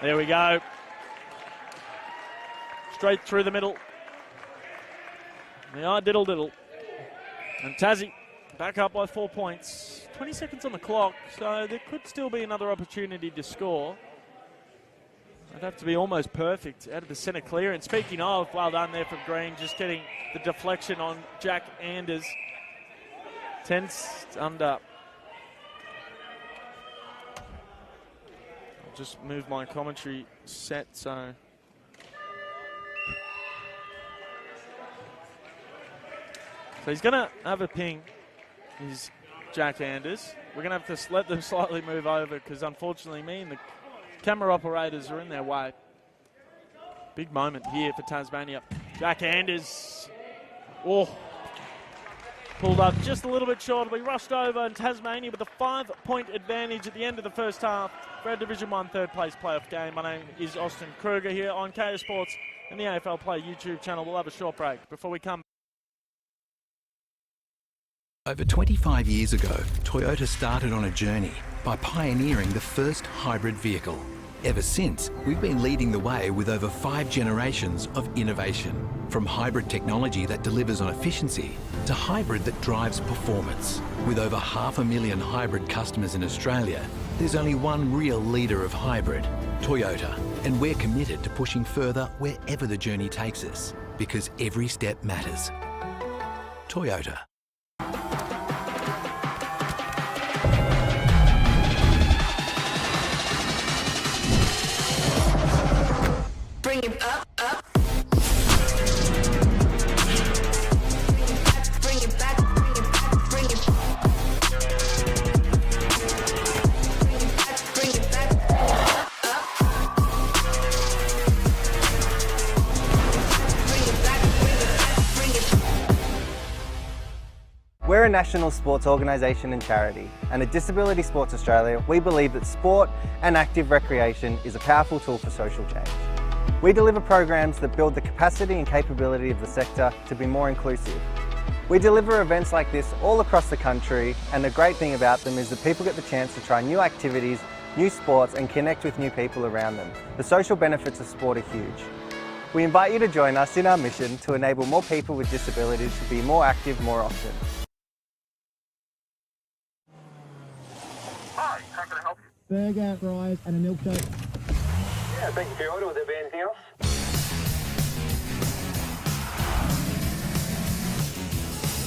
[SPEAKER 1] there we go. Straight through the middle. The diddle. And Tassie back up by 4 points. 20 seconds on the clock, so there could still be another opportunity to score. It'd have to be almost perfect out of the centre clear. And speaking of, well done there from Green, just getting the deflection on Jack Anders. 10 under. I'll just move my commentary set so. So he's going to have a ping, is Jack Anders. We're going to have to let them slightly move over because unfortunately me and the camera operators are in their way. Big moment here for Tasmania. Jack Anders. Oh, pulled up just a little bit short. We rushed over and Tasmania with a 5-point advantage at the end of the first half for our Division 1 third place playoff game. My name is Austin Kruger here on KO Sports and the AFL Play YouTube channel. We'll have a short break before we come.
[SPEAKER 4] Over 25 years ago, Toyota started on a journey by pioneering the first hybrid vehicle. Ever since, we've been leading the way with over 5 generations of innovation. From hybrid technology that delivers on efficiency to hybrid that drives performance. With over 500,000 hybrid customers in Australia, there's only one real leader of hybrid, Toyota. And we're committed to pushing further wherever the journey takes us, because every step matters. Toyota.
[SPEAKER 5] Bring it up, up. Bring it back, bring it back, bring it back. Bring it back, up, up. Bring it back, bring it back.
[SPEAKER 6] We're a national sports organisation and charity, and at Disability Sports Australia, we believe that sport and active recreation is a powerful tool for social change. We deliver programs that build the capacity and capability of the sector to be more inclusive. We deliver events like this all across the country, and the great thing about them is that people get the chance to try new activities, new sports, and connect with new people around them. The social benefits of sport are huge. We invite you to join us in our mission to enable more people with disabilities to be more active more often.
[SPEAKER 9] Hi, how can I help you?
[SPEAKER 8] Burger, fries, and a milkshake.
[SPEAKER 9] Yeah, thank you for your order. Will there be anything else?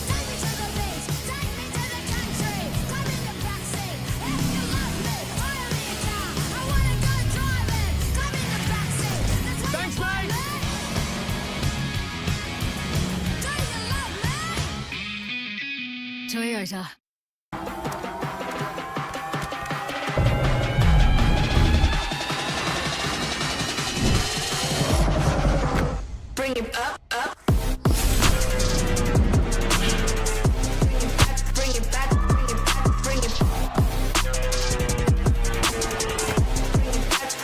[SPEAKER 5] Take me to the beach, take me to the country. Come in the backseat, if you love me, hire me a car. I wanna go driving. Come in the backseat. Thanks, mate. Do you love me? Toyota. Bring it up, up. Bring it back, bring it back, bring it back.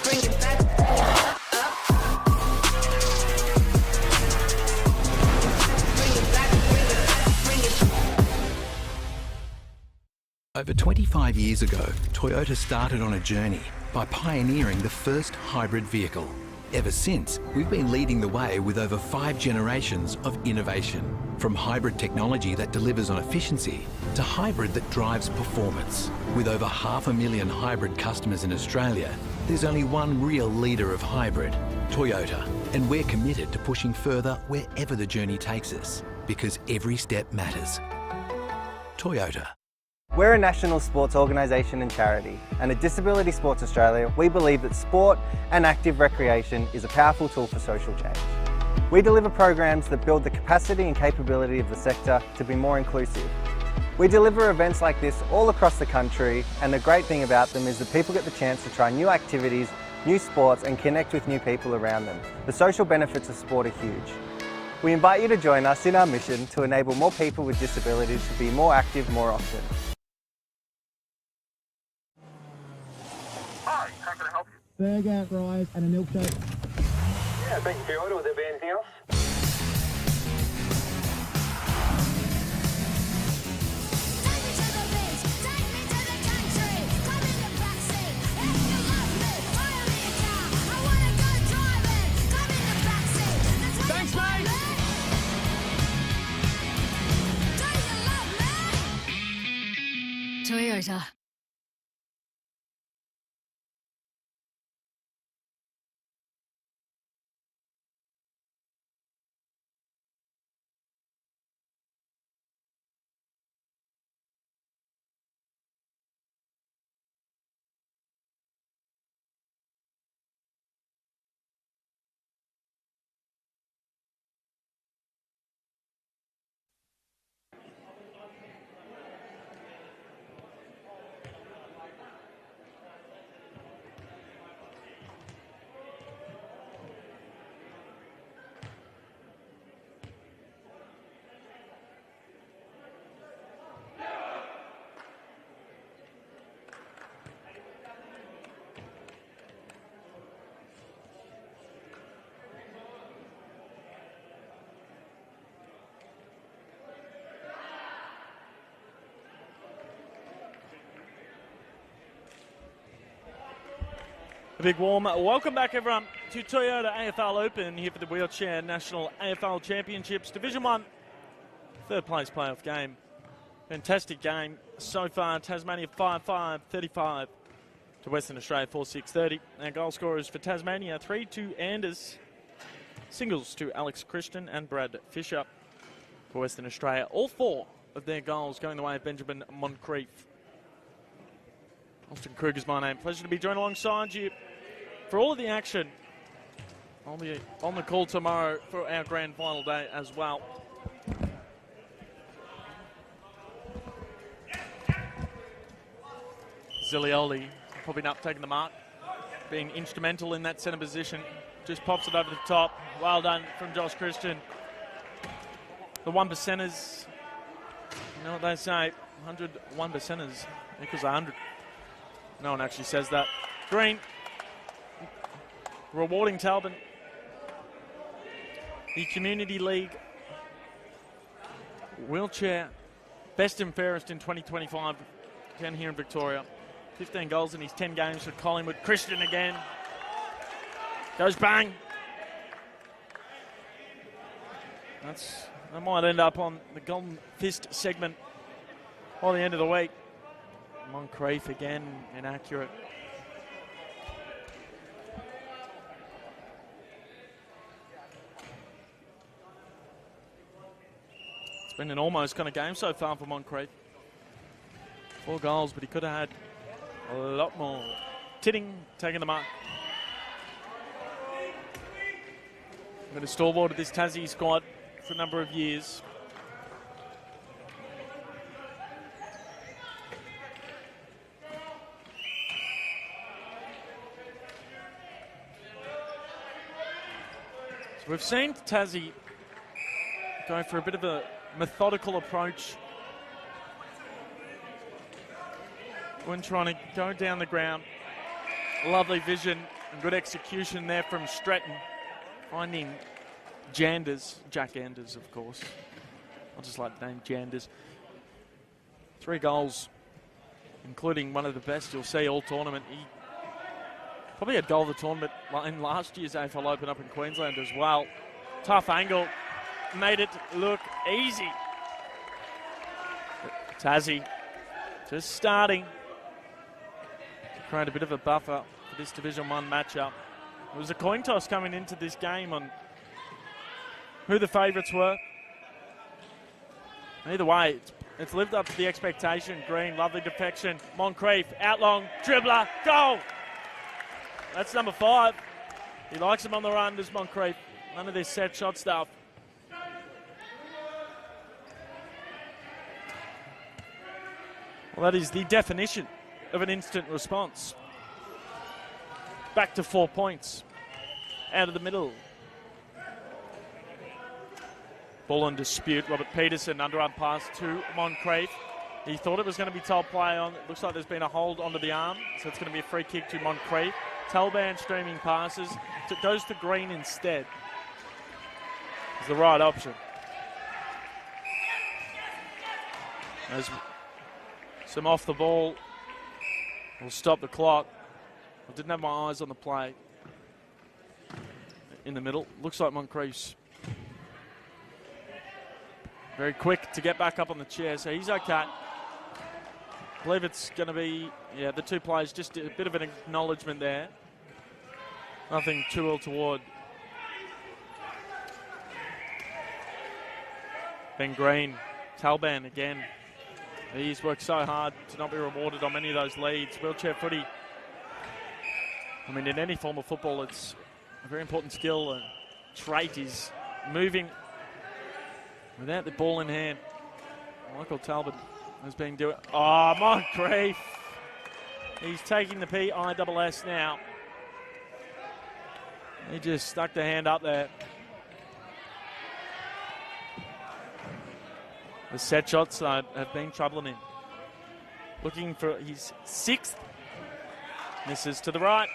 [SPEAKER 5] Bring it back, up, up. Bring it back, bring it back.
[SPEAKER 4] Over 25 years ago, Toyota started on a journey by pioneering the first hybrid vehicle. Ever since, we've been leading the way with over 5 generations of innovation. From hybrid technology that delivers on efficiency to hybrid that drives performance. With over 500,000 hybrid customers in Australia, there's only one real leader of hybrid, Toyota. And we're committed to pushing further wherever the journey takes us, because every step matters. Toyota.
[SPEAKER 6] We're a national sports organisation and charity, and at Disability Sports Australia, we believe that sport and active recreation is a powerful tool for social change. We deliver programs that build the capacity and capability of the sector to be more inclusive. We deliver events like this all across the country, and the great thing about them is that people get the chance to try new activities, new sports, and connect with new people around them. The social benefits of sport are huge. We invite you to join us in our mission to enable more people with disabilities to be more active more often.
[SPEAKER 9] Hi, how can I help you?
[SPEAKER 8] Burger, fries, and a milkshake.
[SPEAKER 9] Yeah, thank you for your order. Will there be anything else?
[SPEAKER 5] Take me to the beach, take me to the country. Come in the backseat, if you love me, hire me a car. I wanna go driving. Come in the backseat. Thanks, mate. Do you love me? Toyota. Toyota.
[SPEAKER 1] A big warm welcome back, everyone, to Toyota AFL Open here for the Wheelchair National AFL Championships Division 1 third place playoff game. Fantastic game so far. Tasmania 5-5, 35 to Western Australia 4-6, 30. Our goal scorers for Tasmania 3 to Anders, singles to Alex Christian and Brad Fisher. For Western Australia, all 4 of their goals going the way of Benjamin Moncrief. Austin Kruger's my name. Pleasure to be joined alongside you for all of the action. I'll be on the call tomorrow for our grand final day as well. Zilioli probably not taking the mark, being instrumental in that centre position. Just pops it over the top. Well done from Josh Christian. The 1%ers, you know what they say, 100 1%ers equals 100. No one actually says that. Green, rewarding Talbot. The Community League Wheelchair Best and Fairest in 2025 down here in Victoria. 15 goals in his 10 games for Collingwood. Christian again. Goes bang. That might end up on the Golden Fist segment by the end of the week. Moncrief again, inaccurate. It's been an almost kind of game so far for Moncrief. 4 goals, but he could have had a lot more. Titting taking the mark. Been a stalwart of this Tassie squad for a number of years. So we've seen Tassie go for a bit of a methodical approach when trying to go down the ground. Lovely vision and good execution there from Stratton, finding Janders, Jack Anders, of course. I just like the name Janders. 3 goals, including one of the best you'll see all tournament. He probably had goal of the tournament in last year's AFL Open up in Queensland as well. Tough angle, made it look easy. Tassie just starting to create a bit of a buffer for this Division 1 matchup. It was a coin toss coming into this game on who the favourites were. Either way, it's lived up to the expectation. Green, lovely defection. Moncrief, out long, dribbler, goal! That's number 5. He likes him on the run, does Moncrief. None of this set shot stuff. Well, that is the definition of an instant response. Back to 4 points. Out of the middle. Ball in dispute. Robert Peterson, underarm pass to Moncrief. He thought it was going to be told play on. It looks like there's been a hold onto the arm, so it's going to be a free kick to Moncrief. Talban streaming passes. So it goes to Green instead. It's the right option. There's some off the ball. We'll stop the clock. I didn't have my eyes on the play. In the middle. Looks like Moncrief's very quick to get back up on the chair, so he's okay. I believe it's going to be, the two players, just a bit of an acknowledgement there. Nothing too untoward. Ben Green, Talban again. He's worked so hard to not be rewarded on many of those leads. Wheelchair footy, I mean, in any form of football, it's a very important skill and trait is moving without the ball in hand. Michael Talbot has been doing... Oh, Moncrief! He's taking the PISS now. He just stuck the hand up there. The set shots have been troubling him. Looking for his 6th. Misses to the right.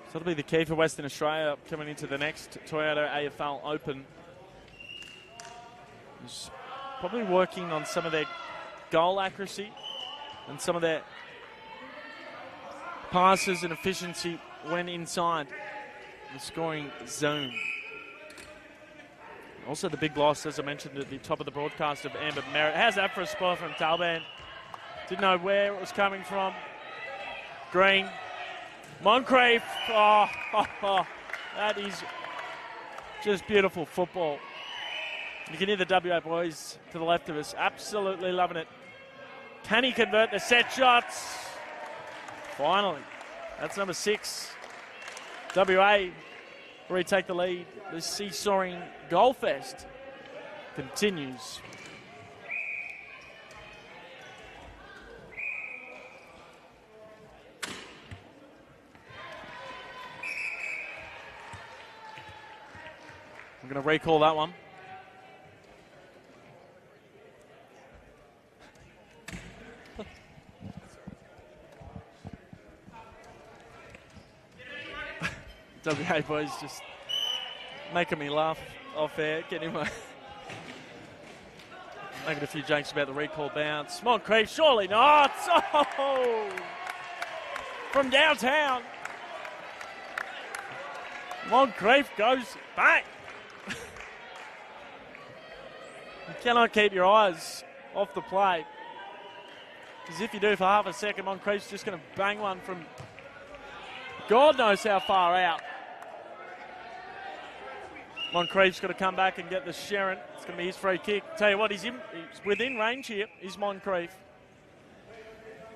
[SPEAKER 1] So that'll be the key for Western Australia coming into the next Toyota AFL Open. He's probably working on some of their goal accuracy and some of their passes and efficiency when inside the scoring zone. Also the big loss, as I mentioned at the top of the broadcast, of Amber Merritt. How's that for a spot from Talban? Didn't know where it was coming from. Green. Moncrief. That is just beautiful football. You can hear the WA boys to the left of us absolutely loving it. Can he convert the set shots? Finally. That's number 6. WA retake the lead. The seesawing goal fest continues. I'm going to recall that one. WA boys just making me laugh off air, getting my making a few jokes about the recall bounce. Moncrief, surely not. Oh! From downtown. Moncrief goes back. You cannot keep your eyes off the play. As if you do for half a second, Moncrief's just going to bang one from God knows how far out. Moncrief's got to come back and get the Sharon. It's going to be his free kick. Tell you what, he's within range here, is Moncrief.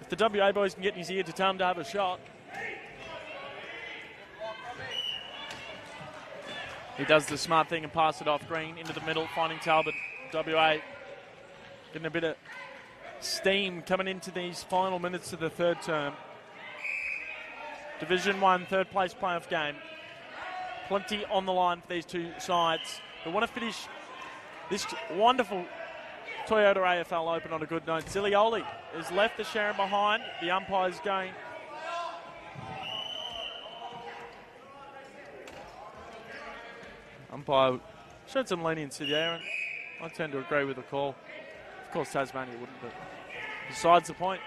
[SPEAKER 1] If the WA boys can get in his ear to tell him to have a shot. He does the smart thing and pass it off Green into the middle, finding Talbot. WA getting a bit of steam coming into these final minutes of the third term. Division 1, third place playoff game. Plenty on the line for these two sides. They want to finish this wonderful Toyota AFL Open on a good note. Zilioli has left the Sharon behind. The umpire's going. Umpire showed some leniency there, and I tend to agree with the call. Of course, Tasmania wouldn't, but besides the point.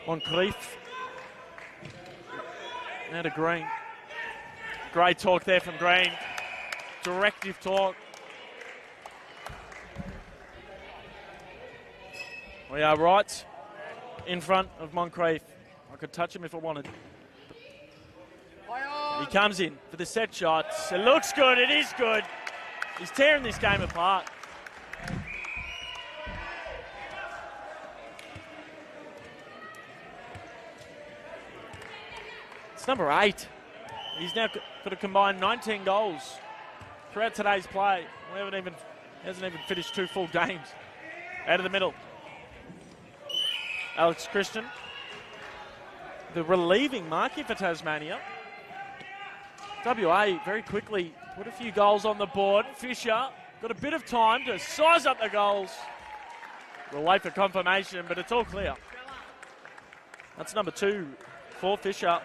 [SPEAKER 1] Moncrief. Now to Green. Great talk there from Green. Directive talk. We are right in front of Moncrief. I could touch him if I wanted. He comes in for the set shots. It looks good. It is good. He's tearing this game apart. It's number 8. He's now got a combined 19 goals throughout today's play. Hasn't even finished 2 full games. Out of the middle. Alex Christian, the relieving marquee for Tasmania. WA very quickly put a few goals on the board. Fisher got a bit of time to size up the goals. We'll wait for confirmation, but it's all clear. That's number 2 for Fisher.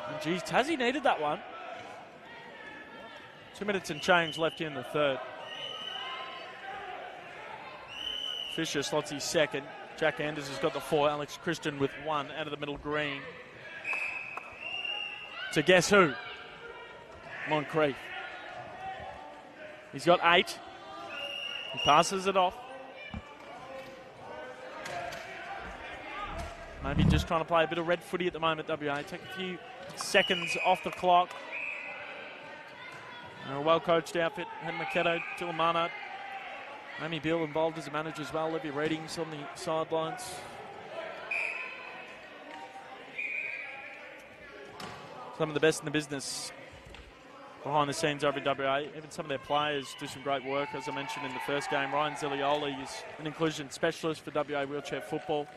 [SPEAKER 1] And geez, Tassie needed that one. 2 minutes and change left here in the third. Fisher slots his second. Jack Anders has got the 4. Alex Christian with 1 out of the middle. Green. So guess who? Moncrief. He's got 8. He passes it off. Maybe just trying to play a bit of red footy at the moment, WA. Take a few seconds off the clock. They're a well-coached outfit. Hen Makedo, Tilamano. Amy Beale involved as a manager as well. Olivia Readings on the sidelines. Some of the best in the business behind the scenes over in WA. Even some of their players do some great work, as I mentioned in the first game. Ryan Zilioli is an inclusion specialist for WA wheelchair football.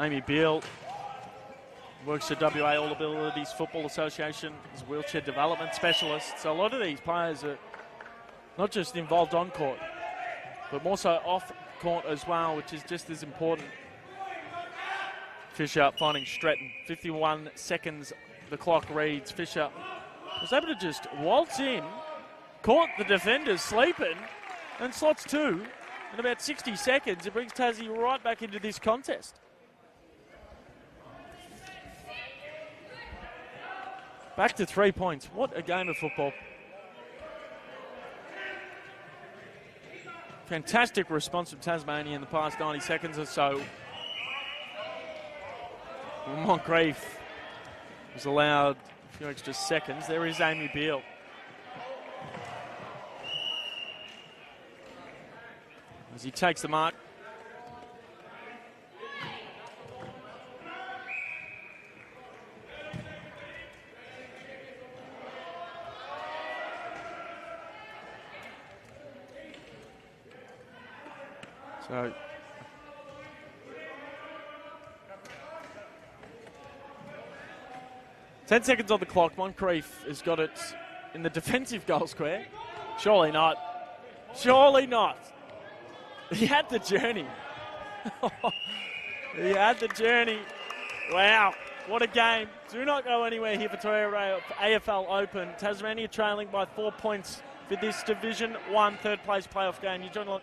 [SPEAKER 1] Amy Beale works at WA All Abilities Football Association as a wheelchair development specialist. So a lot of these players are not just involved on court, but more so off court as well, which is just as important. Fisher finding Stretton. 51 seconds the clock reads. Fisher was able to just waltz in, caught the defenders sleeping, and slots 2 in about 60 seconds. It brings Tassie right back into this contest. Back to 3 points. What a game of football. Fantastic response from Tasmania in the past 90 seconds or so. Moncrief was allowed a few extra seconds. There is Amy Beale. As he takes the mark. So 10 seconds on the clock. Moncrief has got it in the defensive goal square. Surely not. Surely not. He had the journey. He had the journey. Wow. What a game. Do not go anywhere here for Toyota AFL Open. Tasmania trailing by 4 points for this Division 1 third place playoff game. You join along.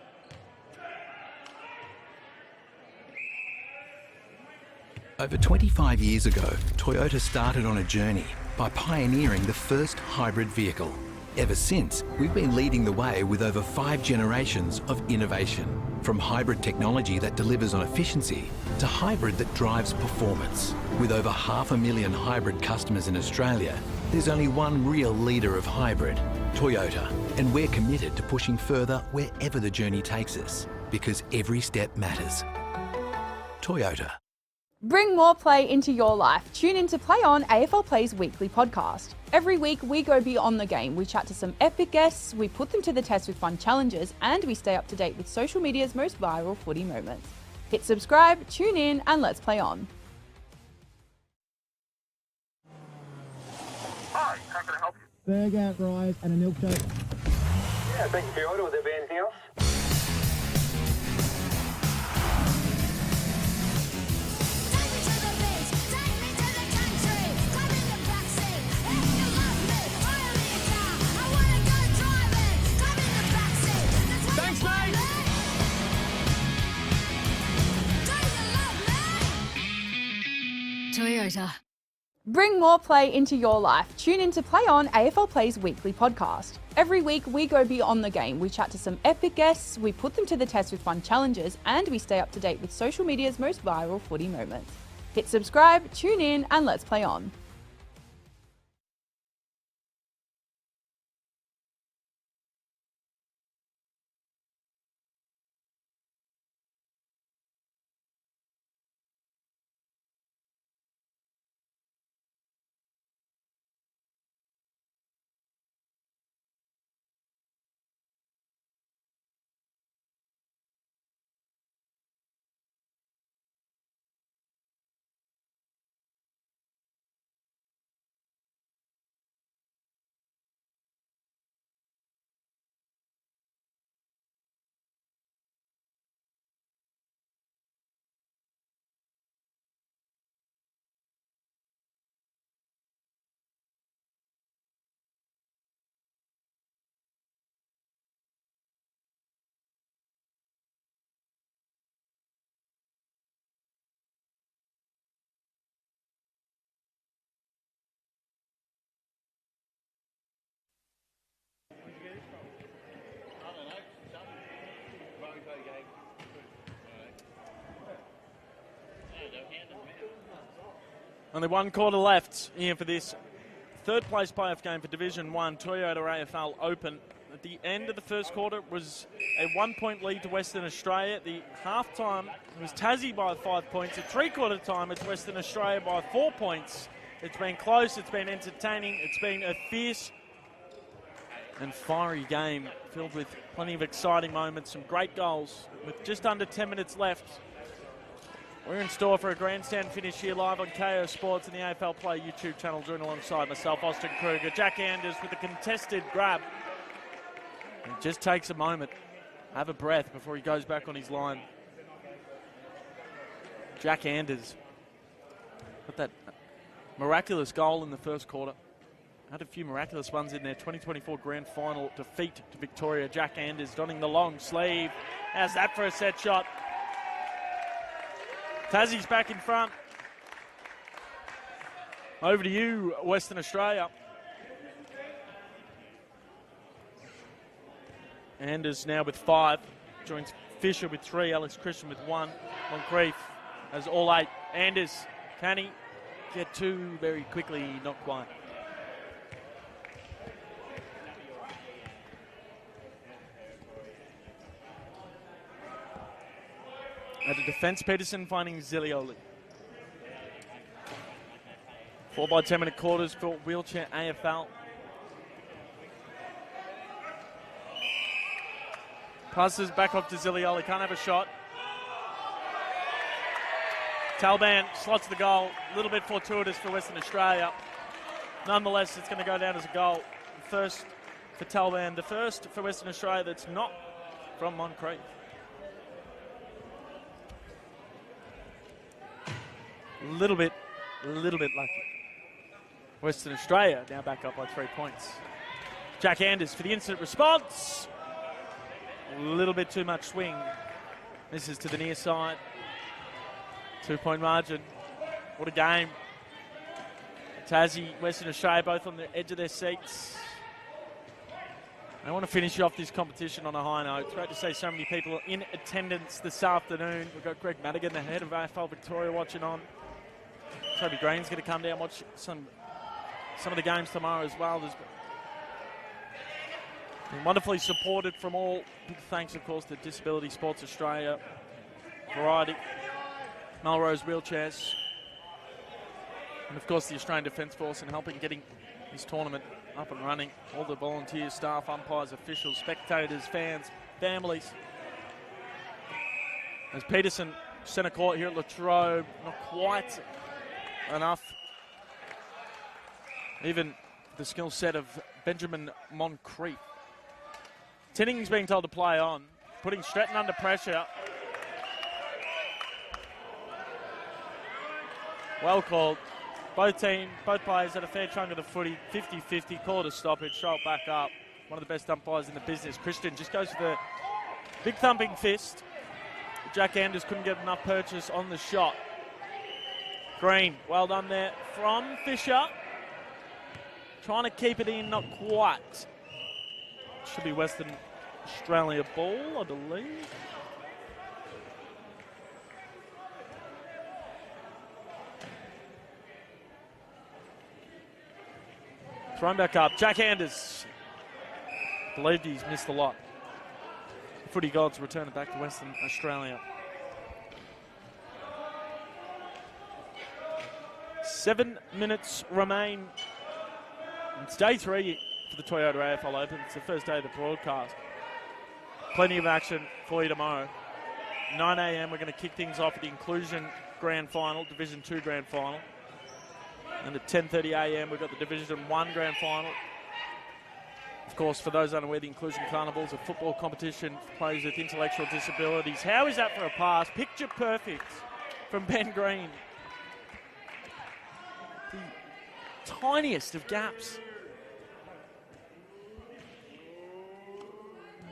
[SPEAKER 4] Over 25 years ago, Toyota started on a journey by pioneering the first hybrid vehicle. Ever since, we've been leading the way with over 5 generations of innovation. From hybrid technology that delivers on efficiency to hybrid that drives performance. With over 500,000 hybrid customers in Australia, there's only one real leader of hybrid, Toyota. And we're committed to pushing further wherever the journey takes us, because every step matters. Toyota.
[SPEAKER 7] Bring more play into your life. Tune in to Play On, AFLPLAY's weekly podcast. Every week, we go beyond the game. We chat to some epic guests, we put them to the test with fun challenges, and we stay up to date with social media's most viral footy moments. Hit subscribe, tune in, and let's play on.
[SPEAKER 9] Hi, how can I help you?
[SPEAKER 8] Burger, fries, and a milkshake.
[SPEAKER 9] Yeah, thank you for your order. Will there be anything else?
[SPEAKER 5] Take me to the beach, take me to the country. Come in the backseat, if you love me, hire me a car. I wanna go driving. Come in the backseat. Thanks, mate. Do you love me? Toyota.
[SPEAKER 7] Bring more play into your life. Tune in to Play On, AFLPLAY's weekly podcast. Every week, we go beyond the game. We chat to some epic guests, we put them to the test with fun challenges, and we stay up to date with social media's most viral footy moments. Hit subscribe, tune in, and let's play on.
[SPEAKER 1] Only one quarter left here for this third place playoff game for Division 1 Toyota AFL Open. At the end of the first quarter, it was a 1-point lead to Western Australia. At the half-time, it was Tassie by 5 points. At three-quarter time, it's Western Australia by 4 points. It's been close, it's been entertaining, it's been a fierce and fiery game filled with plenty of exciting moments, some great goals. With just under 10 minutes left, we're in store for a grandstand finish here live on KO Sports and the AFL Play YouTube channel, joined alongside myself, Austin Kruger. Jack Anders with a contested grab. It just takes a moment, have a breath before he goes back on his line. Jack Anders got that miraculous goal in the first quarter. Had a few miraculous ones in their 2024 Grand Final defeat to Victoria. Jack Anders donning the long sleeve. How's that for a set shot? Tassie's back in front. Over to you, Western Australia. Anders now with 5. Joins Fisher with 3. Alex Christian with 1. Moncrief has all 8. Anders, can he get 2 very quickly? Not quite. At the defence, Peterson finding Zilioli. 4 by 10 minute quarters for Wheelchair AFL. Passes back off to Zilioli, can't have a shot. Talban slots the goal, a little bit fortuitous for Western Australia. Nonetheless, it's going to go down as a goal. First for Talban, the first for Western Australia that's not from Moncrief. A little bit lucky. Western Australia now back up by 3 points. Jack Anders for the instant response. A little bit too much swing. This is to the near side. 2-point margin. What a game. Tassie, Western Australia both on the edge of their seats. I want to finish off this competition on a high note. It's great to see so many people in attendance this afternoon. We've got Greg Madigan, the head of AFL Victoria, watching on. Toby Green's going to come down and watch some of the games tomorrow as well. There's been wonderfully supported from all. Big thanks, of course, to Disability Sports Australia, Variety, Melrose Wheelchairs, and of course the Australian Defence Force in helping getting this tournament up and running. All the volunteers, staff, umpires, officials, spectators, fans, families. As Peterson, centre court here at Latrobe, not quite enough. Even the skill set of Benjamin Moncrief. Tinning's being told to play on, putting Stratton under pressure. Well called. Both players had a fair chunk of the footy, 50-50, call it a stoppage, throw it back up. One of the best umpires in the business. Christian just goes for the big thumping fist. Jack Anders couldn't get enough purchase on the shot. Green, well done there from Fisher. Trying to keep it in, not quite. Should be Western Australia ball, I believe. Thrown back up. Jack Anders. Believed he's missed a lot. The footy gods return it back to Western Australia. 7 minutes remain. It's day 3 for the Toyota AFL Open. It's the first day of the broadcast. Plenty of action for you tomorrow. 9 a.m. we're going to kick things off at the Inclusion Grand Final, Division 2 Grand Final. And at 10:30 a.m. we've got the Division 1 Grand Final. Of course, for those unaware, the Inclusion Carnival is a football competition for players with intellectual disabilities. How is that for a pass? Picture perfect from Ben Green. The tiniest of gaps.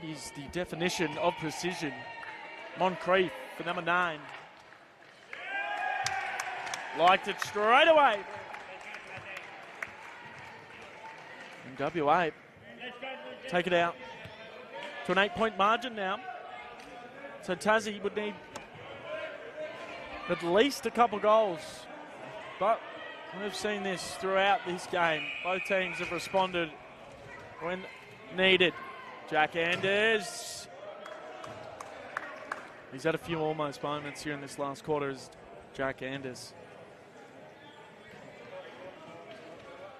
[SPEAKER 1] Is the definition of precision. Moncrief for number 9. Liked it straight away. And WA take it out to an 8-point margin now. So Tassie would need at least a couple goals. But We've seen this throughout this game. Both teams have responded when needed. Jack Anders. He's had a few almost moments here in this last quarter as Jack Anders.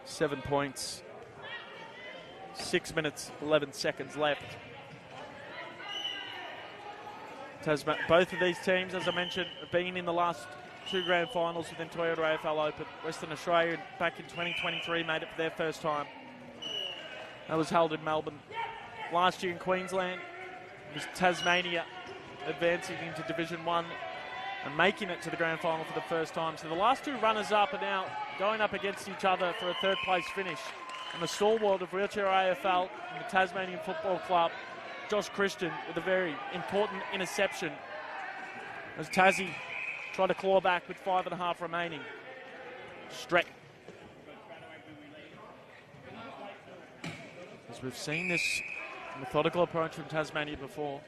[SPEAKER 1] 7 points. 6 minutes, 11 seconds left. Both of these teams, as I mentioned, have been in the last 2 grand finals within Toyota AFL Open. Western Australia back in 2023 made it for their first time. That was held in Melbourne. Last year in Queensland, it was Tasmania advancing into Division 1 and making it to the grand final for the first time. So the last 2 runners-up are now going up against each other for a third-place finish. And the stalwart of Wheelchair AFL and the Tasmanian Football Club, Josh Christian, with a very important interception as Tassie tried to claw back with 5.5 remaining. Streck. As we've seen this methodical approach from Tasmania before.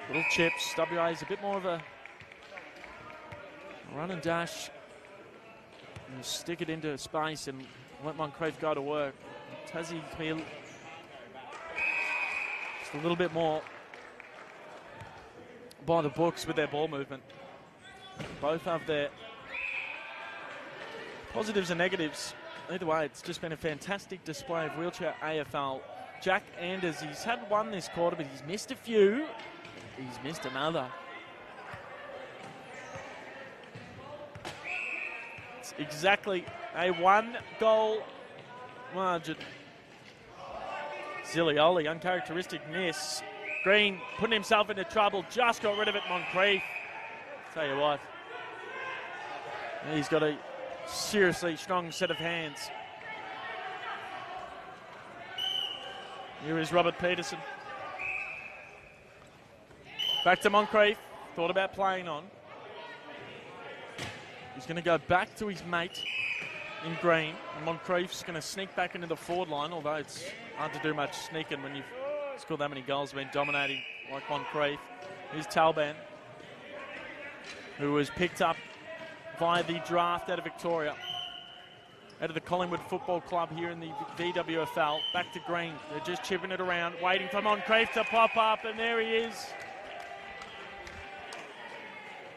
[SPEAKER 1] Little chips. WA is a bit more of a run and dash. And stick it into space and let Moncrief go to work. Tassie can be just a little bit more by the books with their ball movement. Both have their positives and negatives. Either way, it's just been a fantastic display of Wheelchair AFL. Jack Anders, he's had one this quarter, but he's missed a few. He's missed another. It's exactly a 1-goal margin. Zilioli, uncharacteristic miss. Green putting himself into trouble, just got rid of it, Moncrief. Tell you what, he's got a seriously strong set of hands. Here is Robert Peterson. Back to Moncrief, thought about playing on. He's going to go back to his mate in green. And Moncrief's going to sneak back into the forward line, although it's hard to do much sneaking when you've scored that many goals, been dominating like Moncrief. Here's Talban, who was picked up via the draft out of Victoria, out of the Collingwood Football Club here in the VWFL. Back to Green. They're just chipping it around, waiting for Moncrief to pop up, and there he is.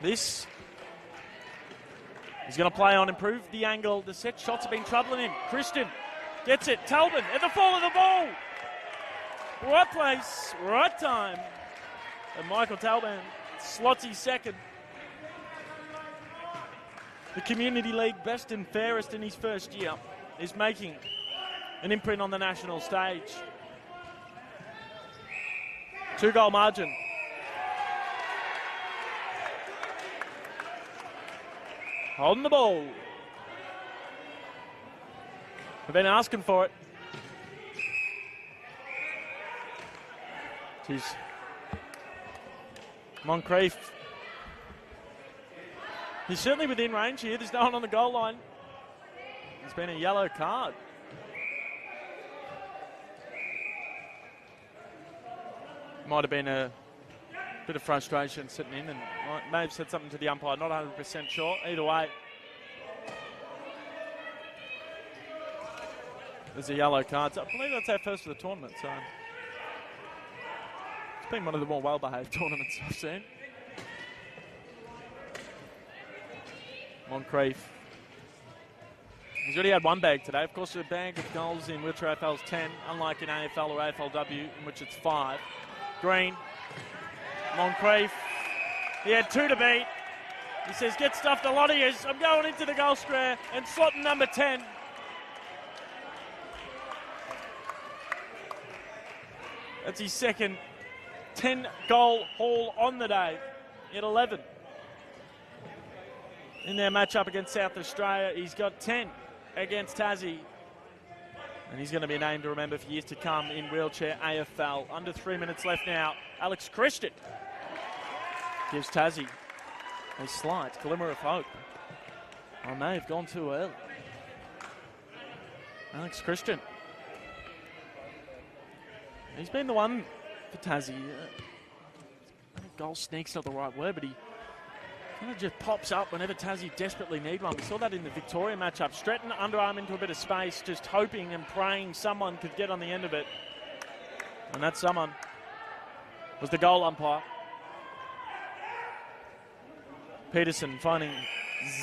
[SPEAKER 1] This he's going to play on, improve the angle. The set shots have been troubling him. Christian gets it. Talbot at the fall of the ball. Right place, right time. And Michael Talbot slots his second. The Community League best and fairest in his first year is making an imprint on the national stage. 2-goal margin. Holding the ball. They've been asking for it. Jeez. Moncrief. He's certainly within range here. There's no one on the goal line. There's been a yellow card. Might have been a bit of frustration sitting in, and may have said something to the umpire. Not 100% sure. Either way, there's a yellow card. So I believe that's our first of the tournament. So it's been one of the more well-behaved tournaments I've seen. Moncrief. He's already had one bag today. Of course, a bag of goals in Wheelchair AFL's 10, unlike in AFL or AFLW, in which it's 5. Green. Moncrief. He had 2 to beat. He says, get stuffed a lot of yous. I'm going into the goal square and slotting number 10. That's his second 10-goal haul on the day at 11. In their matchup against South Australia, he's got 10 against Tassie. And he's going to be a name to remember for years to come in Wheelchair AFL. Under 3 minutes left now. Alex Christian gives Tassie a slight glimmer of hope. Oh, no, they've gone too early. Alex Christian. He's been the one for Tassie. Goal sneak's not the right word, but he Kind of just pops up whenever Tassie desperately need one. We saw that in the Victoria matchup. Stretton underarm into a bit of space, just hoping and praying someone could get on the end of it. And that someone was the goal umpire. Peterson finding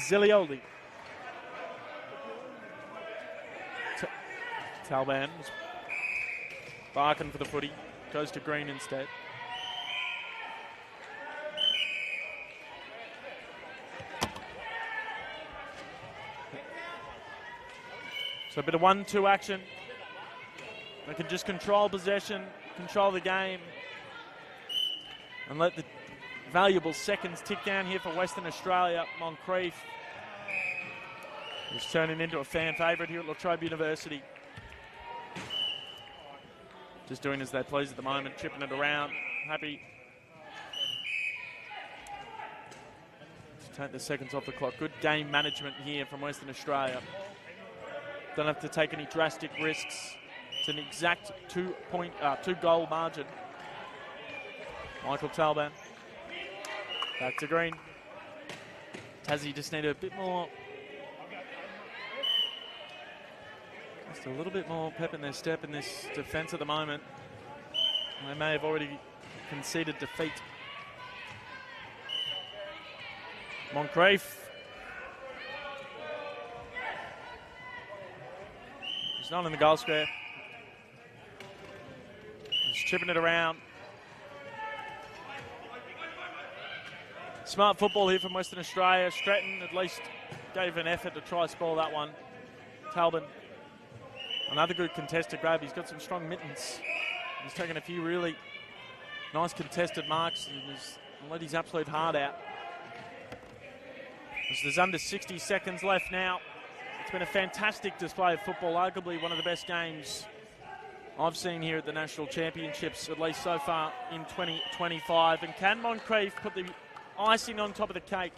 [SPEAKER 1] Zilioli. Talban was barking for the footy. Goes to Green instead. So a bit of 1-2 action. They can just control possession, control the game, and let the valuable seconds tick down here for Western Australia. Moncrief is turning into a fan favourite here at La Trobe University. Just doing as they please at the moment, chipping it around. Happy to take the seconds off the clock. Good game management here from Western Australia. Don't have to take any drastic risks. It's an exact two-goal margin. Michael Talban. Back to Green. Tassie just need a bit more. Just a little bit more pep in their step in this defence at the moment. They may have already conceded defeat. Moncrief. He's not in the goal square. He's chipping it around. Smart football here from Western Australia. Stratton at least gave an effort to try spoil that one. Talbot, another good contested grab. He's got some strong mittens. He's taken a few really nice contested marks and he's let his absolute heart out. There's under 60 seconds left now. It's been a fantastic display of football, arguably one of the best games I've seen here at the National Championships, at least so far in 2025. And can Moncrief put the icing on top of the cake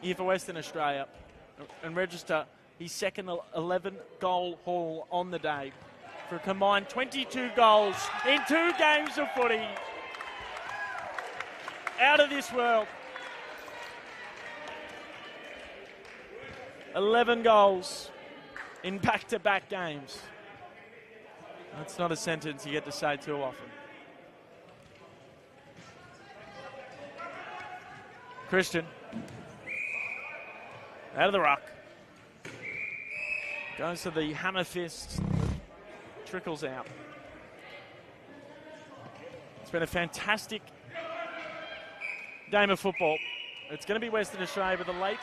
[SPEAKER 1] here for Western Australia and register his second 11-goal haul on the day for a combined 22 goals in 2 games of footy? Out of this world. 11 goals in back-to-back games. That's not a sentence you get to say too often. Christian. Out of the ruck. Goes to the hammer fist. Trickles out. It's been a fantastic game of football. It's going to be Western Australia with a late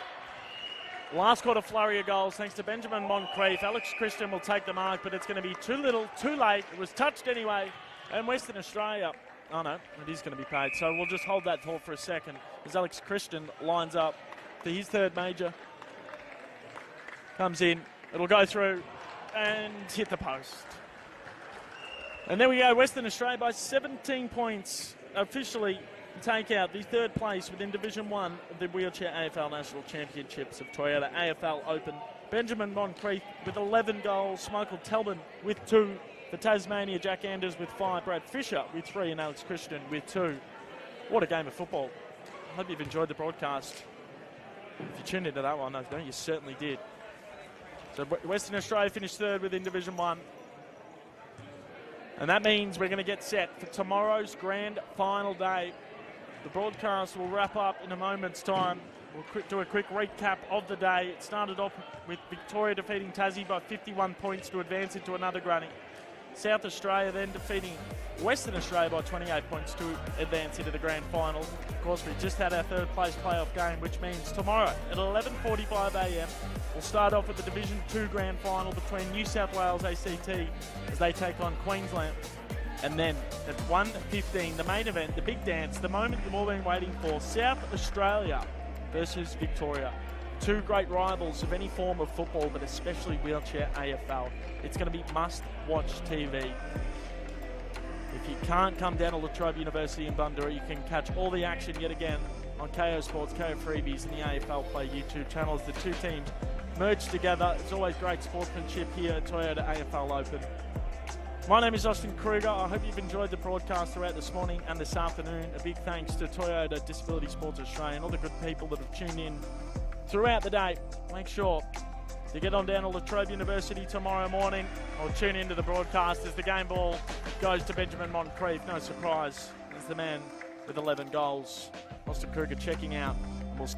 [SPEAKER 1] last quarter flurry of goals thanks to Benjamin Moncrief. Alex Christian will take the mark, but it's going to be too little, too late. It was touched anyway. And Western Australia, oh no, it is going to be paid. So we'll just hold that thought for a second as Alex Christian lines up for his third major. Comes in, it'll go through and hit the post. And there we go, Western Australia by 17 points officially take out the third place within Division 1 of the Wheelchair AFL National Championships of Toyota AFL Open. Benjamin Moncrief with 11 goals, Michael Telbin with 2 for Tasmania, Jack Anders with 5, Brad Fisher with 3 and Alex Christian with 2. What a game of football. I hope you've enjoyed the broadcast. If you tuned into that one, I know you certainly did. So Western Australia finished third within Division 1. And that means we're going to get set for tomorrow's grand final day. The broadcast will wrap up in a moment's time. We'll do a quick recap of the day. It started off with Victoria defeating Tassie by 51 points to advance into another granny. South Australia then defeating Western Australia by 28 points to advance into the grand final. Of course, we just had our third place playoff game, which means tomorrow at 11:45 a.m. we'll start off with the Division 2 grand final between New South Wales ACT as they take on Queensland. And then at 1:15, the main event, the big dance, the moment you've all been waiting for, South Australia versus Victoria. 2 great rivals of any form of football, but especially wheelchair AFL. It's going to be must-watch TV. If you can't come down to La Trobe University in Bundoora, you can catch all the action yet again on KO Sports, KO Freebies and the AFLPLAY YouTube channel as the 2 teams merge together. It's always great sportsmanship here at Toyota AFL Open. My name is Austin Kruger. I hope you've enjoyed the broadcast throughout this morning and this afternoon. A big thanks to Toyota Disability Sports Australia and all the good people that have tuned in throughout the day. Make sure to get on down to La Trobe University tomorrow morning or tune into the broadcast as the game ball goes to Benjamin Moncrief. No surprise, he's the man with 11 goals. Austin Kruger checking out. We'll